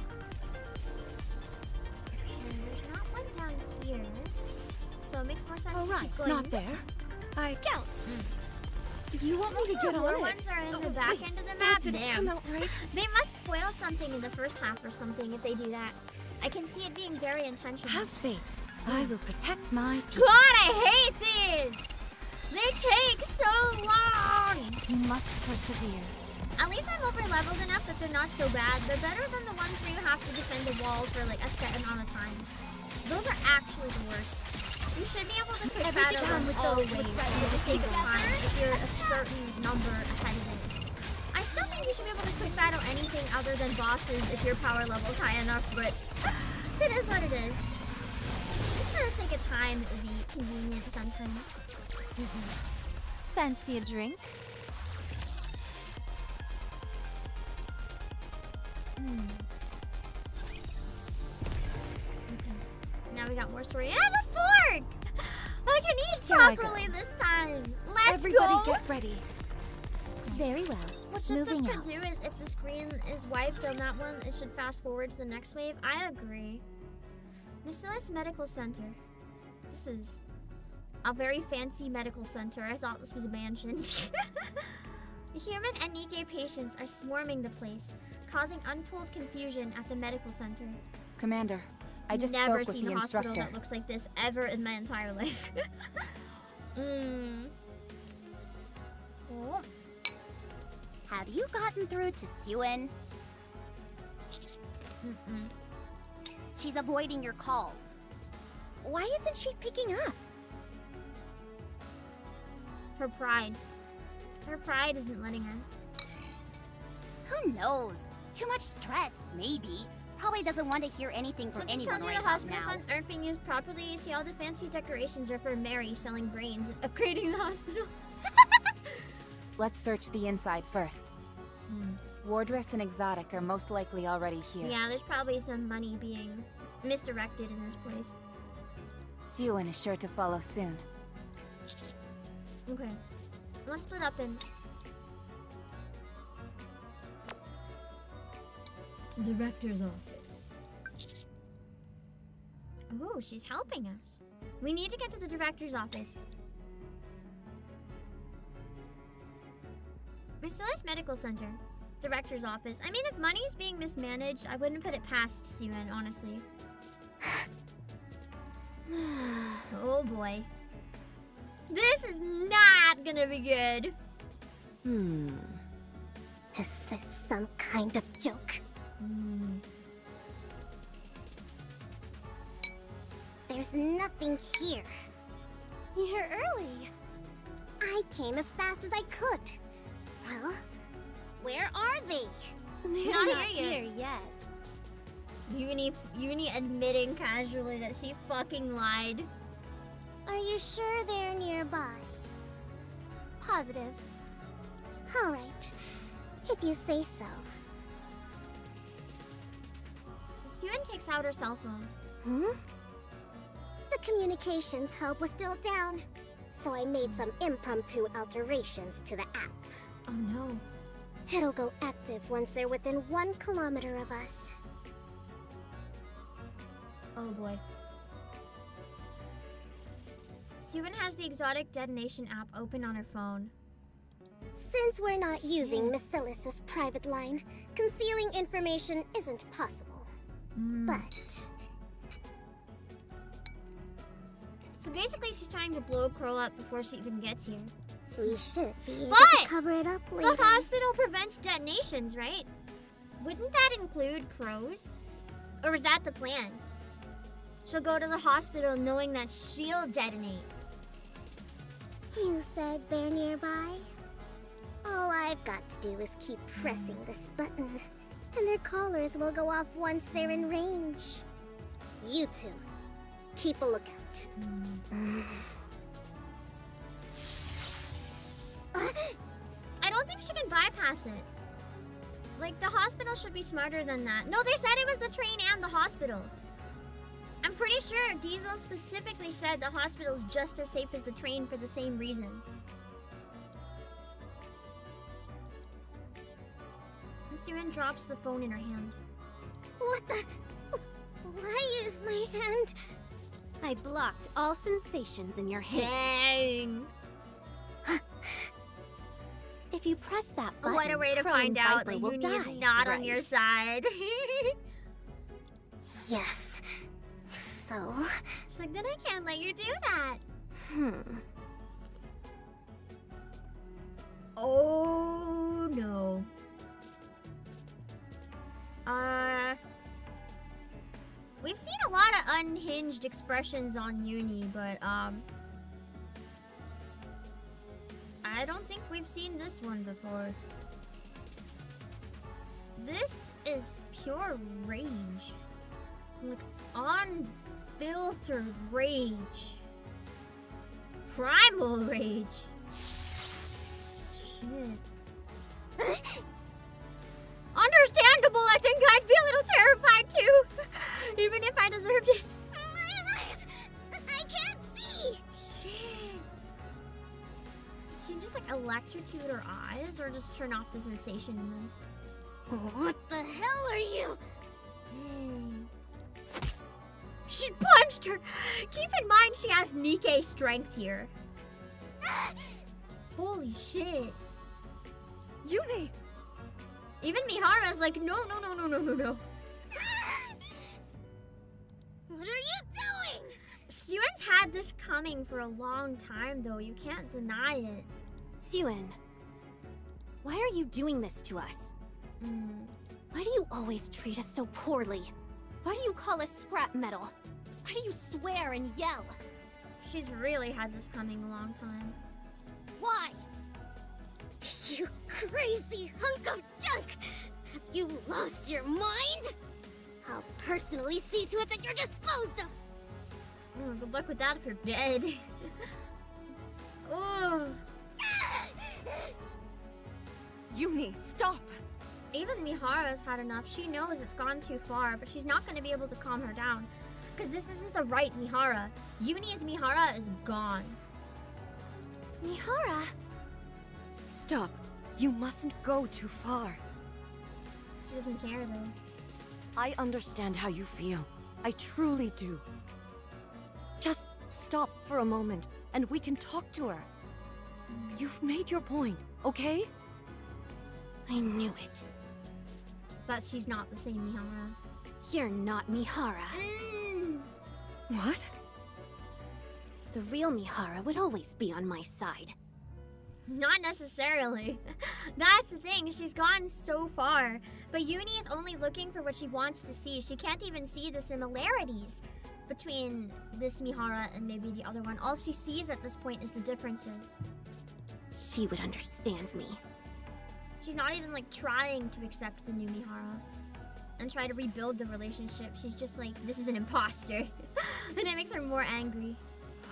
Speaker 1: Okay, there's not one down here. So it makes more sense to keep going.
Speaker 7: Not there.
Speaker 1: Scout!
Speaker 7: Do you want me to get on
Speaker 1: more
Speaker 7: it?
Speaker 1: ones are in the back end of the
Speaker 7: That
Speaker 1: map.
Speaker 7: didn't come out right.
Speaker 1: They must spoil something in the first half or something if they do that. I can see it being very intentional.
Speaker 7: Have faith. I will protect my people.
Speaker 1: God, I hate these! They take so long!
Speaker 2: You must persevere.
Speaker 1: At least I'm over-leveled enough that they're not so bad. They're better than the ones where you have to defend the wall for like a set amount of time. Those are actually the worst. You should be able to quick battle them all ways. It would take time if you're a certain number ahead of it. I still think think you should be able to quick battle anything other than bosses if your power level's high enough, but it is what it is. Just for the sake of time, it would be convenient sometimes.
Speaker 2: Fancy a drink?
Speaker 1: Okay. Now we got more story. And I have a fork! I can eat
Speaker 2: Here I go.
Speaker 1: properly this time. Let's
Speaker 2: Everybody
Speaker 1: go!
Speaker 2: get ready. Very well.
Speaker 1: What Shifter
Speaker 2: Moving
Speaker 1: could
Speaker 2: out.
Speaker 1: do is if the screen is wiped on that one, it should fast forward to the next wave. I agree. Bacillus Medical Center. This is a very fancy medical center. I thought this was a mansion. The human and NIKKE patients are swarming the place, causing untold confusion at the medical center.
Speaker 15: Commander, I just
Speaker 1: Never
Speaker 15: spoke with
Speaker 1: seen
Speaker 15: the
Speaker 1: a hospital
Speaker 15: instructor.
Speaker 1: that looks like this ever in my entire life.
Speaker 2: Oh. Have you gotten through to Suen? She's avoiding your calls. Why isn't she picking up?
Speaker 1: Her pride. Her pride isn't letting her.
Speaker 2: Who knows? Too much stress, maybe. Probably doesn't want to hear anything from
Speaker 1: Something
Speaker 2: anyone
Speaker 1: tells you
Speaker 2: right
Speaker 1: the
Speaker 2: about
Speaker 1: hospital
Speaker 2: now.
Speaker 1: funds aren't being used properly. You see all the fancy decorations are for Mary selling brains and upgrading the hospital.
Speaker 15: Let's search the inside first. Wardress and Exotic are most likely already here.
Speaker 1: Yeah, there's probably some money being misdirected in this place.
Speaker 15: Suen is sure to follow soon.
Speaker 1: Okay. Let's split up and... Director's office. Oh, she's helping us. We need to get to the director's office. Bacillus Medical Center. Director's office. I mean, if money's being mismanaged, I wouldn't put it past Suen, honestly. Oh boy. This is not gonna be good.
Speaker 2: Is this some kind of joke? There's nothing here. You're early. I came as fast as I could. Well, where are they?
Speaker 1: They're not here
Speaker 2: yet.
Speaker 1: Yuni admitting casually that she fucking lied.
Speaker 2: Are you sure they're nearby? Positive. All right, if you say so.
Speaker 1: Suen takes out her cell phone.
Speaker 2: The communications hub was still down, so I made some impromptu alterations to the app.
Speaker 1: Oh no.
Speaker 2: It'll go active once they're within 1 kilometer of us.
Speaker 1: Oh boy. Suen has the exotic detonation app open on her phone.
Speaker 2: Since we're not using Bacillus's private line, concealing information isn't possible. But...
Speaker 1: So basically she's trying to blow Crow up before she even gets here.
Speaker 2: we should be able
Speaker 1: But
Speaker 2: to cover it up later.
Speaker 1: the hospital prevents detonations, right? Wouldn't that include crows? Or was that the plan? She'll go to the hospital knowing that she'll detonate.
Speaker 2: You said they're nearby? All I've got to do is keep pressing this button, and their collars will go off once they're in range. You two, keep a lookout.
Speaker 1: I don't think she can bypass it. Like, the hospital should be smarter than that. No, they said it was the train and the hospital. I'm pretty sure Diesel specifically said the hospital's just as safe as the train for the same reason. Suen drops the phone in her hand.
Speaker 2: What the? Why is my hand? I blocked all sensations in your hand.
Speaker 1: Dang!
Speaker 2: If you press that button,
Speaker 1: What a way to
Speaker 2: Crow
Speaker 1: find
Speaker 2: and
Speaker 1: out
Speaker 2: Viper
Speaker 1: that
Speaker 2: will
Speaker 1: Yuni
Speaker 2: die,
Speaker 1: is not on
Speaker 2: right?
Speaker 1: your side.
Speaker 2: Yes. So?
Speaker 1: She's like, then I can't let you do that. Oh no. We've seen a lot of unhinged expressions on Yuni, but I don't think we've seen this one before. This is pure rage. Like, unfiltered rage. Primal rage. Shit. Understandable, I think I'd be a little terrified too. Even if I deserved it.
Speaker 2: My eyes! I can't see!
Speaker 1: Shit. Did she just like electrocute her eyes or just turn off the sensation in them?
Speaker 2: What the hell are you?
Speaker 1: Dang. She punched her! Keep in mind she has NIKKE strength here. Holy shit.
Speaker 3: Yuni!
Speaker 1: Even Mihara's like, no.
Speaker 2: What are you doing?
Speaker 1: Suen's had this coming for a long time though, you can't deny it.
Speaker 2: Suen, why are you doing this to us? Why do you always treat us so poorly? Why do you call us scrap metal? Why do you swear and yell?
Speaker 1: She's really had this coming a long time.
Speaker 2: Why? You crazy hunk of junk! Have you lost your mind? I'll personally see to it that you're disposed of!
Speaker 1: Oh, good luck with that if you're dead. Oh.
Speaker 3: Yuni, stop!
Speaker 1: Even Mihara's had enough. She knows it's gone too far, but she's not going to be able to calm her down. Because this isn't the right Mihara. Yuni's Mihara is gone.
Speaker 2: Mihara?
Speaker 3: Stop. You mustn't go too far.
Speaker 1: She doesn't care though.
Speaker 3: I understand how you feel. I truly do. Just stop for a moment, and we can talk to her. You've made your point, okay?
Speaker 2: I knew it.
Speaker 1: But she's not the same Mihara.
Speaker 2: You're not Mihara.
Speaker 3: What?
Speaker 2: The real Mihara would always be on my side.
Speaker 1: Not necessarily. That's the thing, she's gone so far. But Yuni is only looking for what she wants to see. She can't even see the similarities between this Mihara and maybe the other one. All she sees at this point is the differences.
Speaker 2: She would understand me.
Speaker 1: She's not even like trying to accept the new Mihara and try to rebuild the relationship. She's just like, this is an imposter. And it makes her more angry.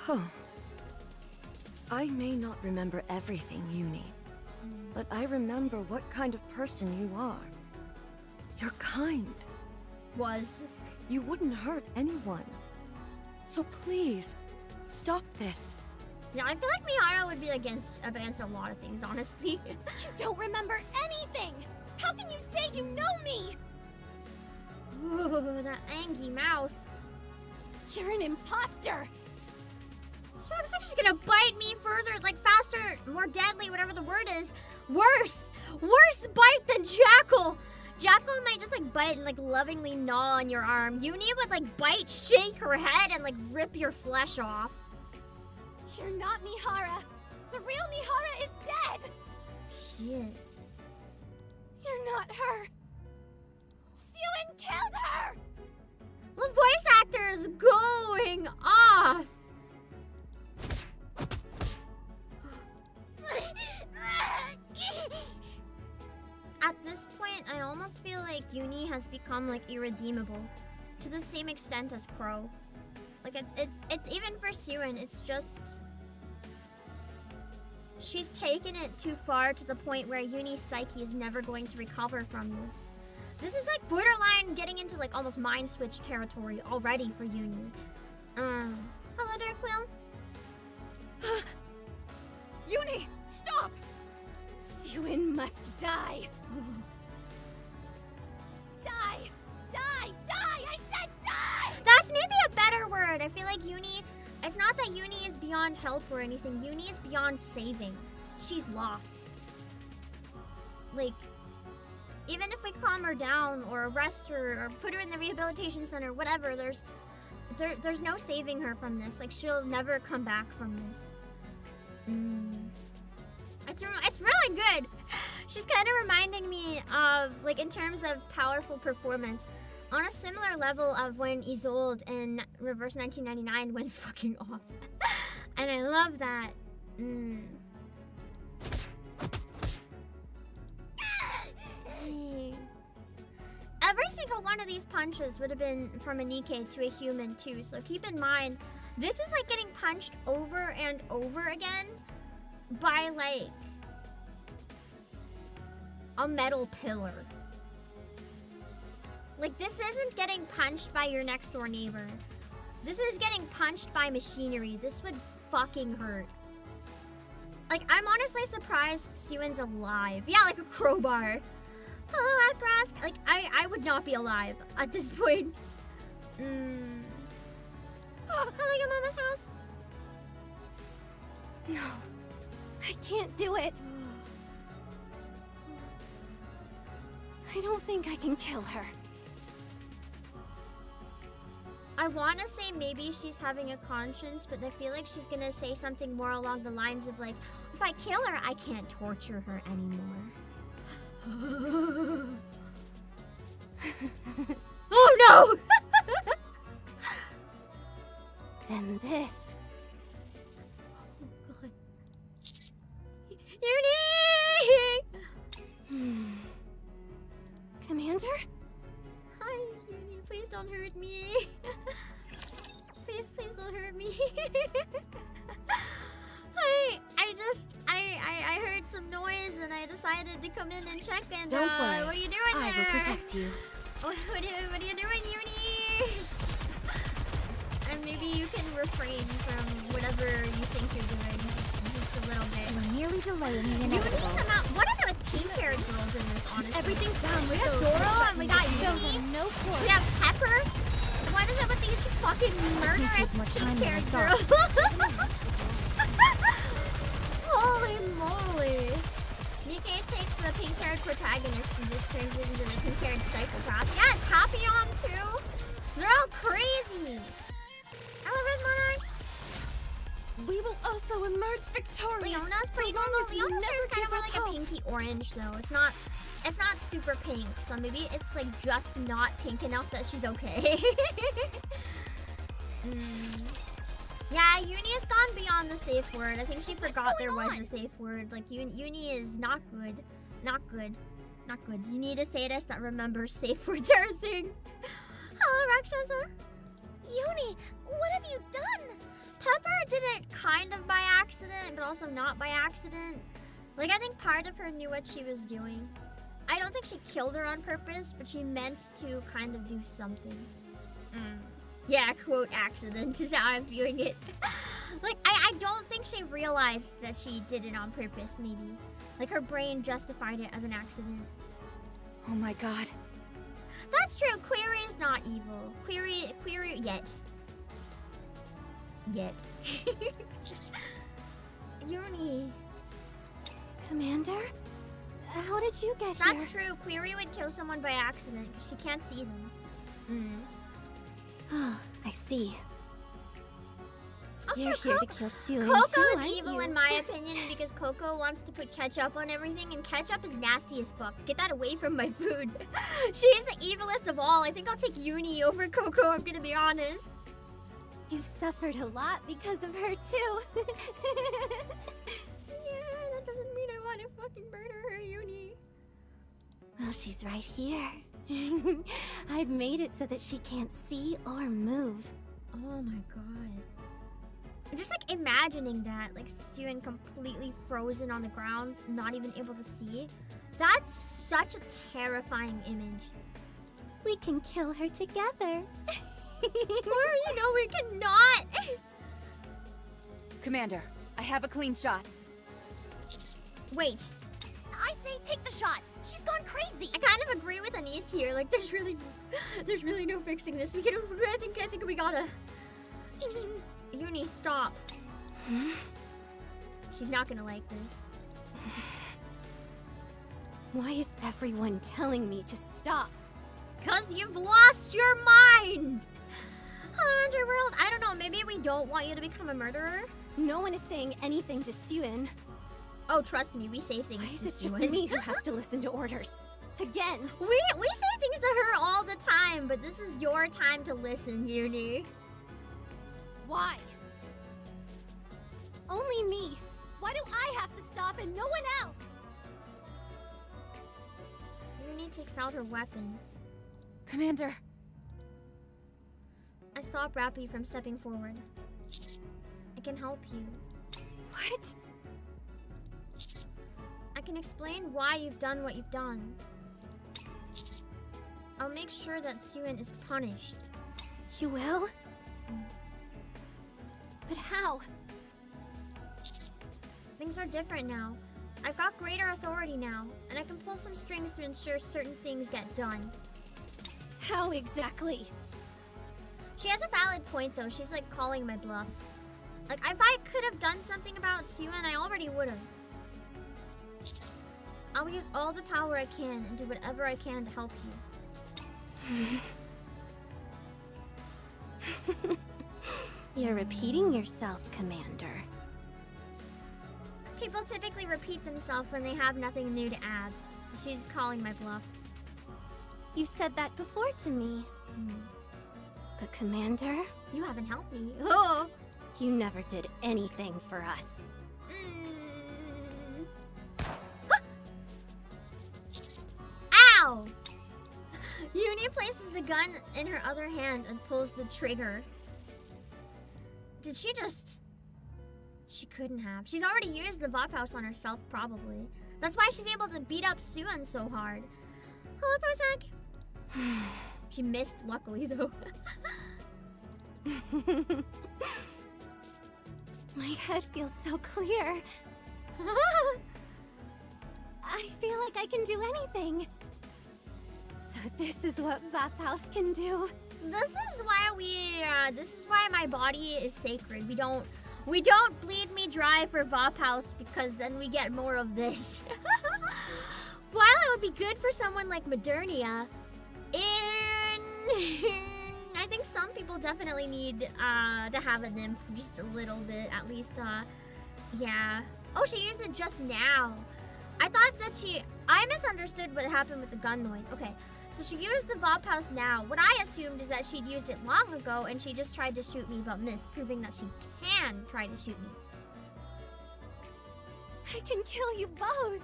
Speaker 3: Huh. I may not remember everything, Yuni, but I remember what kind of person you are. You're kind.
Speaker 1: Was.
Speaker 3: You wouldn't hurt anyone. So please, stop this.
Speaker 1: Yeah, I feel like Mihara would be against a lot of things, honestly.
Speaker 2: You don't remember anything! How can you say you know me?
Speaker 1: Ooh, that angry mouth.
Speaker 2: You're an imposter!
Speaker 1: She looks like she's gonna bite me further, like faster, more deadly, whatever the word is. Worse! Worse bite than Jackal! Jackal might just like bite and like lovingly gnaw on your arm. Yuni would like bite, shake her head, and like rip your flesh off.
Speaker 2: You're not Mihara. The real Mihara is dead.
Speaker 1: Shit.
Speaker 2: You're not her. Suen killed her!
Speaker 1: The voice actor is going off. At this point, I almost feel like Yuni has become like irredeemable, to the same extent as Crow. Like it's even for Suen, it's just she's taken it too far to the point where Yuni's psyche is never going to recover from this. This is like borderline getting into like almost mind switch territory already for Yuni. Hello there, Quill.
Speaker 3: Yuni, stop!
Speaker 2: Suen must die. Die! Die! Die! I said die!
Speaker 1: That's maybe a better word. I feel like Yuni, it's not that Yuni is beyond help or anything. Yuni is beyond saving. She's lost. Like, even if we calm her down or arrest her or put her in the rehabilitation center, whatever, there's no saving her from this. Like, she'll never come back from this. It's really good. She's kind of reminding me of, like, in terms of powerful performance, on a similar level of when Isolde in Reverse 1999 went fucking off. And I love that. Dang. every single one of these punches would have been from a NIKKE to a human too. So keep in mind, this is like getting punched over and over again by like a metal pillar. Like, this isn't getting punched by your next door neighbor. This is getting punched by machinery. This would fucking hurt. Like, I'm honestly surprised Suin's alive. Yeah, like a crowbar. Hello, Athrask. Like, I would not be alive at this point. Oh, hello, your mama's house.
Speaker 2: No, I can't do it. I don't think I can kill her.
Speaker 1: I want to say maybe she's having a conscience, but I feel like she's gonna say something more along the lines of like, if I kill her, I can't torture her anymore. Oh no!
Speaker 2: And this.
Speaker 1: Oh god. Yuni!
Speaker 2: Commander?
Speaker 1: Hi, Yuni. Please don't hurt me. Please don't hurt me. I heard some noise and I decided to come in and check and
Speaker 11: Don't worry.
Speaker 1: what are you doing there?
Speaker 11: I will protect you.
Speaker 1: What are you doing, Yuni? And maybe you can refrain from whatever you think you're doing just a little bit.
Speaker 2: You're nearly delaying the
Speaker 1: Yuni
Speaker 2: inevitable.
Speaker 1: somehow, what is it with pink-haired girls in this, honestly?
Speaker 2: Everything's down
Speaker 1: We
Speaker 2: with
Speaker 1: have
Speaker 2: those
Speaker 1: Doro and we got
Speaker 2: show
Speaker 1: Yuni.
Speaker 2: them no force.
Speaker 1: We have Pepper. What is it with these fucking murderous pink-haired girls? Holy moly. NIKKE takes the pink-haired protagonist and just turns it into the pink-haired psychopath. Yeah, Papillon too. They're all crazy. Hello, Red Monarch.
Speaker 7: We will also emerge victorious.
Speaker 1: Leona's pretty normal. Leona's hair is kind of more like a pinky orange though. It's not super pink, so maybe it's like just not pink enough that she's okay. Yeah, Yuni has gone beyond the safe word. I think she forgot there was a safe word. Like, Yuni is not good. Not good. Not good. You need a sadist that remembers safe words are a thing. Hello, Rakshasa.
Speaker 2: Yuni, what have you done?
Speaker 1: Pepper did it kind of by accident, but also not by accident. Like, I think part of her knew what she was doing. I don't think she killed her on purpose, but she meant to kind of do something. Yeah, quote, accident is how I'm viewing it. Like, I don't think she realized that she did it on purpose, maybe. Like, her brain justified it as an accident.
Speaker 15: Oh my god.
Speaker 1: That's true. Query is not evil. Query, yet. Yuni.
Speaker 2: Commander? How did you get here?
Speaker 1: That's true. Query would kill someone by accident because she can't see them.
Speaker 2: Oh, I see.
Speaker 1: Also,
Speaker 2: You're here to kill Celine
Speaker 1: Coco
Speaker 2: too,
Speaker 1: is
Speaker 2: aren't
Speaker 1: evil
Speaker 2: you?
Speaker 1: in my opinion because Coco wants to put ketchup on everything and ketchup is nasty as fuck. Get that away from my food. She's the evilest of all. I think I'll take Yuni over Coco, I'm gonna be honest.
Speaker 2: You've suffered a lot because of her too.
Speaker 1: Yeah, that doesn't mean I want to fucking murder her, Yuni.
Speaker 2: Well, she's right here. I've made it so that she can't see or move.
Speaker 1: Oh my god. Just like imagining that, like Suin completely frozen on the ground, not even able to see. That's such a terrifying image.
Speaker 2: We can kill her together.
Speaker 1: Or, you know, we cannot.
Speaker 15: Commander, I have a clean shot.
Speaker 1: Wait.
Speaker 2: I say take the shot. She's gone crazy.
Speaker 1: I kind of agree with Anise here. Like, there's really no fixing this. I think we gotta. Yuni, stop. She's not gonna like this.
Speaker 2: Why is everyone telling me to stop?
Speaker 1: 'Cause you've lost your mind. Hello, Underworld. I don't know. Maybe we don't want you to become a murderer.
Speaker 2: No one is saying anything to Suin.
Speaker 1: Oh, trust me, we say things
Speaker 2: Why
Speaker 1: to
Speaker 2: is it just
Speaker 1: Suin.
Speaker 2: me who has to listen to orders? Again.
Speaker 1: We say things to her all the time, but this is your time to listen, Yuni.
Speaker 2: Why? Only me. Why do I have to stop and no one else?
Speaker 1: Yuni takes out her weapon.
Speaker 6: Commander.
Speaker 1: I stop Rappy from stepping forward. I can help you.
Speaker 6: What?
Speaker 1: I can explain why you've done what you've done. I'll make sure that Suen is punished.
Speaker 2: You will? But how?
Speaker 1: Things are different now. I've got greater authority now, and I can pull some strings to ensure certain things get done.
Speaker 2: How exactly?
Speaker 1: She has a valid point though. She's like calling my bluff. Like, if I could have done something about Suen, I already would have. I'll use all the power I can and do whatever I can to help you.
Speaker 2: You're repeating yourself, Commander.
Speaker 1: People typically repeat themselves when they have nothing new to add, so she's calling my bluff.
Speaker 2: You've said that before to me. But Commander?
Speaker 1: You haven't helped me. Oh!
Speaker 2: You never did anything for us.
Speaker 1: Ow! Yuni places the gun in her other hand and pulls the trigger. Did she just... She couldn't have. She's already used the Vop House on herself, probably. That's why she's able to beat up Suen so hard. Hello, Prozac. She missed, luckily, though.
Speaker 2: My head feels so clear. I feel like I can do anything. So this is what Vop House can do.
Speaker 1: This is why my body is sacred. We don't bleed me dry for Vop House because then we get more of this. While it would be good for someone like Modernia, I think some people definitely need to have a nymph just a little bit, at least. Yeah. Oh, she used it just now. I thought that I misunderstood what happened with the gun noise. Okay, so she used the Vop House now. What I assumed is that she'd used it long ago and she just tried to shoot me but missed, proving that she can try to shoot me.
Speaker 2: I can kill you both.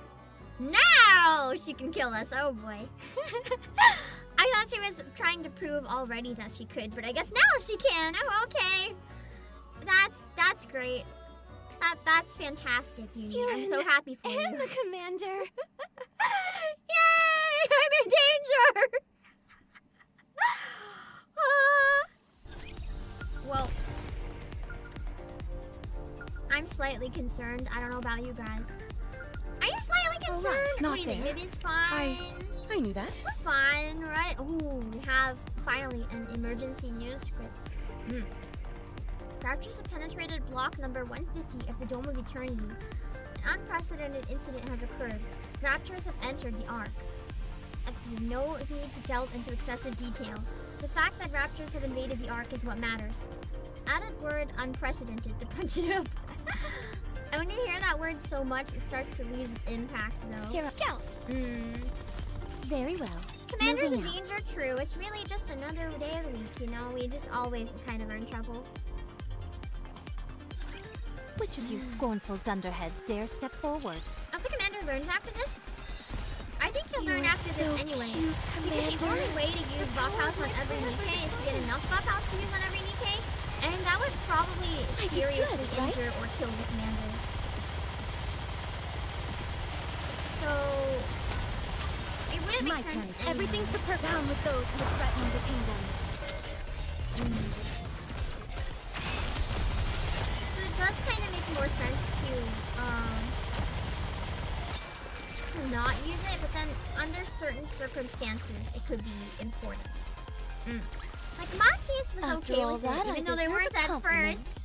Speaker 1: Now she can kill us. Oh boy. I thought she was trying to prove already that she could, but I guess now she can. Oh, okay. That's great. That's fantastic, Yuni. I'm so happy for you.
Speaker 2: And the Commander.
Speaker 1: Yay! I'm in danger! Well, I'm slightly concerned. I don't know about you guys. Are you slightly concerned?
Speaker 6: Not
Speaker 1: What do you think?
Speaker 6: there.
Speaker 1: Maybe it's fine.
Speaker 6: I knew that.
Speaker 1: We're fine, right? Ooh, we have finally an emergency news script. Raptors have penetrated block number 150 of the Dome of Eternity. An unprecedented incident has occurred. Raptors have entered the Ark. No need to delve into excessive detail. The fact that Raptors have invaded the Ark is what matters. Added word unprecedented to punch it up. And when you hear that word so much, it starts to lose its impact, though.
Speaker 2: You're a scout. Very well.
Speaker 1: Commander's in
Speaker 2: Moving
Speaker 1: danger, true. It's really just another day of the week, you know? We just always kind of are in trouble.
Speaker 2: Which of you scornful dunderheads dare step forward?
Speaker 1: If the commander learns after this, I think he'll learn after this anyway. Because the only way to use Vop House on every Nikke is to get enough Vop House to use on every Nikke, and that would probably seriously injure or kill the commander. So it wouldn't make sense.
Speaker 2: Everything's to put down with those who threaten the kingdom.
Speaker 1: So it does kind of make more sense to not use it, but then under certain circumstances, it could be important. Like Matisse was
Speaker 2: After
Speaker 1: okay
Speaker 2: all
Speaker 1: with
Speaker 2: that,
Speaker 1: it, even
Speaker 2: I
Speaker 1: though they
Speaker 2: deserve
Speaker 1: weren't
Speaker 2: a
Speaker 1: at
Speaker 2: compliment.
Speaker 1: first.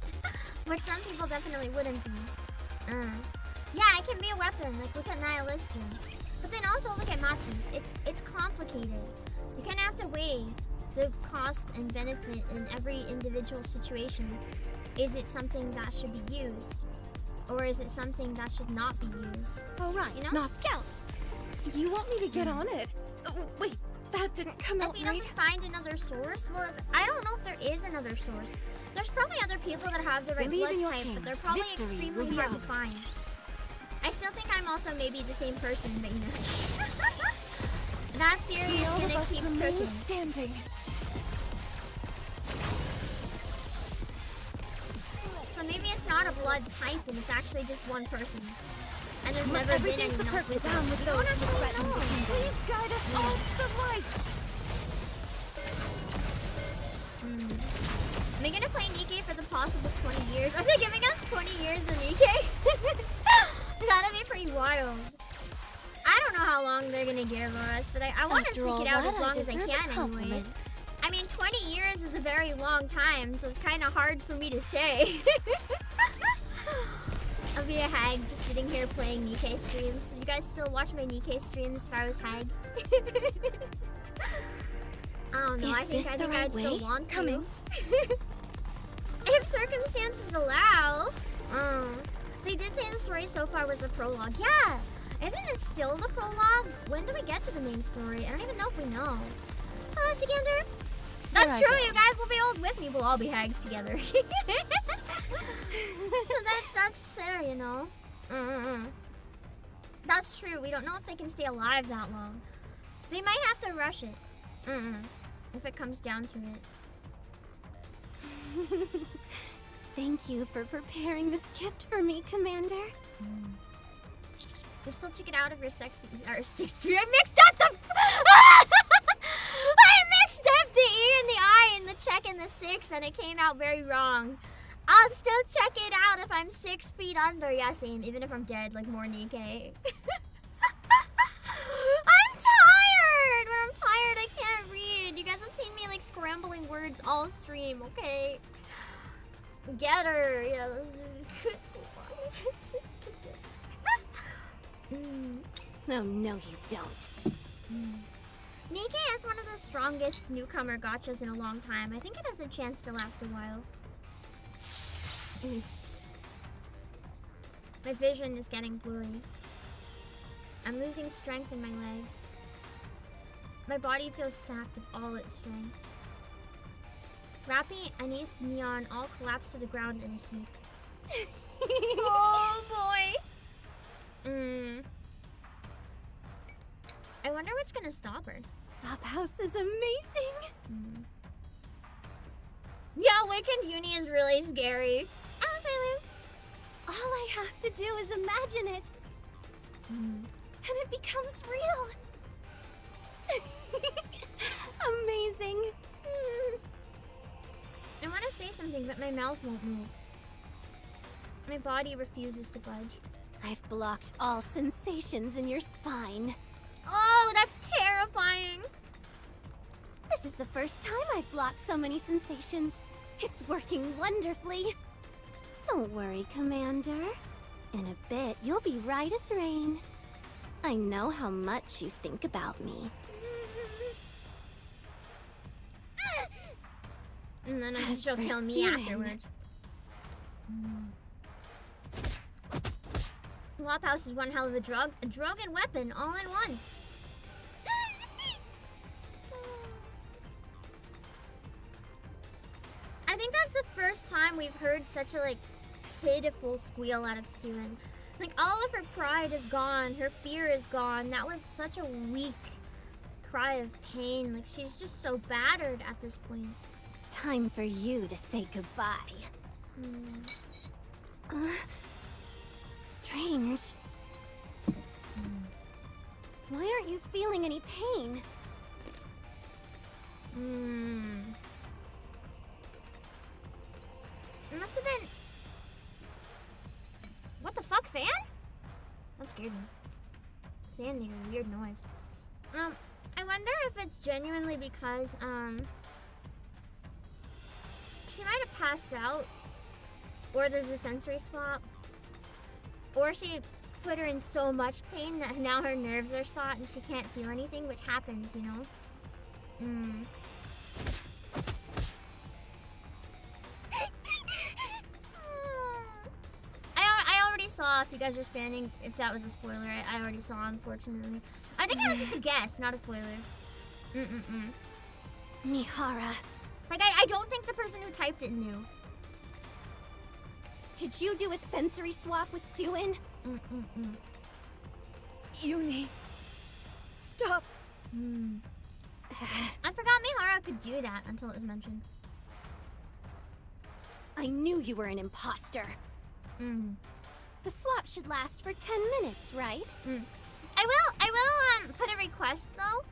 Speaker 1: But some people definitely wouldn't be. Yeah, it can be a weapon. Like look at Nihilistry. But then also look at Matisse. It's complicated. You kind of have to weigh the cost and benefit in every individual situation. Is it something that should be used? Or is it something that should not be used?
Speaker 6: All right,
Speaker 1: You know?
Speaker 6: not scout. You want me to get on it? Wait, that didn't come out
Speaker 1: If he
Speaker 6: right.
Speaker 1: doesn't find another source, well, I don't know if there is another source. There's probably other people that have the right
Speaker 6: Believe
Speaker 1: blood
Speaker 6: in your
Speaker 1: type,
Speaker 6: king.
Speaker 1: but they're probably
Speaker 6: Victory
Speaker 1: extremely
Speaker 6: will be
Speaker 1: hard to
Speaker 6: ours.
Speaker 1: find. I still think I'm also maybe the same person, but you know. That theory is gonna keep cooking.
Speaker 7: Standing.
Speaker 1: So maybe it's not a blood type and it's actually just one person. And there's never been anyone else with them.
Speaker 7: Please guide us all to the light.
Speaker 1: Am I gonna play NIKKE for the possible 20 years? Are they giving us 20 years of NIKKE? That'd be pretty wild. I don't know how long they're gonna give us, but I want to stick it out as long as I can anyway. I mean, 20 years is a very long time, so it's kind of hard for me to say. I'll be a hag just sitting here playing NIKKE streams. You guys still watch my NIKKE streams if I was hag? I don't know, I think I'd still want to. If circumstances allow. They did say the story so far was the prologue. Yeah! Isn't it still the prologue? When do we get to the main story? I don't even know if we know. Hello, Sikander. That's true, you guys will be old with me. We'll all be hags together. So that's fair, you know. That's true. We don't know if they can stay alive that long. They might have to rush it. If it comes down to it.
Speaker 2: Thank you for preparing this gift for me, Commander.
Speaker 1: You still check it out of your sex or 6 feet. I mixed up the I mixed up the E and the I and the check and the 6 and it came out very wrong. I'll still check it out if I'm 6 feet under. Yeah, same. Even if I'm dead, like more NIKKE. I'm tired! When I'm tired, I can't read. You guys have seen me like scrambling words all stream, okay? Get her. Yeah, this is good.
Speaker 2: Oh, no, you don't.
Speaker 1: NIKKE is one of the strongest newcomer gachas in a long time. I think it has a chance to last a while. My vision is getting blurry. I'm losing strength in my legs. My body feels sapped of all its strength. Rappy, Anise, Neon all collapse to the ground in a heap. Oh boy! I wonder what's gonna stop her.
Speaker 2: That house is amazing!
Speaker 1: Yeah, Awakened Yuni is really scary. Oh, Salem.
Speaker 2: All I have to do is imagine it. And it becomes real. Amazing.
Speaker 1: I want to say something, but my mouth won't move. My body refuses to budge.
Speaker 2: I've blocked all sensations in your spine.
Speaker 1: Oh, that's terrifying.
Speaker 2: This is the first time I've blocked so many sensations. It's working wonderfully. Don't worry, Commander. In a bit, you'll be right as rain. I know how much you think about me.
Speaker 1: And then she'll kill me afterwards. Wop House is one hell of a drug and weapon all in one. I think that's the first time we've heard such a like pitiful squeal out of Suin. Like all of her pride is gone, her fear is gone. That was such a weak cry of pain. Like she's just so battered at this point.
Speaker 2: Time for you to say goodbye. Strange. Why aren't you feeling any pain?
Speaker 1: It must have been... What the fuck, fan? That scared me. Fan made a weird noise. I wonder if it's genuinely because, she might have passed out, or there's a sensory swap, or she put her in so much pain that now her nerves are shot and she can't feel anything, which happens, you know? I already saw, if you guys are spanning, if that was a spoiler, I already saw, unfortunately. I think it was just a guess, not a spoiler.
Speaker 2: Mihara.
Speaker 1: Like, I don't think the person who typed it knew.
Speaker 2: Did you do a sensory swap with Suin?
Speaker 7: Yuni, stop
Speaker 1: I forgot Mihara could do that until it was mentioned.
Speaker 2: I knew you were an imposter. The swap should last for 10 minutes, right?
Speaker 1: I will put a request though.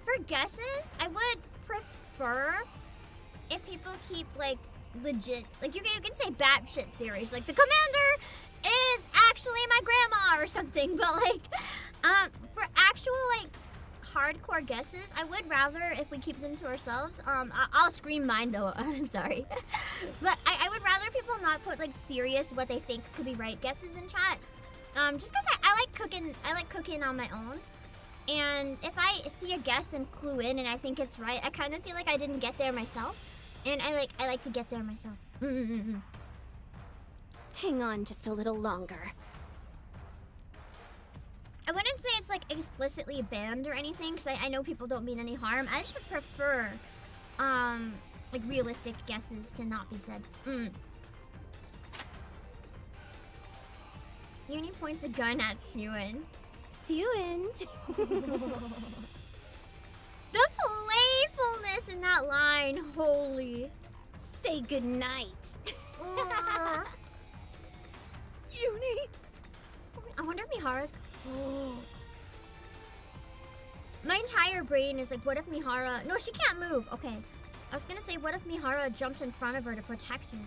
Speaker 1: For guesses, I would prefer if people keep like legit, like you can say batshit theories, like the commander is actually my grandma or something, but like for actual like hardcore guesses, I would rather if we keep them to ourselves. I'll scream mine though. I'm sorry, but I would rather people not put like serious what they think could be right guesses in chat. Just because I like cooking on my own. And if I see a guess and clue in and I think it's right, I kind of feel like I didn't get there myself. And I like to get there myself.
Speaker 2: Hang on just a little longer.
Speaker 1: I wouldn't say it's like explicitly banned or anything, because I know people don't mean any harm. I just would prefer like realistic guesses to not be said. Yuni points a gun at Suin.
Speaker 2: Suin.
Speaker 1: The playfulness in that line, holy.
Speaker 2: Say goodnight.
Speaker 1: Yuni. I wonder if Mihara's... My entire brain is like, what if Mihara... No, she can't move. Okay. I was gonna say, what if Mihara jumped in front of her to protect her?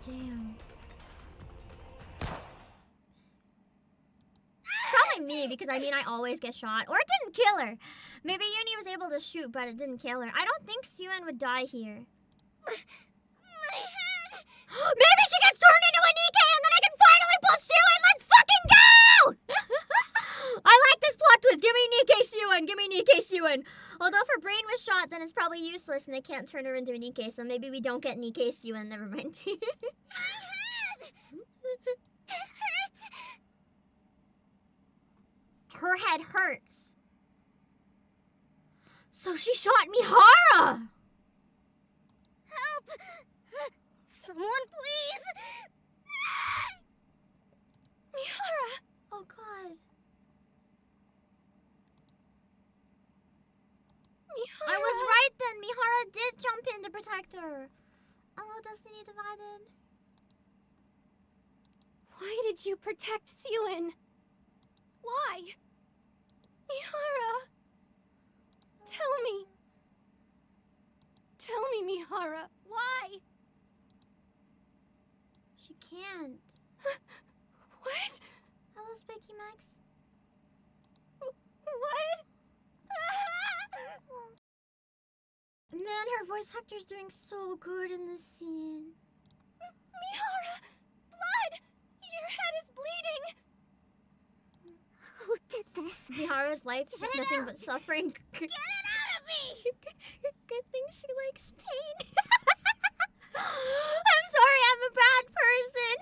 Speaker 1: Damn. Probably me, because I mean I always get shot. Or it didn't kill her. Maybe Yuni was able to shoot, but it didn't kill her. I don't think Suin would die here.
Speaker 2: My head!
Speaker 1: Maybe she gets turned into a Nikke and then I can finally pull Suin! Let's fucking go! I like this plot twist. Give me Nikke Suin. Give me Nikke Suin. Although if her brain was shot, then it's probably useless and they can't turn her into a Nikke, so maybe we don't get Nikke Suin. Never mind.
Speaker 2: My head! It hurts!
Speaker 1: Her head hurts. So she shot Mihara!
Speaker 2: Help! Someone please! Mihara!
Speaker 1: Oh god.
Speaker 2: Mihara!
Speaker 1: I was right then. Mihara did jump in to protect her. Hello, Destiny Divided.
Speaker 2: Why did you protect Suin? Why? Mihara! Tell me. Tell me, Mihara. Why?
Speaker 1: She can't.
Speaker 2: What?
Speaker 1: Hello, Spiky Max.
Speaker 2: What?
Speaker 1: Man, her voice actor's doing so good in this scene.
Speaker 2: Mihara! Blood! Your head is bleeding! Who did this?
Speaker 1: Mihara's life is just nothing but suffering.
Speaker 2: Get it out of me!
Speaker 1: Good thing she likes pain. I'm sorry, I'm a bad person.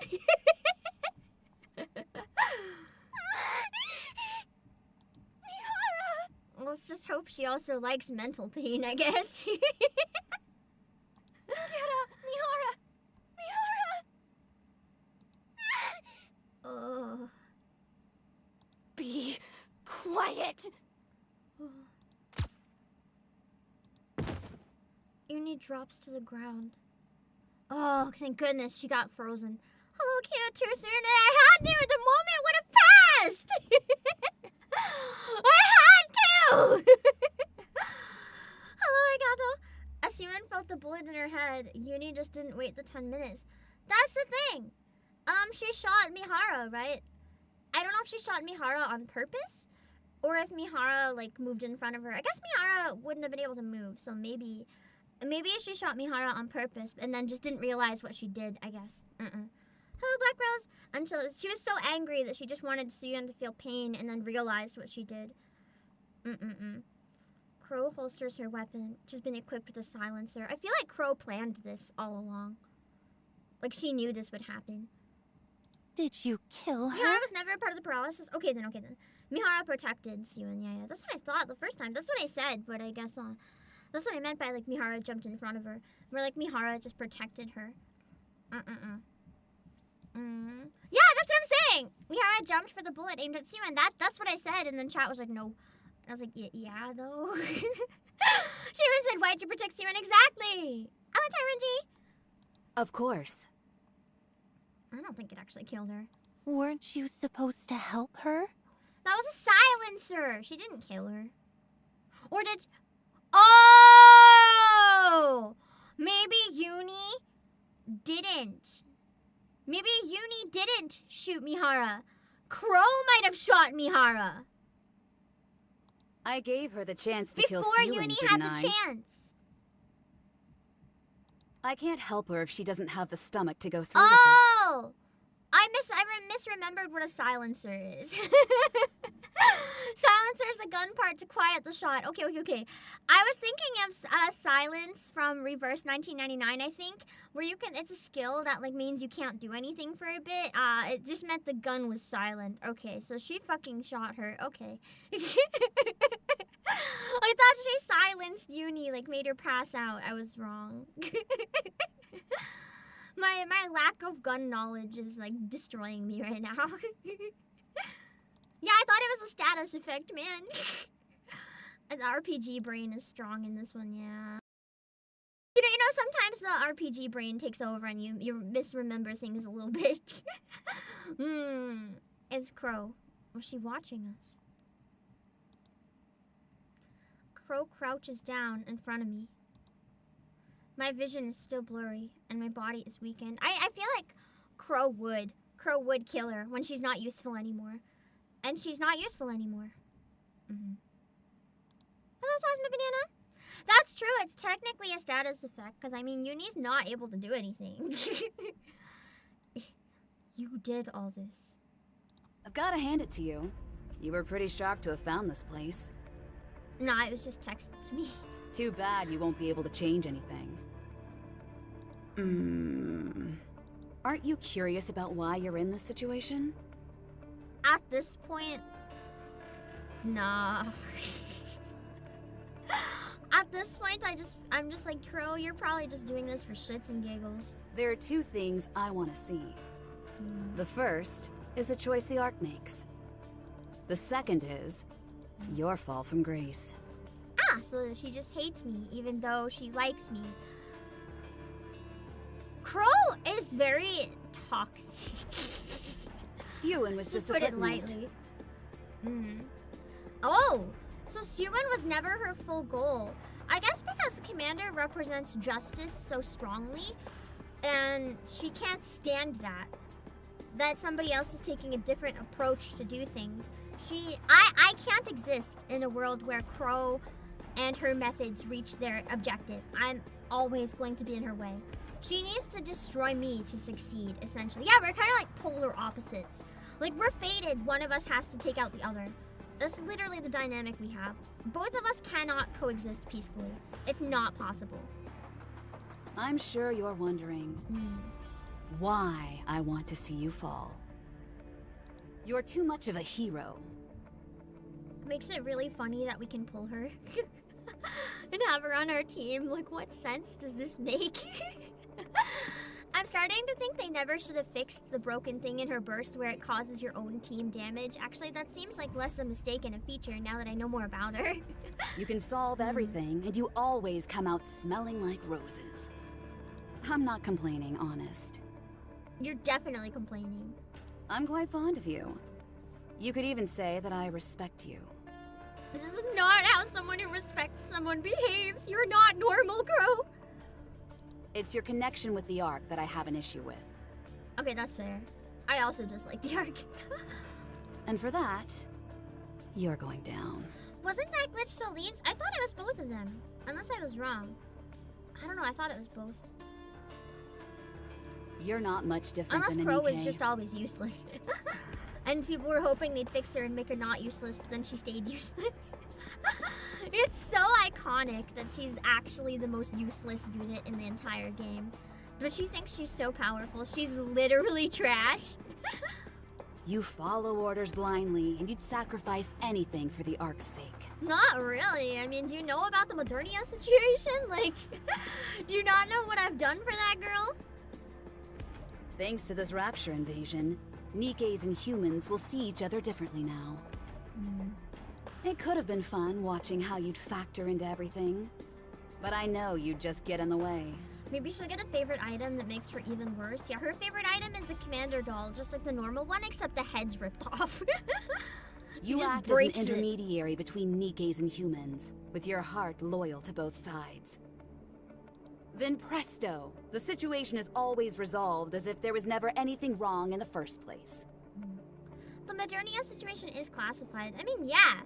Speaker 2: Mihara!
Speaker 1: Let's just hope she also likes mental pain, I guess.
Speaker 2: Get up, Mihara! Mihara! Be quiet!
Speaker 1: Yuni drops to the ground. Oh, thank goodness she got frozen. Hello, cute too soon. I had to. The moment would have passed. I had to. Hello, Agato. Asuan felt the bullet in her head. Yuni just didn't wait the 10 minutes. That's the thing. She shot Mihara, right? I don't know if she shot Mihara on purpose, or if Mihara like moved in front of her. I guess Mihara wouldn't have been able to move, so maybe she shot Mihara on purpose and then just didn't realize what she did, I guess. Hello, Black Rose. Until she was so angry that she just wanted Suyun to feel pain and then realized what she did. Crow holsters her weapon, which has been equipped with a silencer. I feel like Crow planned this all along. Like she knew this would happen.
Speaker 2: Did you kill her?
Speaker 1: Mihara was never a part of the paralysis. Okay then. Mihara protected Suyun. Yeah. That's what I thought the first time. That's what I said, but I guess that's what I meant by like Mihara jumped in front of her. Where like Mihara just protected her. Yeah, that's what I'm saying. Mihara jumped for the bullet aimed at Suyun. That's what I said, and then chat was like, no. I was like, yeah, though. She even said, why'd you protect Siren? Exactly! Hello, Tyron.
Speaker 4: Of course.
Speaker 1: I don't think it actually killed her.
Speaker 6: Weren't you supposed to help her?
Speaker 1: That was a silencer! She didn't kill her. Or did... Oh! Maybe Yuni didn't. Maybe Yuni didn't shoot Mihara. Crow might have shot Mihara.
Speaker 4: I gave her the chance to kill
Speaker 1: Before
Speaker 4: Siwen,
Speaker 1: Yuni
Speaker 4: didn't
Speaker 1: had the
Speaker 4: I?
Speaker 1: chance.
Speaker 4: I can't help her if she doesn't have the stomach to go through with
Speaker 1: Oh! I misremembered what a silencer is. Silencer is the gun part to quiet the shot. Okay. I was thinking of silence from Reverse 1999, I think, where you can. It's a skill that like means you can't do anything for a bit. It just meant the gun was silent. Okay, so she fucking shot her. Okay. I thought she silenced Yuni, like made her pass out. I was wrong. My lack of gun knowledge is like destroying me right now. Yeah, I thought it was a status effect, man. The RPG brain is strong in this one, yeah. You know, sometimes the RPG brain takes over and you misremember things a little bit. It's Crow. Was she watching us? Crow crouches down in front of me. My vision is still blurry, and my body is weakened. I feel like Crow would kill her when she's not useful anymore. And she's not useful anymore. Hello, Plasma Banana. That's true, it's technically a status effect, because, I mean, Yuni's not able to do anything. You did all this.
Speaker 4: I've gotta hand it to you. You were pretty shocked to have found this place.
Speaker 1: Nah, it was just texted to me.
Speaker 4: Too bad you won't be able to change anything. Aren't you curious about why you're in this situation?
Speaker 1: At this point, nah. At this point, I'm just like, Crow, you're probably just doing this for shits and giggles.
Speaker 4: There are two things I want to see. The first is the choice the Ark makes. The second is your fall from grace.
Speaker 1: Ah, so she just hates me, even though she likes me. Crow is very toxic.
Speaker 4: Siwen was just a
Speaker 1: put it
Speaker 4: footnote.
Speaker 1: lightly. Oh, so Siwen was never her full goal. I guess because the commander represents justice so strongly, and she can't stand that somebody else is taking a different approach to do things. I can't exist in a world where Crow and her methods reach their objective. I'm always going to be in her way. She needs to destroy me to succeed, essentially. Yeah, we're kind of like polar opposites. Like, we're fated, one of us has to take out the other. That's literally the dynamic we have. Both of us cannot coexist peacefully. It's not possible.
Speaker 4: I'm sure you're wondering why I want to see you fall. You're too much of a hero.
Speaker 1: Makes it really funny that we can pull her and have her on our team. Like, what sense does this make? I'm starting to think they never should have fixed the broken thing in her burst where it causes your own team damage. Actually, that seems like less a mistake and a feature now that I know more about her.
Speaker 4: You can solve everything, and you always come out smelling like roses. I'm not complaining, honest.
Speaker 1: You're definitely complaining.
Speaker 4: I'm quite fond of you. You could even say that I respect you.
Speaker 1: This is not how someone who respects someone behaves. You're not normal, Crow.
Speaker 4: It's your connection with the Ark that I have an issue with.
Speaker 1: Okay, that's fair. I also dislike the Ark.
Speaker 4: And for that, you're going down.
Speaker 1: Wasn't that glitch Soline's? I thought it was both of them. Unless I was wrong. I don't know, I thought it was both.
Speaker 4: You're not much different
Speaker 1: Unless
Speaker 4: than
Speaker 1: Crow
Speaker 4: NIKKE.
Speaker 1: was just always useless. And people were hoping they'd fix her and make her not useless, but then she stayed useless. It's so iconic that she's actually the most useless unit in the entire game. But she thinks she's so powerful. She's literally trash.
Speaker 4: You follow orders blindly, and you'd sacrifice anything for the Ark's sake.
Speaker 1: Not really. I mean, do you know about the Modernia situation? Like, do you not know what I've done for that girl?
Speaker 4: Thanks to this Rapture invasion, NIKKEs and humans will see each other differently now. It could have been fun watching how you'd factor into everything. But I know you'd just get in the way.
Speaker 1: Maybe she'll get a favorite item that makes her even worse. Yeah, her favorite item is the commander doll, just like the normal one, except the head's ripped off.
Speaker 4: You act as an intermediary between Nikke's and humans, with your heart loyal to both sides. Then presto, the situation is always resolved as if there was never anything wrong in the first place.
Speaker 1: The Modernia situation is classified. I mean, yeah,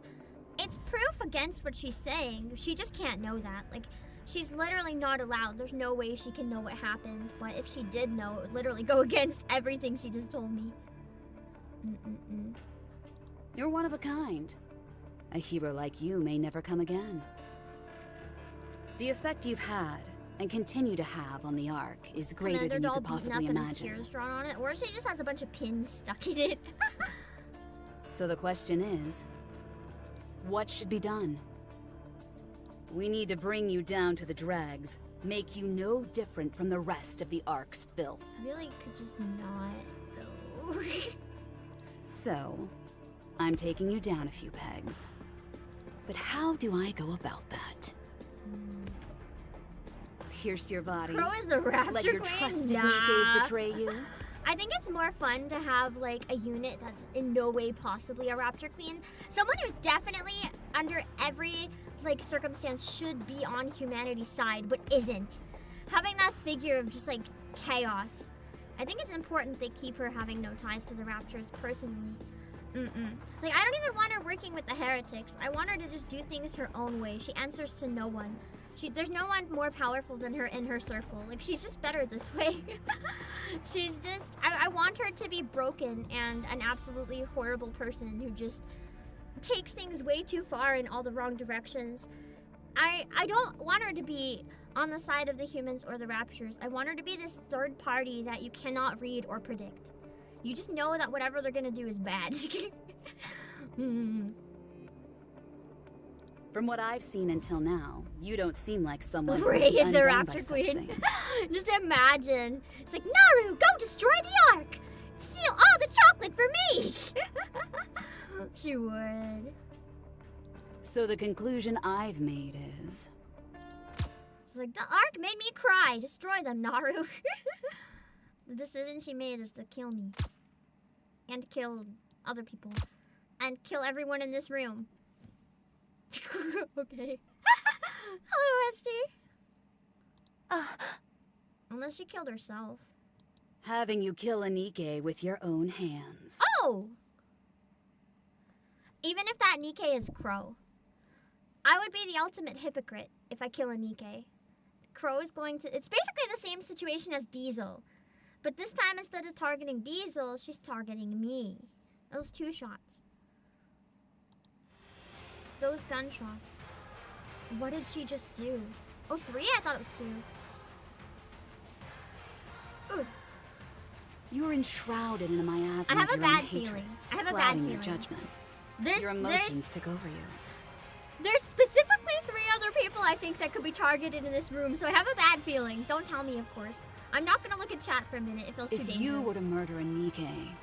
Speaker 1: it's proof against what she's saying. She just can't know that. Like, she's literally not allowed. There's no way she can know what happened. But if she did know, it would literally go against everything she just told me.
Speaker 4: You're one of a kind. A hero like you may never come again. The effect you've had and continue to have on the Ark is greater than you could possibly imagine.
Speaker 1: Tears drawn on it, or she just has a bunch of pins stuck in it.
Speaker 4: So the question is, what should be done? We need to bring you down to the dregs, make you no different from the rest of the Ark's filth.
Speaker 1: Really could just not, though.
Speaker 4: So, I'm taking you down a few pegs. But how do I go about that? Pierce your body.
Speaker 1: Crow is the Rapture
Speaker 4: Let your
Speaker 1: Queen?
Speaker 4: trusted
Speaker 1: Nah.
Speaker 4: Nikke's betray you?
Speaker 1: I think it's more fun to have like a unit that's in no way possibly a Rapture Queen. Someone who definitely, under every like circumstance, should be on humanity's side, but isn't. Having that figure of just like chaos. I think it's important they keep her having no ties to the Raptures personally. Like, I don't even want her working with the heretics. I want her to just do things her own way. She answers to no one. There's no one more powerful than her in her circle. Like, she's just better this way. She's just, I want her to be broken and an absolutely horrible person who just takes things way too far in all the wrong directions. I don't want her to be on the side of the humans or the Raptures. I want her to be this third party that you cannot read or predict. You just know that whatever they're gonna do is bad.
Speaker 4: From what I've seen until now, you don't seem like someone
Speaker 1: Rey is the Rapture Queen. Just imagine. It's like, Naru, go destroy the Ark! Steal all the chocolate for me! She would.
Speaker 4: So the conclusion I've made is...
Speaker 1: She's like, the Ark made me cry. Destroy them, Naru. The decision she made is to kill me. And kill other people. And kill everyone in this room. Okay. Hello, Esty. Unless she killed herself.
Speaker 4: Having you kill a Nikke with your own hands.
Speaker 1: Oh! Even if that Nikke is Crow. I would be the ultimate hypocrite if I kill a Nikke. Crow is going to... It's basically the same situation as Diesel. But this time, instead of targeting Diesel, she's targeting me. Those 2 shots. Those gunshots. What did she just do? Oh, 3? I thought it was 2. Ugh.
Speaker 4: You're enshrouded in a miasma.
Speaker 1: I have a
Speaker 4: of your own
Speaker 1: bad
Speaker 4: hatred,
Speaker 1: feeling. I have a bad
Speaker 4: clouding
Speaker 1: feeling.
Speaker 4: your judgment.
Speaker 1: There's,
Speaker 4: your emotions took over you.
Speaker 1: There's specifically 3 other people I think that could be targeted in this room, so I have a bad feeling. Don't tell me, of course. I'm not gonna look at chat for a minute. It feels too dangerous.
Speaker 4: If you were to murder a Nikke,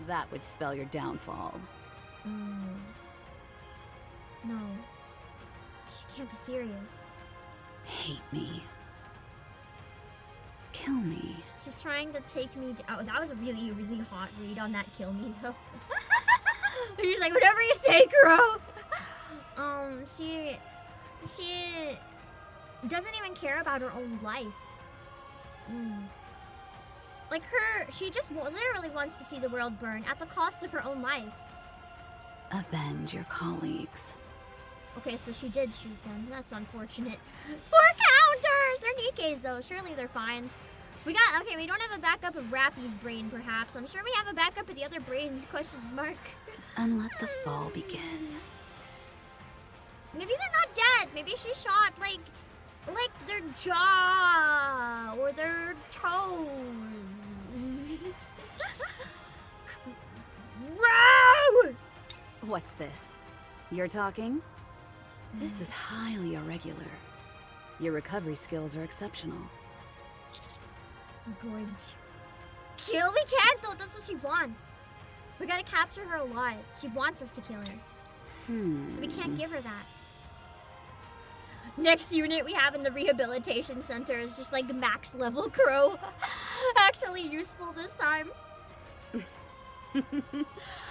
Speaker 4: that would spell your downfall.
Speaker 1: No. She can't be serious.
Speaker 4: Hate me. Kill me.
Speaker 1: She's trying to take me down. Oh, that was a really, really hot read on that kill me, though. She's like, whatever you say, Crow. She doesn't even care about her own life. Like she just literally wants to see the world burn at the cost of her own life.
Speaker 4: Avenge your colleagues.
Speaker 1: Okay, so she did shoot them. That's unfortunate. 4 counters! They're Nikkes, though. Surely they're fine. We don't have a backup of Rappy's brain, perhaps. I'm sure we have a backup of the other brains, question mark.
Speaker 4: And let the fall begin.
Speaker 1: Maybe they're not dead. Maybe she shot, like their jaw or their toes. Row!
Speaker 4: What's this? You're talking? This is highly irregular. Your recovery skills are exceptional.
Speaker 1: I'm going to kill. We can't, though. That's what she wants. We gotta capture her alive. She wants us to kill her. So we can't give her that. Next unit we have in the rehabilitation center is just like max level crow. Actually useful this time.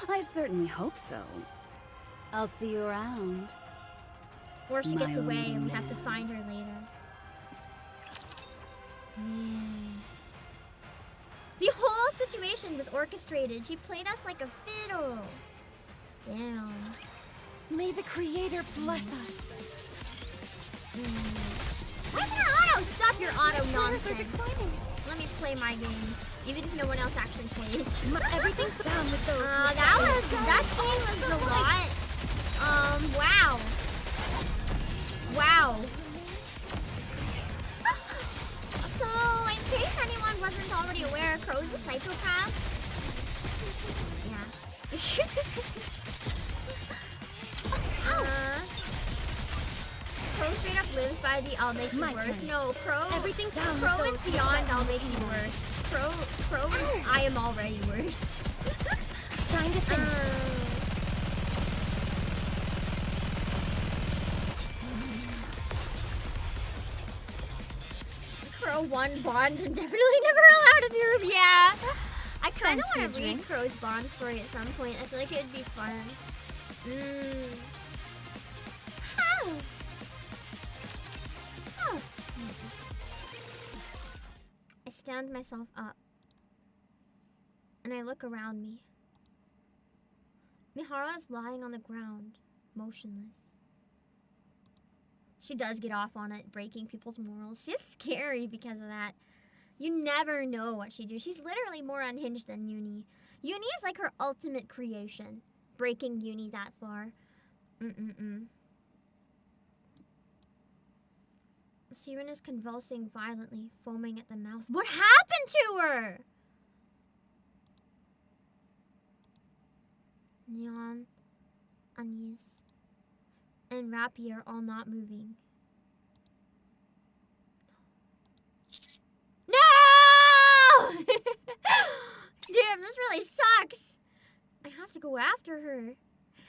Speaker 4: I certainly hope so. I'll see you around.
Speaker 1: Or she gets
Speaker 4: My
Speaker 1: away
Speaker 4: little
Speaker 1: and we have to
Speaker 4: man.
Speaker 1: find her later. Man. The whole situation was orchestrated. She played us like a fiddle. Damn.
Speaker 7: May the Creator bless us.
Speaker 1: Why is there auto? Stop your auto nonsense. Let me play my game, even if no one else actually plays.
Speaker 7: Everything's down with those.
Speaker 1: That scene was a lot. Wow. Wow. So, in case anyone wasn't already aware, Crow's a psychopath. Yeah. Crow straight up lives by the I'll make you worse. No, Crow is beyond I'll make you worse. Crow is I am already worse.
Speaker 7: Trying to finish.
Speaker 1: Crow 1 bond and definitely never allowed a room. Yeah. I kind of want to read Crow's bond story at some point. I feel like it would be fun. Oh. I stand myself up and I look around me. Mihara is lying on the ground, motionless. She does get off on it, breaking people's morals. She's scary because of that. You never know what she do. She's literally more unhinged than Yuni. Yuni is like her ultimate creation, breaking Yuni that far. Siren is convulsing violently, foaming at the mouth. What happened to her? Neon, Anis, and Rappy are all not moving. No! Damn, this really sucks. I have to go after her.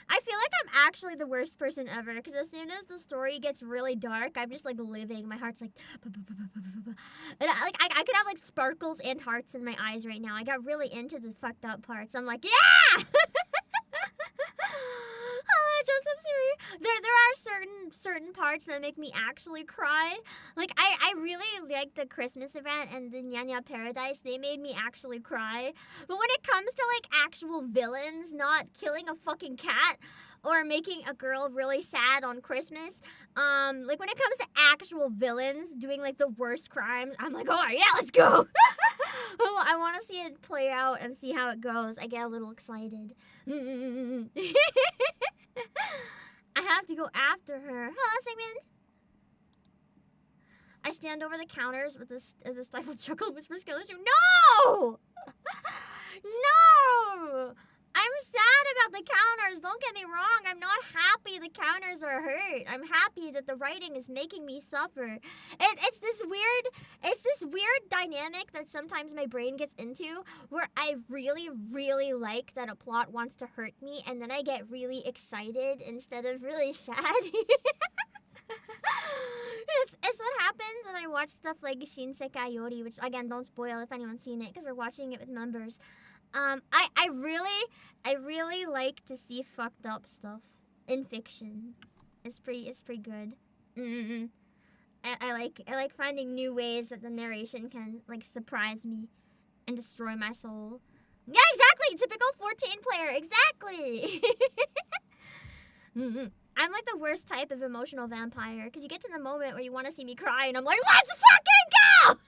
Speaker 1: I feel like I'm actually the worst person ever, because as soon as the story gets really dark, I'm just like living. My heart's like, and I could have like sparkles and hearts in my eyes right now. I got really into the fucked up parts. I'm like, yeah! Joseph Siri. There are certain parts that make me actually cry. Like I really like the Christmas event and the Nyanya Paradise. They made me actually cry. But when it comes to like actual villains not killing a fucking cat or making a girl really sad on Christmas, like when it comes to actual villains doing like the worst crimes, I'm like, oh yeah, let's go. Oh, I want to see it play out and see how it goes. I get a little excited. I have to go after her. Hello, Sigmund. I stand over the counters with this stifled chuckle, whisper skeleton. No! No! I'm sad about the counters. Don't get me wrong. I'm not happy the counters are hurt. I'm happy that the writing is making me suffer. It's this weird dynamic that sometimes my brain gets into where I really, really like that a plot wants to hurt me, and then I get really excited instead of really sad. It's what happens when I watch stuff like Shinsekai Yori, which again, don't spoil if anyone's seen it because we're watching it with members. I really like to see fucked up stuff in fiction. It's pretty good. I like finding new ways that the narration can like surprise me and destroy my soul. Yeah, exactly. Typical 14 player. Exactly. I'm like the worst type of emotional vampire because you get to the moment where you want to see me cry and I'm like, let's fucking go!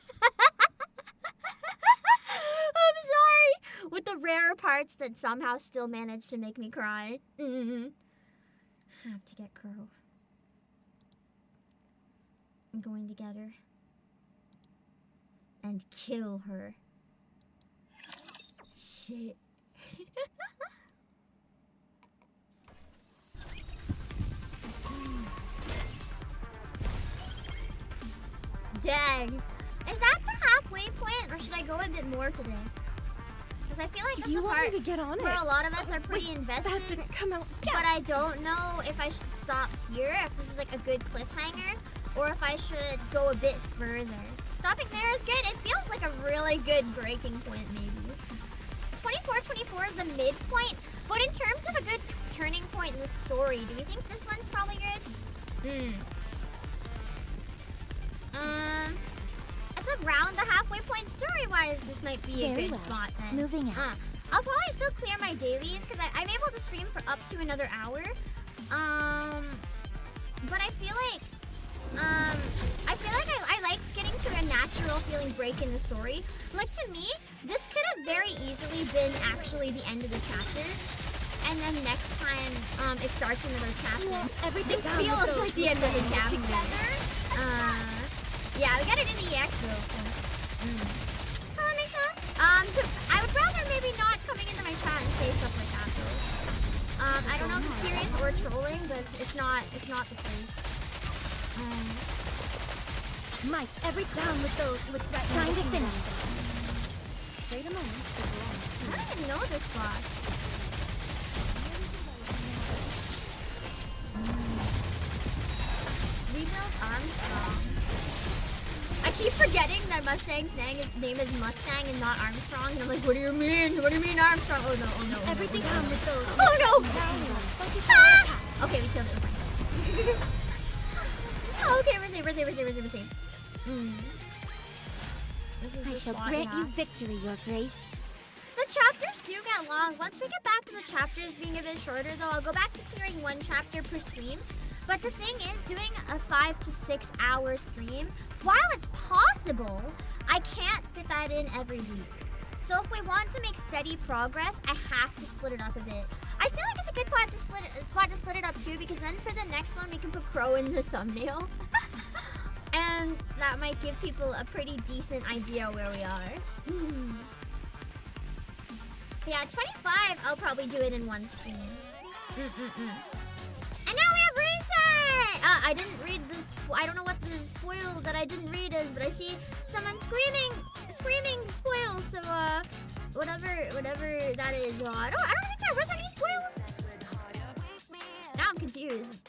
Speaker 1: I'm sorry. With the rare parts that somehow still manage to make me cry. I have to get Crow. I'm going to get her. And kill her. Shit. Dang. Is that the halfway point, or should I go a bit more today? Because Because I feel like that's
Speaker 7: You
Speaker 1: the
Speaker 7: want me
Speaker 1: part
Speaker 7: to get on
Speaker 1: where
Speaker 7: it?
Speaker 1: a lot of us are pretty invested.
Speaker 7: That didn't come out
Speaker 1: But I don't know if I should stop here, if this is like a good cliffhanger, or if I should go a bit further. Stopping there is good. It feels like a really good breaking point, maybe. 24 is the midpoint, but in terms of a good turning point in the story, do you think this one's probably good? It's around the halfway point story-wise. This might be a good spot then.
Speaker 2: Moving on.
Speaker 1: I'll probably still clear my dailies because I'm able to stream for up to another hour. But I feel like I like getting to a natural feeling break in the story. Like, to me, this could have very easily been actually the end of the chapter. And then next time it starts another chapter. This feels like the end of the chapter. Yeah, we got it in the EX though, of course. Hello, Mesa. I would rather maybe not coming into my chat and say stuff like that though. I don't know if it's serious or trolling, but it's not the case.
Speaker 2: Mike, every down with those with that trying to finish this.
Speaker 7: Wait a moment.
Speaker 1: I don't even know this boss. Rebuild Armstrong. I keep forgetting that Mustang's name is Mustang and not Armstrong, and I'm like, what do you mean? What do you mean Armstrong? Oh no.
Speaker 2: Everything comes with those.
Speaker 1: Oh no! Ah! Okay, we killed it. We're fine. Oh, okay, we're safe.
Speaker 2: I shall grant you victory, Your Grace.
Speaker 1: The chapters do get long. Once we get back to the chapters being a bit shorter, though, I'll go back to clearing one chapter per stream. But the thing is, doing a 5 to 6 hour stream, while it's possible, I can't fit that in every week. So if we want to make steady progress, I have to split it up a bit. I feel like it's a good spot to split it up too, because then for the next one we can put Crow in the thumbnail. And that might give people a pretty decent idea where we are. Yeah, 25, I'll probably do it in one stream. And now we have reset! I didn't read this. I don't know what the spoil that I didn't read is, but I see someone screaming spoil. So whatever that is. I don't think there was any spoils. Now I'm confused.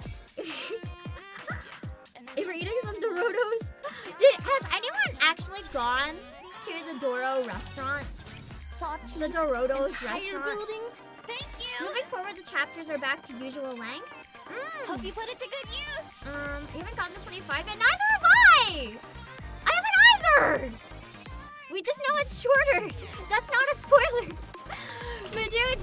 Speaker 1: We're eating some Dorotos. Has anyone actually gone to the Doro restaurant? The Dorotos restaurant.
Speaker 2: Buildings? Thank you.
Speaker 1: Moving forward, the chapters are back to usual length.
Speaker 2: Hope you put it to good use.
Speaker 1: You haven't gotten to 25 yet. Neither have I! I haven't either! We just know it's shorter. That's not a spoiler. But dude,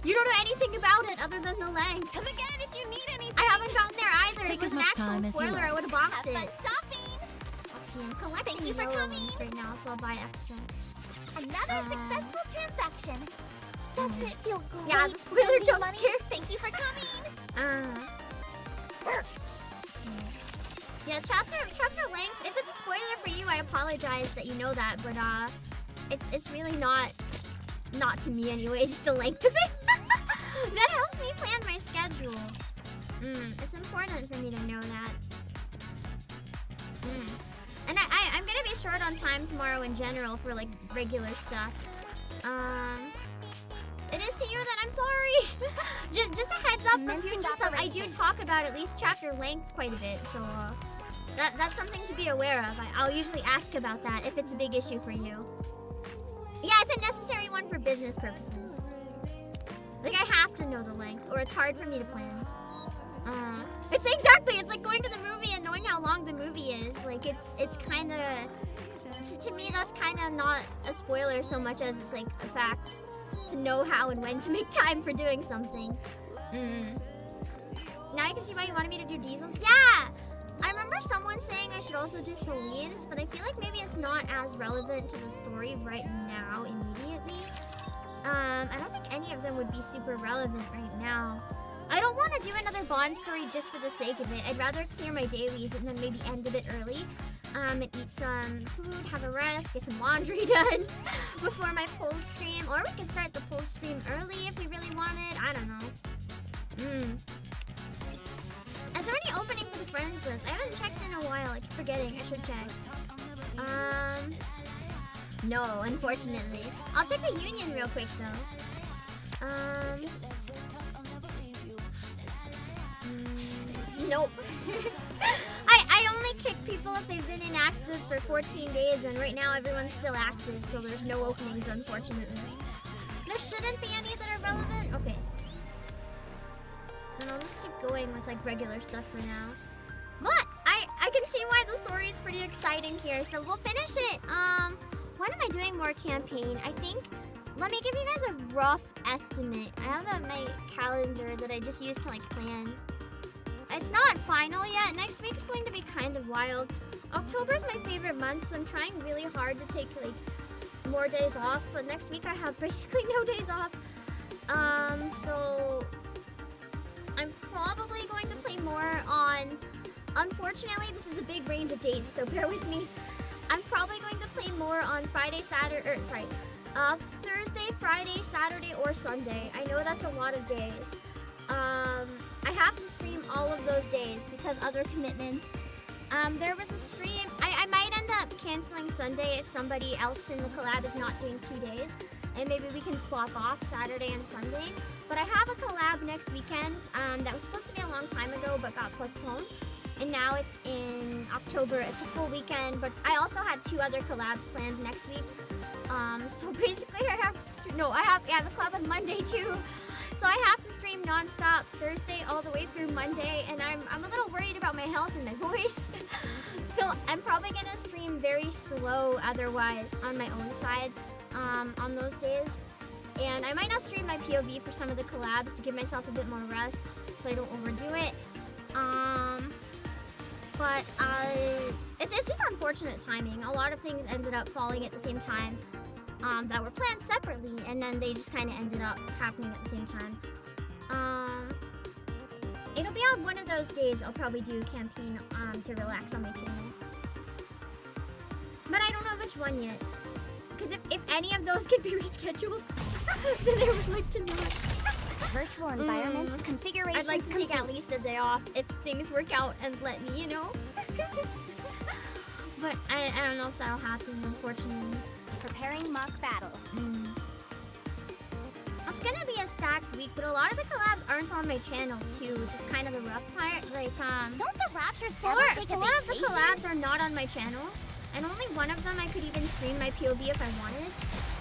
Speaker 1: you don't know anything about it other than the length.
Speaker 2: Come again if you need anything.
Speaker 1: I haven't gotten there either. If it was an actual spoiler, I would have bought it.
Speaker 2: Have fun shopping.
Speaker 1: Let's see, I'm collecting these elements right now, so I'll buy extra.
Speaker 2: Another successful transaction. Doesn't it feel great?
Speaker 1: Yeah, the spoiler jump
Speaker 2: money?
Speaker 1: scare.
Speaker 2: Thank you for coming.
Speaker 1: Yeah, chapter length. If it's a spoiler for you, I apologize that you know that, but it's really not to me anyway. Just the length of it. That helps me plan my schedule. It's important for me to know that. And I'm gonna be short on time tomorrow in general for like regular stuff. It is to you that I'm sorry. just a heads up for future stuff. I do talk about at least chapter length quite a bit, so that's something to be aware of. I'll usually ask about that if it's a big issue for you. Yeah, it's a necessary one for business purposes. Like, I have to know the length, or it's hard for me to plan. It's like going to the movie and knowing how long the movie is. Like, it's kind of... To me, that's kind of not a spoiler so much as it's like a fact to know how and when to make time for doing something. Now you can see why you wanted me to do diesels. Yeah! I remember someone saying I should also do Celine's, but I feel like maybe it's not as relevant to the story right now, immediately. I don't think any of them would be super relevant right now. I don't want to do another Bond story just for the sake of it. I'd rather clear my dailies and then maybe end a bit early. And eat some food, have a rest, get some laundry done before my poll stream. Or we can start the poll stream early if we really wanted. I don't know. Is there any opening for the friends list? I haven't checked in a while. I keep forgetting. I should check. No, unfortunately. I'll check the union real quick though. Nope. I only kick people if they've been inactive for 14 days, and right now everyone's still active, so there's no openings, unfortunately. There shouldn't be any that are relevant? Okay. And I'll just keep going with like regular stuff for now. But I can see why the story is pretty exciting here, so we'll finish it. When am I doing more campaign? I think, let me give you guys a rough estimate. I have my calendar that I just used to like plan. It's not final yet. Next week is going to be kind of wild. October is my favorite month, so I'm trying really hard to take like more days off. But next week I have basically no days off. So I'm probably going to play more on. Unfortunately, this is a big range of dates, so bear with me. I'm probably going to play more on Thursday, Friday, Saturday, or Sunday. I know that's a lot of days. I have to stream all of those days because other commitments. There was a stream. I might end up canceling Sunday if somebody else in the collab is not doing 2 days. And maybe we can swap off Saturday and Sunday. But I have a collab next weekend that was supposed to be a long time ago but got postponed. And now it's in October. It's a full weekend, but I also had 2 other collabs planned next week. So basically I have to, I have a collab on Monday too. So I have to stream non-stop Thursday all the way through Monday, and I'm a little worried about my health and my voice. So I'm probably gonna stream very slow otherwise on my own side on those days. And I might not stream my POV for some of the collabs to give myself a bit more rest so I don't overdo it. But it's just unfortunate timing. A lot of things ended up falling at the same time that were planned separately, and then they just kind of ended up happening at the same time. It'll be on one of those days I'll probably do a campaign to relax on my channel. But I don't know which one yet. Because if any of those could be rescheduled, then I would like to know.
Speaker 2: Virtual environment configuration.
Speaker 1: I'd like to take at least a day off if things work out and let me, you know. But I don't know if that'll happen, unfortunately.
Speaker 2: Preparing mock battle.
Speaker 1: It's gonna be a stacked week, but a lot of the collabs aren't on my channel too, which is kind of the rough part. Like,
Speaker 2: don't the Raptors
Speaker 1: four
Speaker 2: take a
Speaker 1: of the
Speaker 2: vacation?
Speaker 1: collabs are not on my channel, and only one of them I could even stream my POV if I wanted.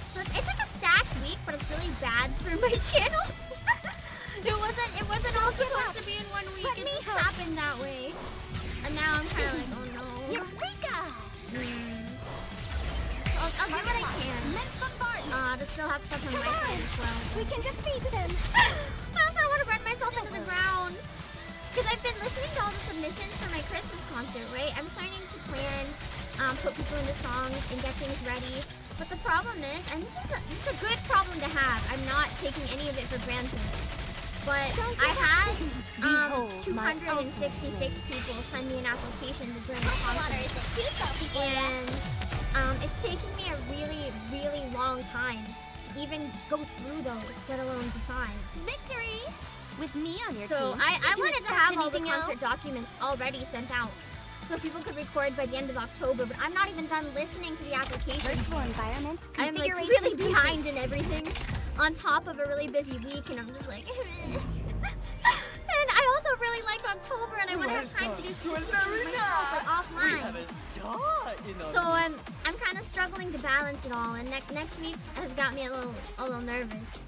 Speaker 1: So it's like a stacked week, but it's really bad for my channel. It wasn't all supposed to be in 1 week. It just happened that way. And now I'm kind of like, oh no.
Speaker 2: Eureka!
Speaker 1: I'll do what I can. To still have stuff on my side as well.
Speaker 2: We can defeat them.
Speaker 1: I also don't want to run myself into the ground. Because I've been listening to all the submissions for my Christmas concert, right? I'm starting to plan, put people into songs and get things ready. But the problem is, and this is a good problem to have. I'm not taking any of it for granted. But I had 266 people send me an application to join the concert. And it's taking me a really, really long time to even go through those, let alone decide.
Speaker 2: Victory! With me on your
Speaker 1: so
Speaker 2: team.
Speaker 1: I wanted to have all the concert
Speaker 2: else?
Speaker 1: documents already sent out so people could record by the end of October, but I'm not even done listening to the application.
Speaker 2: Virtual environment
Speaker 1: I'm like really behind in everything on top of a really busy week, and I'm just like and I also really like October, and I want to have time to do some things myself, like offline. So I'm kind of struggling to balance it all, and next week has got me a little nervous.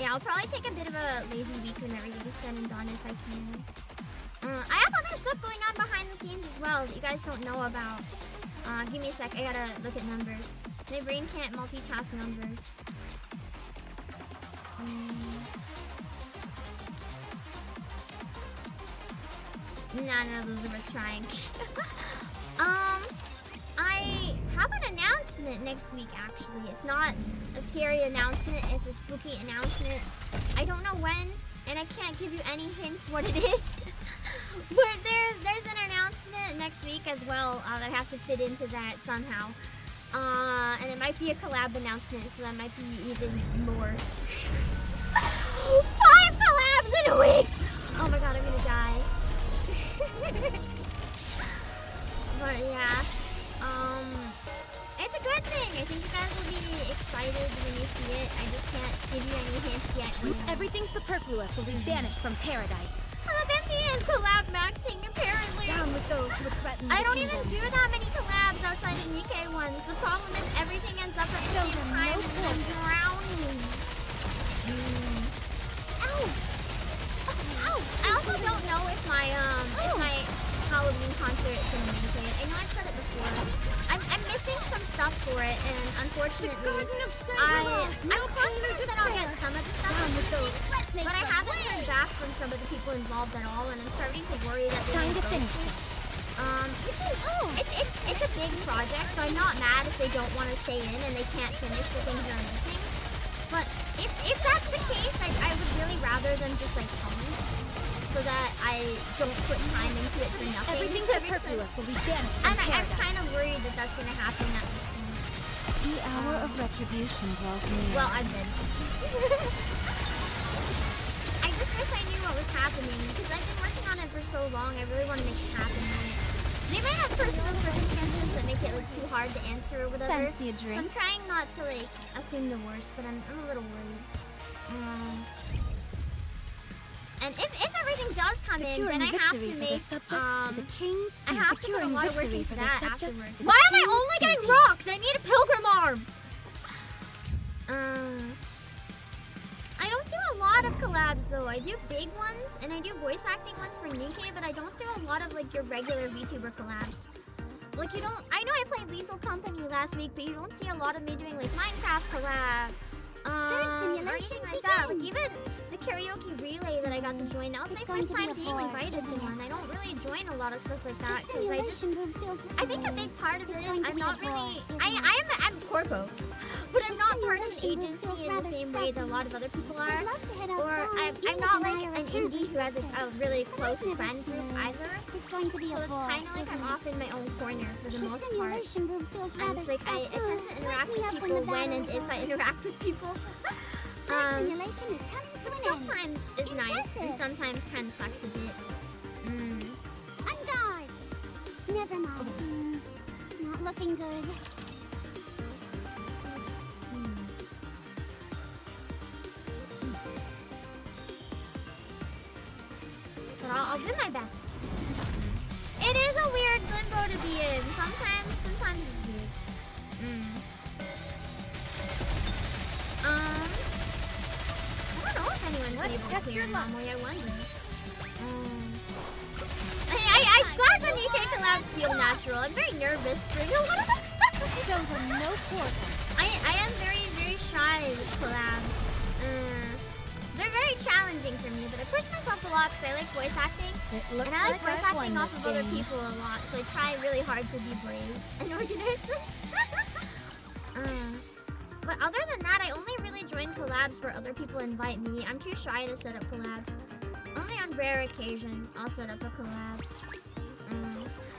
Speaker 1: Yeah, I'll probably take a bit of a lazy week when everything is said and done if I can. I have other stuff going on behind the scenes as well that you guys don't know about. Give me a sec, I gotta look at numbers. My brain can't multitask numbers. None of those are worth trying. I have an announcement next week, actually. It's not a scary announcement, it's a spooky announcement. I don't know when, and I can't give you any hints what it is. But there's an announcement next week as well that I have to fit into that somehow. And it might be a collab announcement, so that might be even more. 5 collabs in a week! Oh my god, I'm gonna die. But yeah. I think you guys will be excited when you see it. I just can't give you any hints yet.
Speaker 15: Everything superfluous will be banished from paradise.
Speaker 1: and collab maxing, apparently.
Speaker 15: Down with those who threaten
Speaker 1: I
Speaker 15: the
Speaker 1: don't even
Speaker 15: kingdom.
Speaker 1: do that many collabs outside of NIKKE ones. The problem is everything ends up at the same time and I'm drowning. Ow! Ow! I also don't know if my Halloween concert is gonna make it. I know I've said it before. I'm missing some stuff for it, and unfortunately, I'm confident that I'll get some of the stuff I'm missing, but I haven't heard back from some of the people involved at all, and I'm starting to worry that they won't finish it. Which is it's a big project, so I'm not mad if they don't want to stay in and they can't finish the things they're missing. But if that's the case, I would really rather them just like tell me, so that I don't put time into it for nothing.
Speaker 15: Everything superfluous will be banished from
Speaker 1: I'm
Speaker 15: paradise.
Speaker 1: kind of worried that that's going to happen at this point.
Speaker 15: The hour of retribution draws near.
Speaker 1: Well, I've been. I just wish I knew what was happening, because I've been working on it for so long. I really want to make it happen. They might have personal circumstances that make it like too hard to answer or whatever.
Speaker 15: Fancy a drink?
Speaker 1: So I'm trying not to like assume the worst, but I'm a little worried. And if everything does come in, then I have to make I have to put a lot of work into that afterwards. Why am I only getting rocks? I need a pilgrim arm. I don't do a lot of collabs though. I do big ones and I do voice acting ones for NIKKE, but I don't do a lot of like your regular VTuber collabs. Like you don't. I know I played Lethal Company last week, but you don't see a lot of me doing like Minecraft collab. Or anything like that. Like even the karaoke relay that I got to join, that was my first time being invited to one. I don't really join a lot of stuff like that because I think a big part of it is I'm not really. I'm corpo, but I'm not part of an agency in the same way that a lot of other people are. Or I'm not like an indie who has a really close friend group either. So it's kind of like I'm off in my own corner for the most part. And it's like I tend to interact with people when and if I interact with people. Which sometimes is nice and sometimes kind of sucks a bit.
Speaker 2: I'm gone. Never mind. Not looking good.
Speaker 1: But I'll do my best. It is a weird limbo to be in. Sometimes it's weird. I don't know if anyone's been able to clear normally, I wonder. I'm glad the NIKKE collabs feel natural. I'm very nervous during a lot of them.
Speaker 15: Show them no portal.
Speaker 1: I am very, very shy with collabs. They're very challenging for me, but I push myself a lot because I like voice acting. And I like voice acting off of other people a lot, so I try really hard to be brave and organized. But other than that, I only really join collabs where other people invite me. I'm too shy to set up collabs. Only on rare occasion, I'll set up a collab.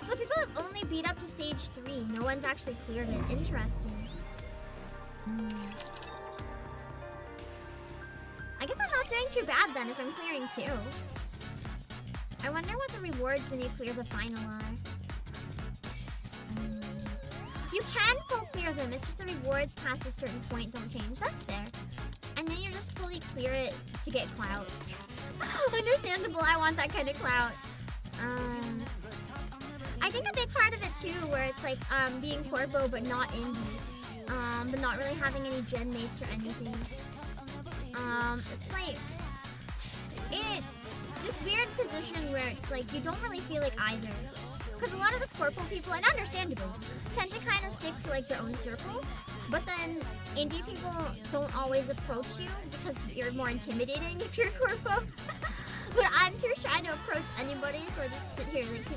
Speaker 1: So people have only beat up to stage 3. No one's actually cleared it. Interesting. I guess I'm not doing too bad then if I'm clearing 2. I wonder what the rewards when you clear the final are. You can full clear them, it's just the rewards past a certain point don't change. That's fair. And then you just fully clear it to get clout. Understandable, I want that kind of clout. I think a big part of it too, where it's like being corpo but not indie. But not really having any gen mates or anything. It's like, it's this weird position where it's like you don't really feel like either. Because a lot of the corpo people, and understandably, tend to kind of stick to like their own circles. But then indie people don't always approach you because you're more intimidating if you're corpo. But I'm too shy to approach anybody, so I just sit here like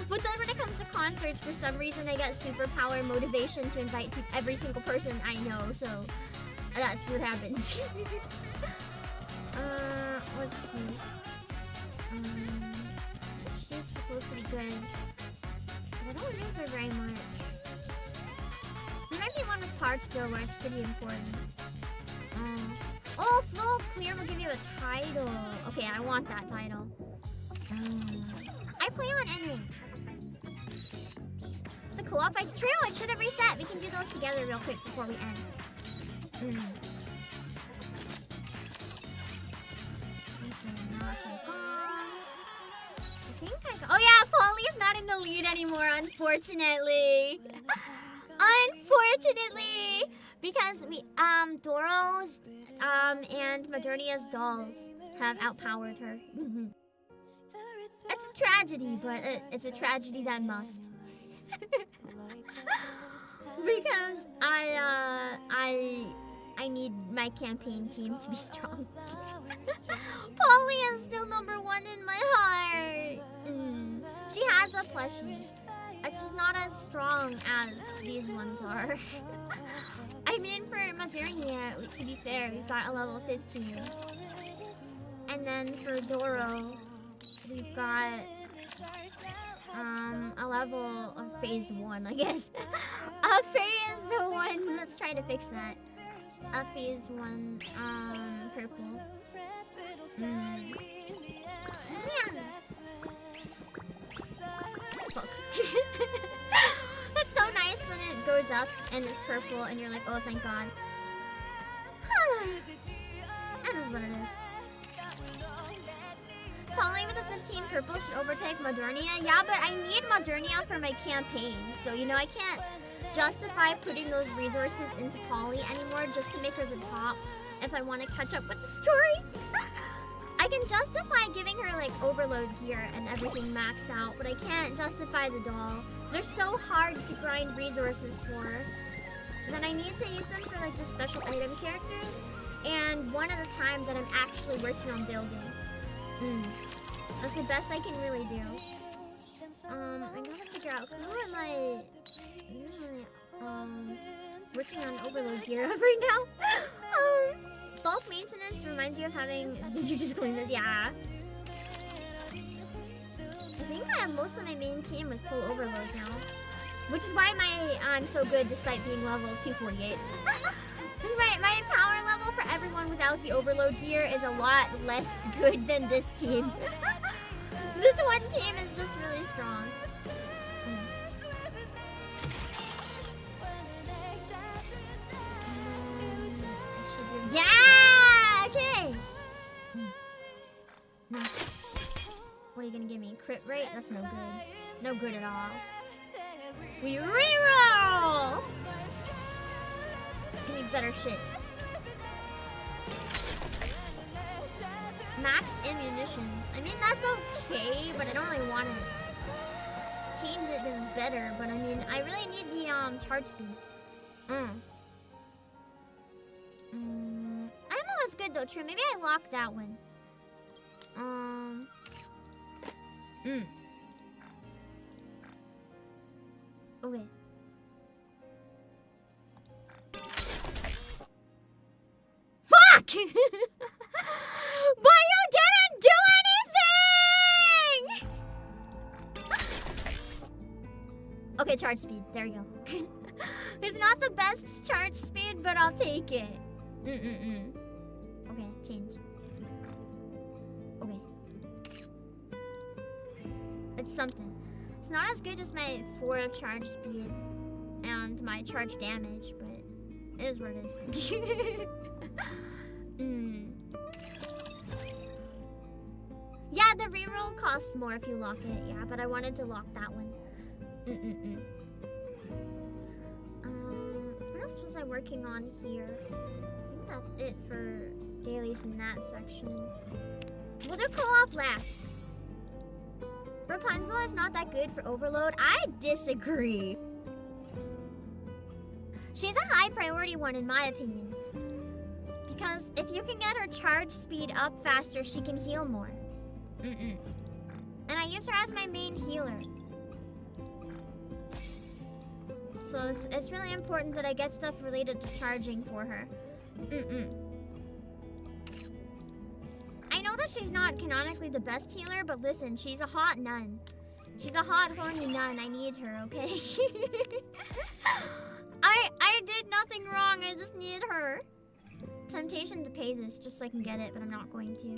Speaker 1: But then when it comes to concerts, for some reason I get superpower motivation to invite every single person I know, so that's what happens. Let's see. She's supposed to be good. I don't use her very much. There might be one with parts though where it's pretty important. Oh, full clear will give you a title. Okay, I want that title. I play on NA. The co-op fights. True, it should have reset. We can do those together real quick before we end. Okay, now it's all gone. I think oh yeah, Polly's not in the lead anymore, unfortunately. Unfortunately, because we Doro's and Modernia's dolls have outpowered her. It's a tragedy, but it's a tragedy that must. Because I need my campaign team to be strong. Polly is still #1 in my heart. She has a plushie. It's just not as strong as these ones are. I mean, for Modernia, to be fair, we've got a level 15. And then for Doro, we've got a level of phase 1, I guess. A phase 1. Let's try to fix that. A phase 1 purple. Yeah. Fuck. It's so nice when it goes up and it's purple and you're like, oh, thank God. That is what it is. Polly with a 15 purple should overtake Modernia. Yeah, but I need Modernia for my campaign. So, you know, I can't justify putting those resources into Polly anymore just to make her the top if I want to catch up with the story. I can justify giving her, like, overload gear and everything maxed out, but I can't justify the doll. They're so hard to grind resources for that I need to use them for, like, the special item characters and one at a time that I'm actually working on building. That's the best I can really do. I gotta figure out who am I working on overload gear right now. Bulk maintenance reminds you of having. Did you just clean this? Yeah. I think I have most of my main team with full overload now, which is why I'm so good despite being level 248. My power level for everyone without the overload gear is a lot less good than this team. This one team is just really strong. Yeah! Okay! Nice. What are you gonna give me? Crit rate? That's no good. No good at all. We reroll! Give me better shit. Max ammunition. I mean, that's okay, but I don't really want to change it because it's better. But I mean, I really need the charge speed. Ammo is good though, true. Maybe I locked that one. Okay. Fuck! But you didn't do anything! Okay, charge speed. There we go. It's not the best charge speed, but I'll take it. Okay, change. Okay. It's something. It's not as good as my 4 of charge speed and my charge damage, but it is what it is. Yeah, the reroll costs more if you lock it. Yeah, but I wanted to lock that one. What else was I working on here? I think that's it for dailies in that section. We'll do co-op last. Rapunzel is not that good for overload. I disagree. She's a high priority one in my opinion. Because if you can get her charge speed up faster, she can heal more. And I use her as my main healer. So it's really important that I get stuff related to charging for her. I know that she's not canonically the best healer, but listen, she's a hot nun. She's a hot, horny nun. I need her, okay? I did nothing wrong. I just need her. Temptation to pay this just so I can get it, but I'm not going to.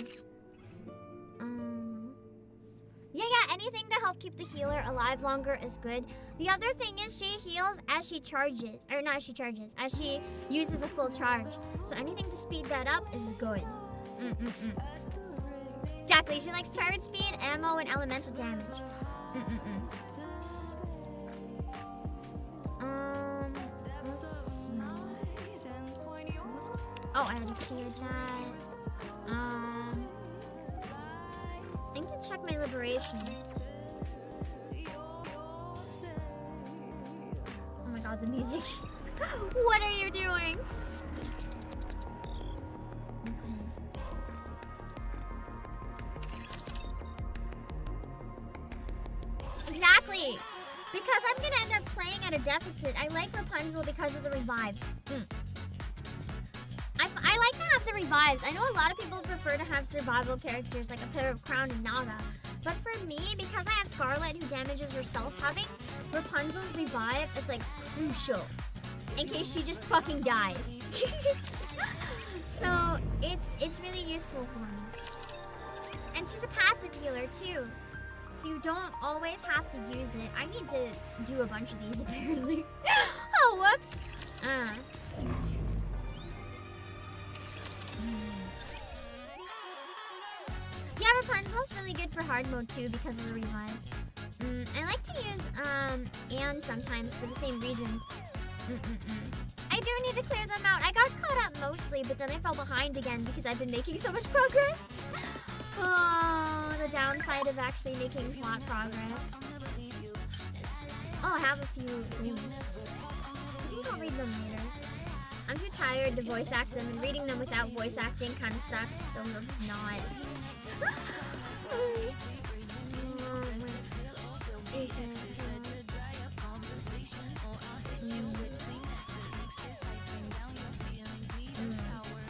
Speaker 1: Yeah, anything to help keep the healer alive longer is good. The other thing is she heals as she charges. Or not as she charges, as she uses a full charge. So anything to speed that up is good. Exactly, she likes charge speed, ammo, and elemental damage. Let's see. Oh, I already cleared that. I need to check my liberation. Oh my god, the music. What are you doing? Exactly! Because I'm gonna end up playing at a deficit. I like Rapunzel because of the revives. I like to have the revives. I know a lot of people prefer to have survival characters like a pair of Crown and Naga. But for me, because I have Scarlet who damages herself, having Rapunzel's revive is like crucial. In case she just fucking dies. So it's really useful for me. And she's a passive healer too. So you don't always have to use it. I need to do a bunch of these apparently. Oh, whoops. Yeah, Rapunzel's really good for hard mode too because of the revive. I like to use Anne sometimes for the same reason. I do need to clear them out. I got caught up mostly, but then I fell behind again because I've been making so much progress. Oh, the downside of actually making plot progress. Oh, I have a few things. I think I'll read them later. I'm too tired to voice act them, and reading them without voice acting kind of sucks, so we'll just not.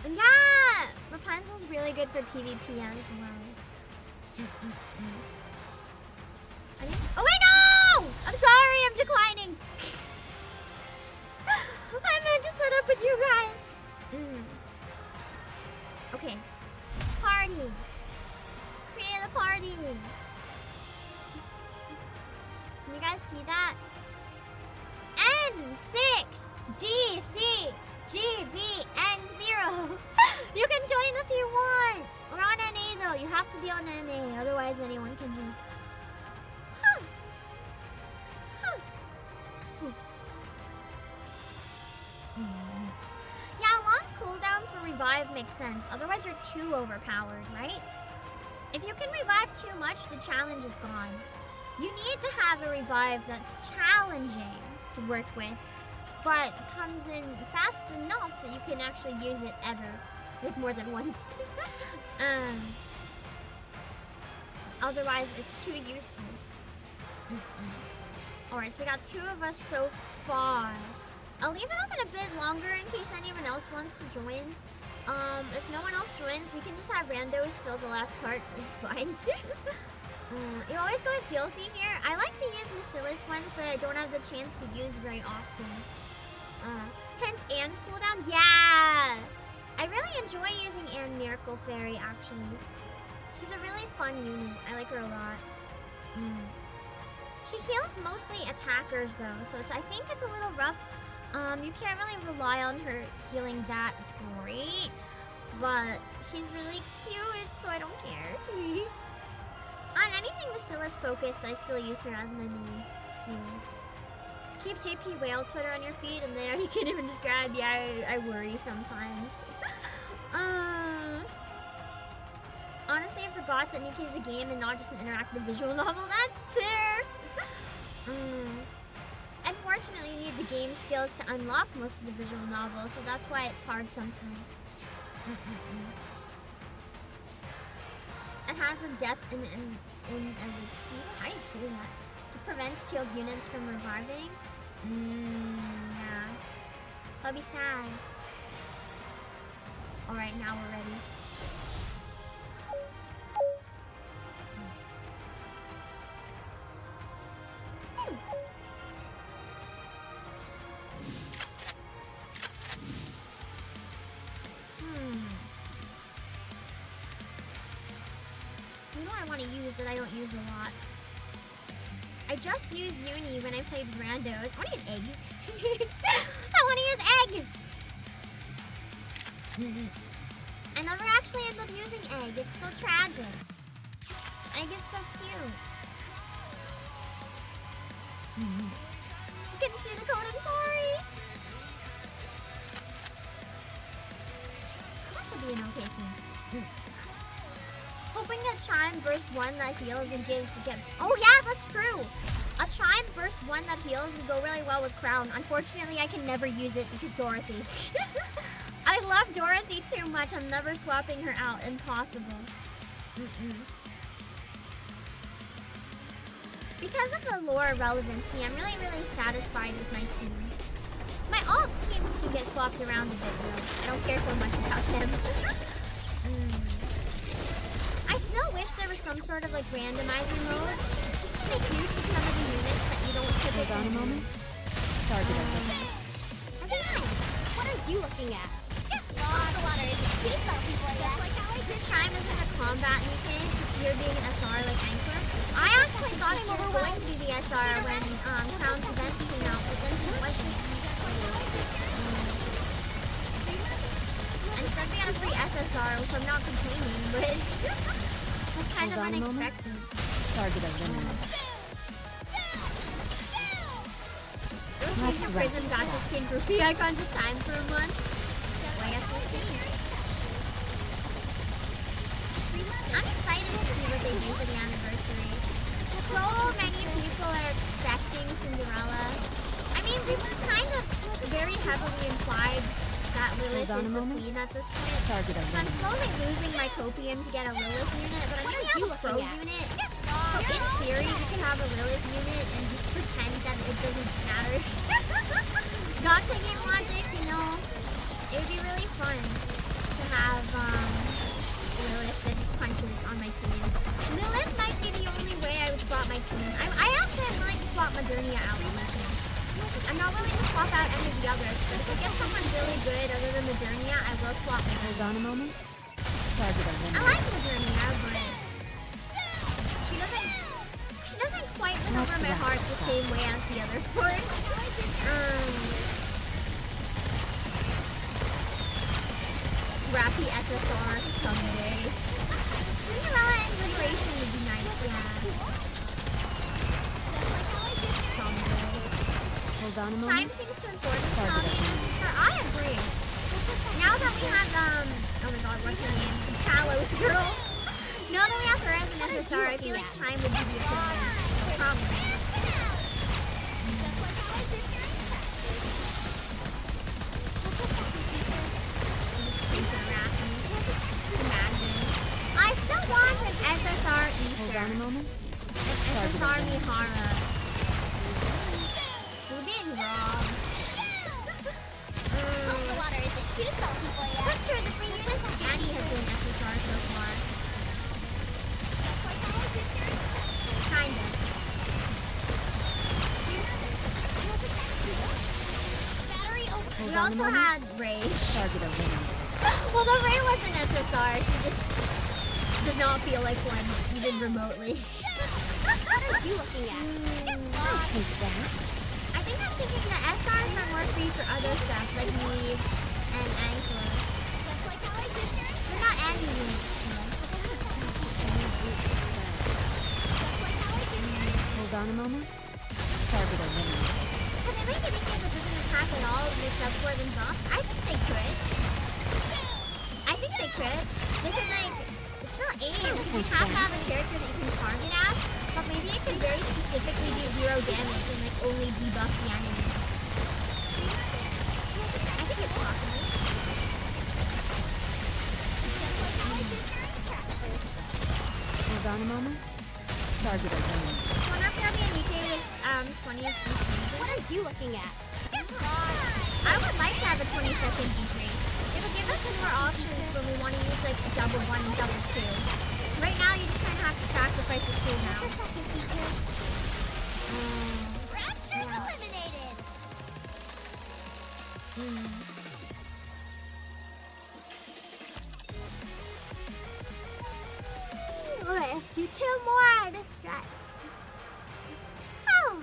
Speaker 1: Yeah! Rapunzel's really good for PvP as well. Oh wait, no! I'm sorry, I'm declining. I meant to set up with you guys. Okay. Party. Create a party. Can you guys see that? N6DCGBN0. You can join if you want. We're on NA though. You have to be on NA, otherwise anyone can join. Yeah, a long cooldown for revive makes sense. Otherwise you're too overpowered, right? If you can revive too much, the challenge is gone. You need to have a revive that's challenging to work with, but comes in fast enough that you can actually use it ever, like more than once. Otherwise, it's too useless. Alright, so we got 2 of us so far. I'll leave it open a bit longer in case anyone else wants to join. If no one else joins, we can just have randos fill the last parts. It's fine. You always go with guilty here. I like to use Bacillus ones that I don't have the chance to use very often. Hence Anne's cooldown. Yeah! I really enjoy using Anne Miracle Fairy, actually. She's a really fun unit. I like her a lot. She heals mostly attackers, though, so I think it's a little rough. You can't really rely on her healing that great, but she's really cute, so I don't care. On anything Bacillus focused, I still use her as my main heal. Keep JP Whale Twitter on your feed, and there you can even describe. Yeah, I worry sometimes. Honestly, I forgot that Nikke is a game and not just an interactive visual novel. That's fair. Unfortunately, you need the game skills to unlock most of the visual novel, so that's why it's hard sometimes. It has a death in every. How do you say that? It prevents killed units from reviving. Yeah. That'll be sad. Alright, now we're ready. Who do I want to use that I don't use a lot. I just used Yuni when I played randos. I want to use egg. I want to use egg! I never actually end up using egg. It's so tragic. Egg is so cute. You couldn't see the code, I'm sorry. That should be an okay team. Hoping a chime burst 1 that heals and gives again. Oh yeah, that's true. A chime burst 1 that heals would go really well with Crown. Unfortunately, I can never use it because Dorothy. I love Dorothy too much. I'm never swapping her out. Impossible. Because of the lore relevancy, I'm really, really satisfied with my team. My alt teams can get swapped around a bit though. I don't care so much about them. I still wish there was some sort of like randomizer mode, just to make use of some of the units that you don't typically use.
Speaker 15: Target
Speaker 1: What are you looking at? This time isn't a combat Nikke, it's you're being an SR like Anchor. I actually thought she was going to be the SR when Crown's event came out, but then she wasn't. And instead we got a free SSR, which I'm not complaining, but that's kind of unexpected.
Speaker 15: Target eliminated.
Speaker 1: Let's Prism gotcha skin for free icons of time for a month. Well, I guess we'll see. I'm excited to see what they do for the anniversary. So many people are expecting Cinderella. I mean, we were kind of very heavily implied that Lilith is the queen at this point. So I'm slowly losing my copium to get a Lilith unit, but I'm gonna have a pro unit. So in theory, we can have a Lilith unit and just pretend that it doesn't matter. Gotcha game logic, you know. It would be really fun to have Lilith that just punches on my team. Lilith might be the only way I would swap my team. I actually am willing to swap Modernia out on my team. I'm not willing to swap out any of the others, but if I get someone really good other than Modernia, I will swap Modernia.
Speaker 15: Hold on a moment. Target eliminated.
Speaker 1: I like Modernia, but she doesn't quite win over my heart the same way as the other four. Rappy SSR someday. Cinderella and Liberation would be nice, yeah. Someday.
Speaker 15: Hold on a moment.
Speaker 1: Chime seems to inform the audience. Sure, I agree. Now that we have, oh my god, what's her name? Talos girl. Now that we have her as an SSR, I feel like Chime would be the equivalent. Probably. I still want an SSR Ether.
Speaker 15: Hold on a moment.
Speaker 1: An SSR Mihara. We're being robbed. That's true, the free units of Annie have been SSR so far. Kind of. We also had Ray.
Speaker 15: Target eliminated.
Speaker 1: Well, the Ray wasn't SSR. She just does not feel like one, even remotely. What are you looking at? I think I'm thinking that SRs are more free for other stuff, like Neve and Anchor. They're not any units.
Speaker 15: Hold on a moment. Target eliminated.
Speaker 1: Can they make anything that doesn't attack at all except for them buffs? I think they could. They could, like, still aim. You have to have a character that you can target at, but maybe it could very specifically do 0 damage and, like, only debuff the enemy. I think it's possible.
Speaker 15: Hold on a moment. Target eliminated.
Speaker 1: I wonder if there'll be a Nikke with 20th B3. What are you looking at? I would like to have a 22nd B3. It would give us some more options when we want to use like a double 1 and double 2. Right now you just kind of have to sacrifice a cooldown. Rapture's eliminated!
Speaker 2: Alright, let's do
Speaker 1: 2 more! This strat. Oh!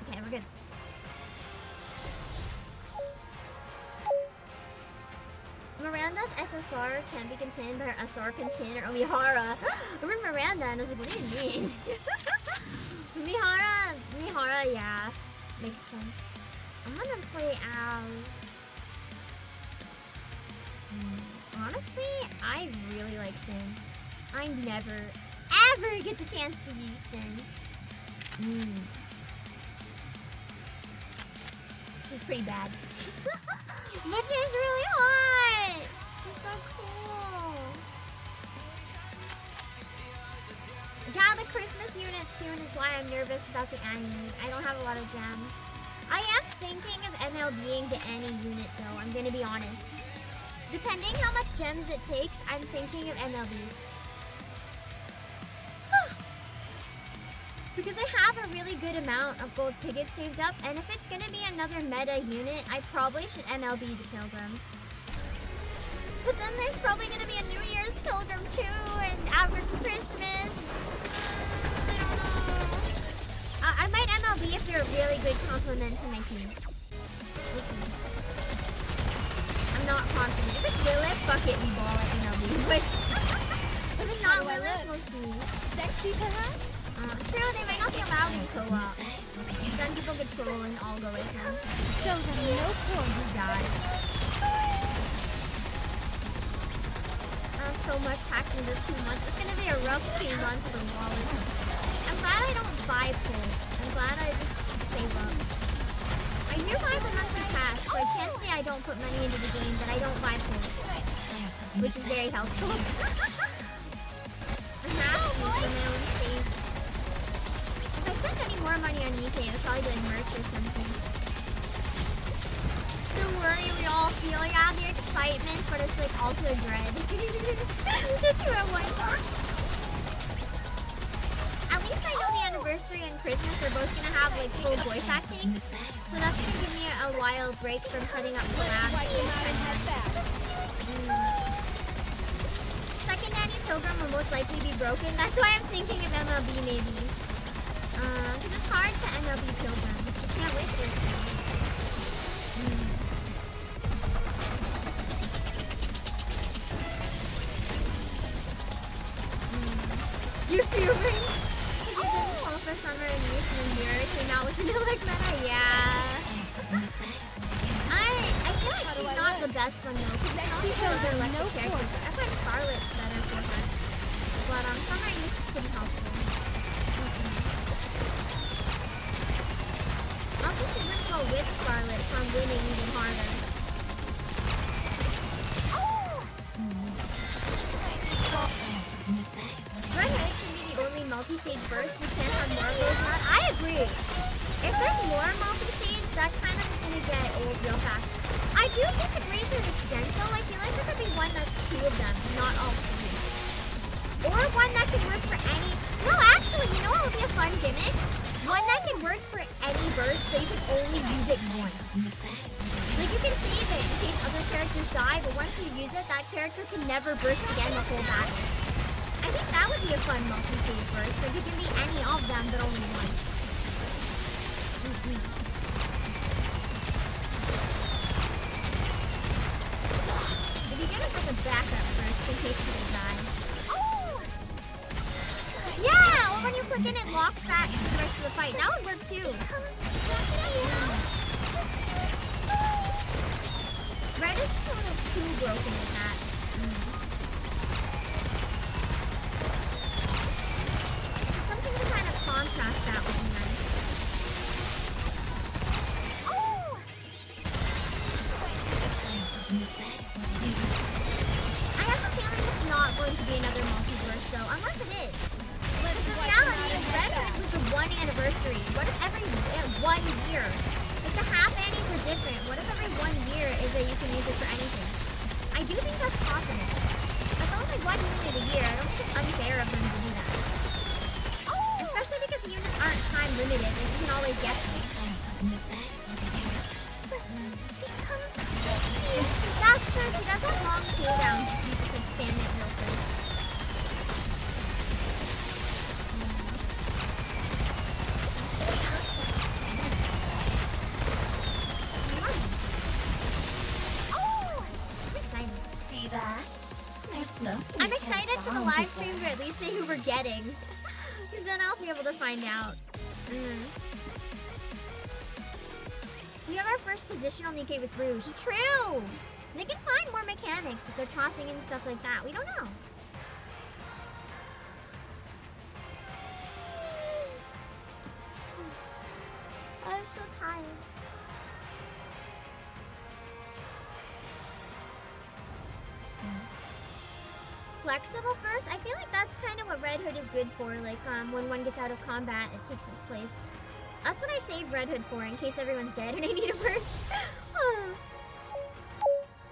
Speaker 1: Okay, we're good. Miranda's SSR can be contained by her SR container. Oh, Mihara. I read Miranda and I was like, what do you mean? Mihara, yeah. Makes sense. I'm gonna play as... Honestly, I really like Sin. I never, ever get the chance to use Sin. This is pretty bad. But she's really hot! She's so cool. Yeah, the Christmas unit soon is why I'm nervous about the anime. I don't have a lot of gems. I am thinking of MLBing the any unit though, I'm gonna be honest. Depending how much gems it takes, I'm thinking of MLB. Because I have a really good amount of gold tickets saved up, and if it's gonna be another meta unit, I probably should MLB the Pilgrim. But then there's probably gonna be a New Year's Pilgrim too, and after Christmas. I don't know. I might MLB if they're a really good complement to my team. We'll see. I'm not confident. If it's Lilith, fuck it, we ball at MLB. But if it's not Lilith, we'll see.
Speaker 7: Sexy perhaps?
Speaker 1: True, they might not be allowed in co-op. Then people get troll and all go with them.
Speaker 7: Show them no point.
Speaker 1: Just die. So much packed into 2 months. It's gonna be a rough 2 months for Wallace. I'm glad I don't buy pulls. I'm glad I just save up. I do buy the monthly pass, so I can't say I don't put money into the game, but I don't buy pulls. Which is very helpful. I'm happy for my own save. If I spent any more money on Nikke, it would probably be like merch or something. Don't worry, we all feel the excitement, but it's like also a dread. That's who I want. At least I know the anniversary and Christmas are both gonna have like full voice acting, so that's gonna give me a while break from setting up the lab. Second Annie Pilgrim will most likely be broken. That's why I'm thinking of MLB maybe. Because it's hard to MLB Pilgrim. You can't wish this thing. You're fuming? You didn't fall for Summer and Youth and Mirror came out with an like meta? Yeah. I feel like she's not the best one though, because also they're like the characters. I find Scarlet's better for her. But Summer and Youth is pretty helpful. Also, she works well with Scarlet, so I'm winning even harder. Right, it should be the only multi-stage burst. We can't have more of those. I agree. If there's more multi-stage, that kind of is gonna get old real fast. I do disagree to an extent though. I feel like there could be one that's 2 of them, not all 3. Or one that could work for any... No, actually, you know what would be a fun gimmick? One that can work for any burst, so you can only use it once. Like, you can save it in case other characters die, but once you use it, that character can never burst again the whole battle. I think that would be a fun multi-stage burst. Like, it can be any of them, but only once. If you give us, like, a backup burst in case people die. Yeah! Or when you click in, it locks that to the rest of the fight. That would work too. Red is just a little too broken with that. So something to kind of contrast that would be nice. I have a feeling it's not going to be another multiverse though, unless it is. Because the reality is Red Hood was the 1 anniversary. What if every 1 year? If the half annies are different, what if every 1 year is that you can use it for anything? I do think that's possible. That's only 1 unit a year. I don't think it's unfair of them to do that. Especially because the units aren't time limited and you can always get them. That's Also, she does have long cooldowns. You just like spam it real quick. Oh, I'm excited.
Speaker 5: See that? There's nothing.
Speaker 1: I'm excited for the live stream to at least say who we're getting. Because then I'll be able to find out. We have our first positional NIKKE with Rouge. True! They can find more mechanics if they're tossing in stuff like that. We don't know. I'm so tired. Flexible burst? I feel like that's kind of what Red Hood is good for. Like, when one gets out of combat, it takes its place. That's what I saved Red Hood for, in case everyone's dead and I need a burst.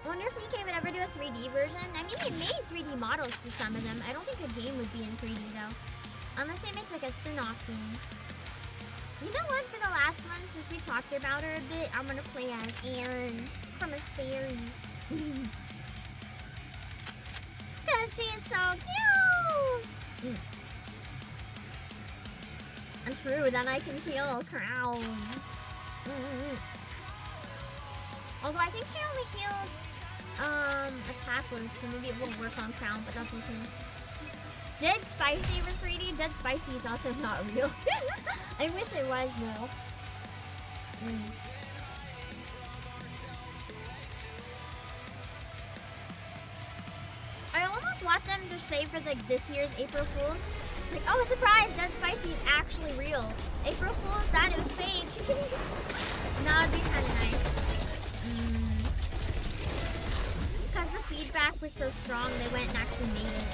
Speaker 1: I wonder if NIKKE would ever do a 3D version. I mean, they made 3D models for some of them. I don't think a game would be in 3D, though. Unless they make, like, a spin-off game. You know what? For the last one, since we talked about her a bit, I'm gonna play as Anne from a fairy. Because she is so cute! And true, then I can heal Crown. Although I think she only heals attackers, so maybe it won't work on Crown, but that's okay. Dead Spicy was 3D. Dead Spicy is also not real. I wish it was though. I almost want them to say for like this year's April Fools, like, oh surprise, Dead Spicy is actually real. April Fools, that it was fake. That would be kind of nice. Because the feedback was so strong, they went and actually made it.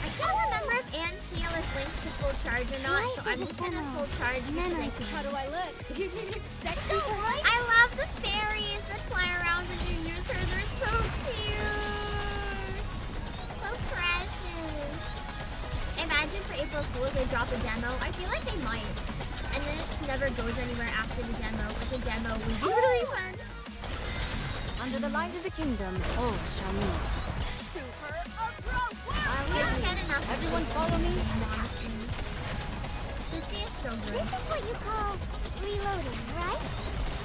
Speaker 1: I can't remember if Anne's heal is linked to full charge or not, so I'm just gonna full charge because I can.
Speaker 7: How do I look?
Speaker 1: Sexy boy? I love the fairies that fly around when you use her. They're so cute. So precious. Imagine for April Fools they drop a demo. I feel like they might. And then it just never goes anywhere after the demo. But the demo would be really fun.
Speaker 15: Under the light of the kingdom, oh, shall we?
Speaker 1: We don't get enough.
Speaker 15: Everyone follow me.
Speaker 1: Honestly. Shifty is so good.
Speaker 2: This is what you call reloading, right?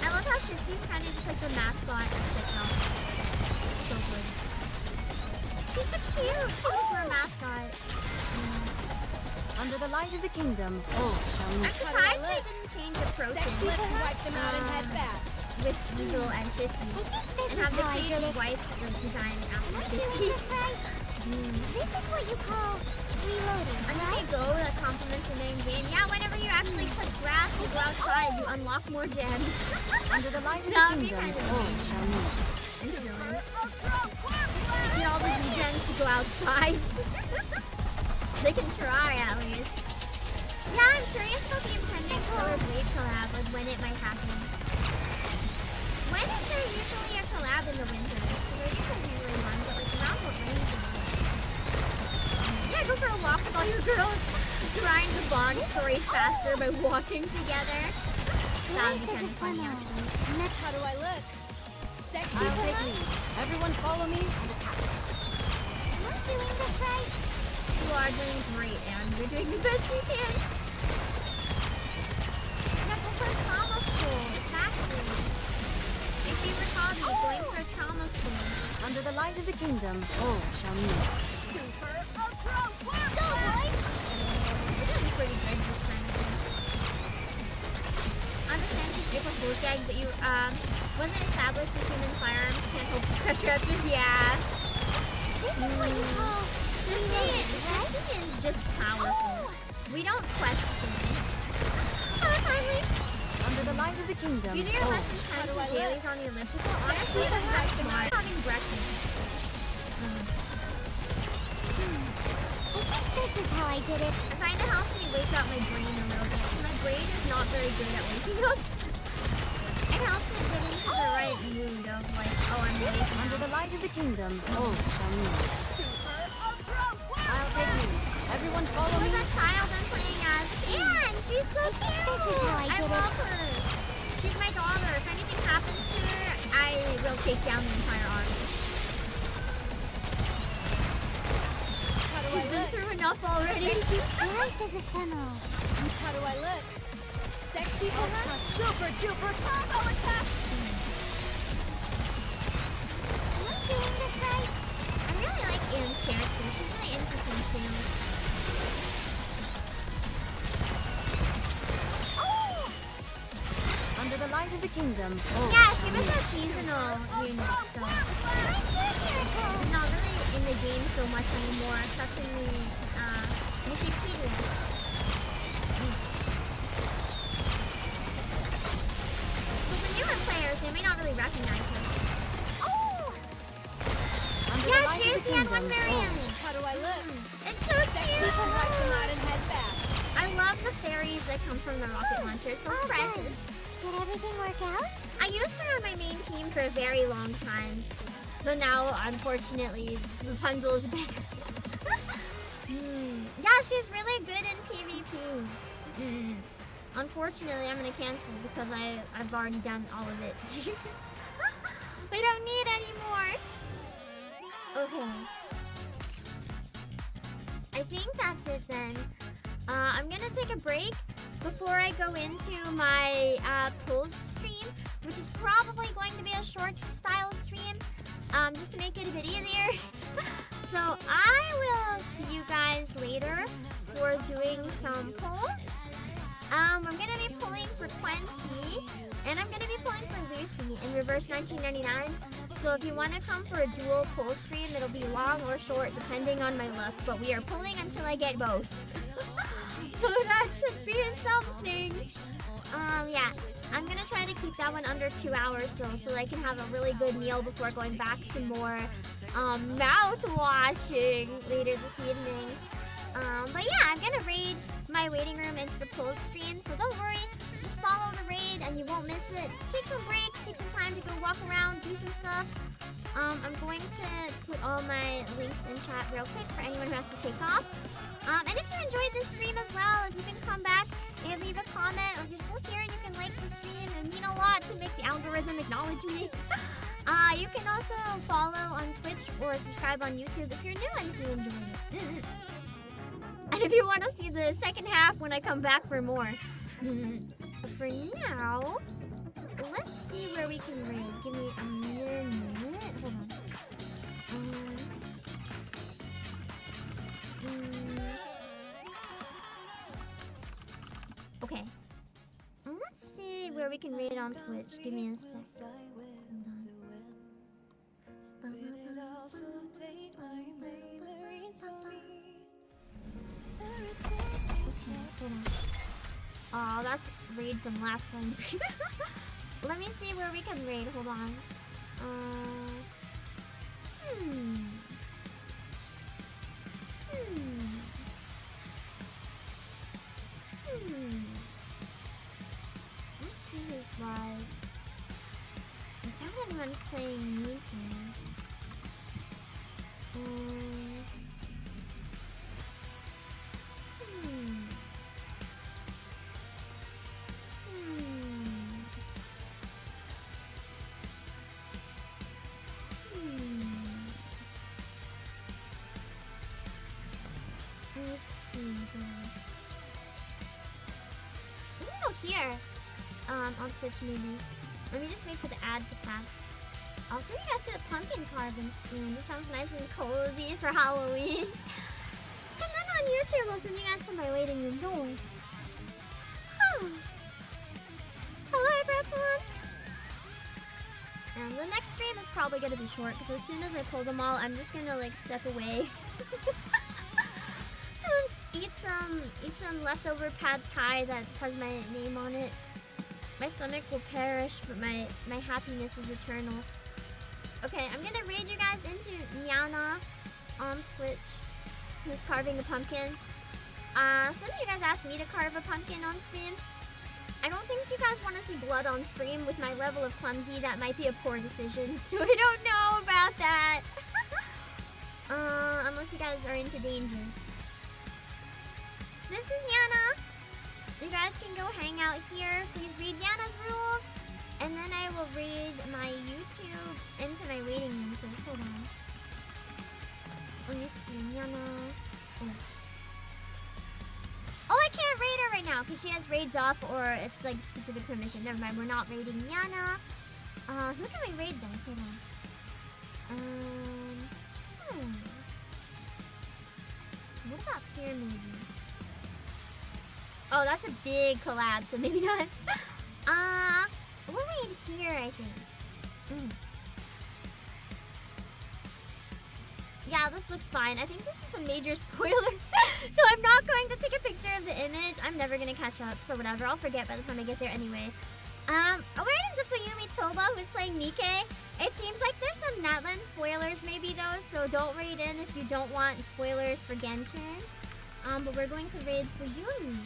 Speaker 1: I love how Shifty's kind of just like the mascot of shit now. So good. She's so cute. For a mascot.
Speaker 15: Under the light of the kingdom, oh, shall we?
Speaker 1: I'm surprised they didn't change approaches.
Speaker 7: Let's wipe them out and head back.
Speaker 1: With Weasel and Shifty. And have the creative wife design after Shifty.
Speaker 2: This is what you call reloading,
Speaker 1: And then they go, that complements the main game. Yeah, whenever you actually touch grass and go outside, you unlock more gems.
Speaker 15: Under the light of the
Speaker 1: That would be
Speaker 15: kingdom,
Speaker 1: kind of
Speaker 15: oh,
Speaker 1: neat.
Speaker 15: shall we?
Speaker 1: And silly. Get all the gems to go outside. They can try at least. Yeah, I'm curious about the impending Solar Blade collab, like when it might happen. When is there usually a collab in the winter? Because I think there's usually one, but like around what range is it? Yeah, go for a walk with all your girls. Grind the bond stories faster by walking together. That would be kind of funny, actually.
Speaker 7: How do I look? Sexy.
Speaker 15: I'll take lead. Everyone follow me and attack.
Speaker 2: Am I doing this right?
Speaker 1: You are doing great, and you're doing the best you can. Yeah, go for a trauma school. Exactly. If you recall, you're going for a trauma school.
Speaker 15: Under the light of the kingdom, oh, shall we?
Speaker 1: We're doing pretty good this time. I understand she's April Fool's gag, but you wasn't established as human firearms. Can't hope to scratch your weapons. Yeah.
Speaker 2: This is what you call
Speaker 1: Shifty is just powerful. We don't question. Finally.
Speaker 15: Under the light of the kingdom,
Speaker 1: You do your less than 10 dailies on the elliptical. Honestly, that's not smart. Having breakfast.
Speaker 2: This is how I did it.
Speaker 1: I find it helps me wake up my brain a little bit. My brain is not very good at waking up. It helps me get into the right mood of like, oh, I'm awake.
Speaker 15: Under the light of the kingdom, oh, shall we? I'll take lead. Everyone follow me.
Speaker 1: Who's that child I'm playing as? Anne! She's so cute!
Speaker 2: This is how I did
Speaker 1: love her. She's my daughter. If anything happens to her, I will take down the entire army. She's been through enough already.
Speaker 2: Life is ephemeral.
Speaker 7: How do I look? Sexy for her? Super duper combo attack!
Speaker 2: Am I doing this right?
Speaker 1: I really like Anne's character. She's really interesting too. Oh!
Speaker 3: Under the light of the kingdom.
Speaker 1: Yeah, she was a seasonal unit, so she's not really in the game so much anymore, except in the Wikipedia. So for newer players, they may not really recognize her. Oh! Yeah, she is the N1 variant.
Speaker 7: How do I look?
Speaker 1: It's so cute!
Speaker 7: Wipe them out and head back.
Speaker 1: I love the fairies that come from the rocket launcher. So precious.
Speaker 2: Did everything work out?
Speaker 1: I used her on my main team for a very long time. But now, unfortunately, Rapunzel is better. Yeah, she's really good in PvP. Unfortunately, I'm gonna cancel because I've already done all of it. I don't need any more. Okay. I think that's it then. I'm gonna take a break before I go into my pulse stream, which is probably going to be a short style stream, just to make it a bit easier. So I will see you guys later for doing some pulls. I'm gonna be pulling for Quincy, and I'm gonna be pulling for Lucy in reverse 1999. So if you want to come for a dual pull stream, it'll be long or short depending on my luck, but we are pulling until I get both. So that should be something. Yeah, I'm gonna try to keep that one under 2 hours though, so that I can have a really good meal before going back to more mouth washing later this evening. But yeah, I'm gonna raid my waiting room into the pull stream, so don't worry, just follow the raid and you won't miss it. Take some break, take some time to go walk around, do some stuff. I'm going to put all my links in chat real quick for anyone who has to take off. And if you enjoyed this stream as well, if you can come back and leave a comment, or if you're still here and you can like the stream, it would mean a lot to make the algorithm acknowledge me. You can also follow on Twitch or subscribe on YouTube if you're new and if you enjoyed it. And if you want to see the second half when I come back for more. But for now, let's see where we can raid. Give me a minute. Hold on. Okay. Let's see where we can raid on Twitch. Give me a sec. Hold on. Oh, that's raid from last time. Let me see where we can raid. Hold on. Let's see who's live. I doubt anyone's playing NIKKE. Let's see here. We can go here. On Twitch maybe. Let me just wait for the ad to pass. I'll send you guys to a pumpkin carving stream. It sounds nice and cozy for Halloween. And then on YouTube, I'll send you guys to my waiting room door. Hello, Hyper-Epsilon! And the next stream is probably gonna be short, because as soon as I pull them all, I'm just gonna like step away. And eat some leftover pad thai that has my name on it. My stomach will perish, but my happiness is eternal. Okay, I'm gonna raid you guys into Nyana on Twitch, who's carving a pumpkin. Some of you guys asked me to carve a pumpkin on stream. I don't think you guys want to see blood on stream. With my level of clumsy, that might be a poor decision, so I don't know about that. Unless you guys are into danger. This is Yana. You guys can go hang out here. Please read Yana's rules. And then I will read my YouTube into my waiting room, so just hold on. Let me see, Yana. Oh, I can't raid her right now because she has raids off or it's like specific permission. Never mind, we're not raiding Yana. Who can we raid then? Hold on. What about here maybe? Oh, that's a big collab, so maybe not. We'll raid here, I think. Yeah, this looks fine. I think this is a major spoiler. So I'm not going to take a picture of the image. I'm never gonna catch up, so whatever. I'll forget by the time I get there anyway. I ran into Fuyumi Toba, who's playing NIKKE. It seems like there's some Natlan spoilers maybe though, so don't raid in if you don't want spoilers for Genshin. But we're going to raid Fuyumi.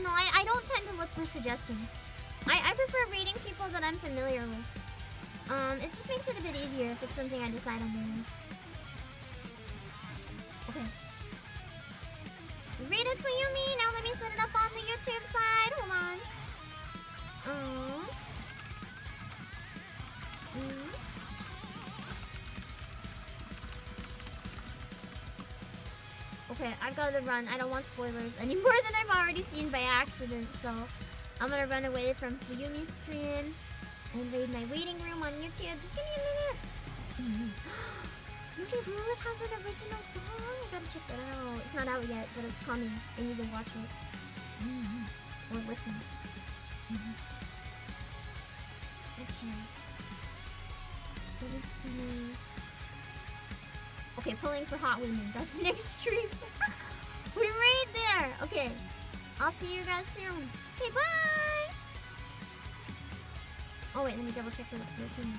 Speaker 1: No, I don't tend to look for suggestions. I prefer reading people that I'm familiar with. It just makes it a bit easier if it's something I decide on doing. Okay. Read it for Yumi. Now let me set it up on the YouTube side. Hold on. Okay, I've got to run. I don't want spoilers any more than I've already seen by accident, so I'm gonna run away from Fuyumi's stream and raid my waiting room on YouTube. Just give me a minute. Yuri Blues has an original song. I gotta check that out. It's not out yet, but it's coming. I need to watch it. Or listen. Okay. Let me see. Okay, pulling for hot women. That's the next stream. We raid there. Okay. I'll see you guys soon. Okay, bye. Oh wait, let me double check for this working.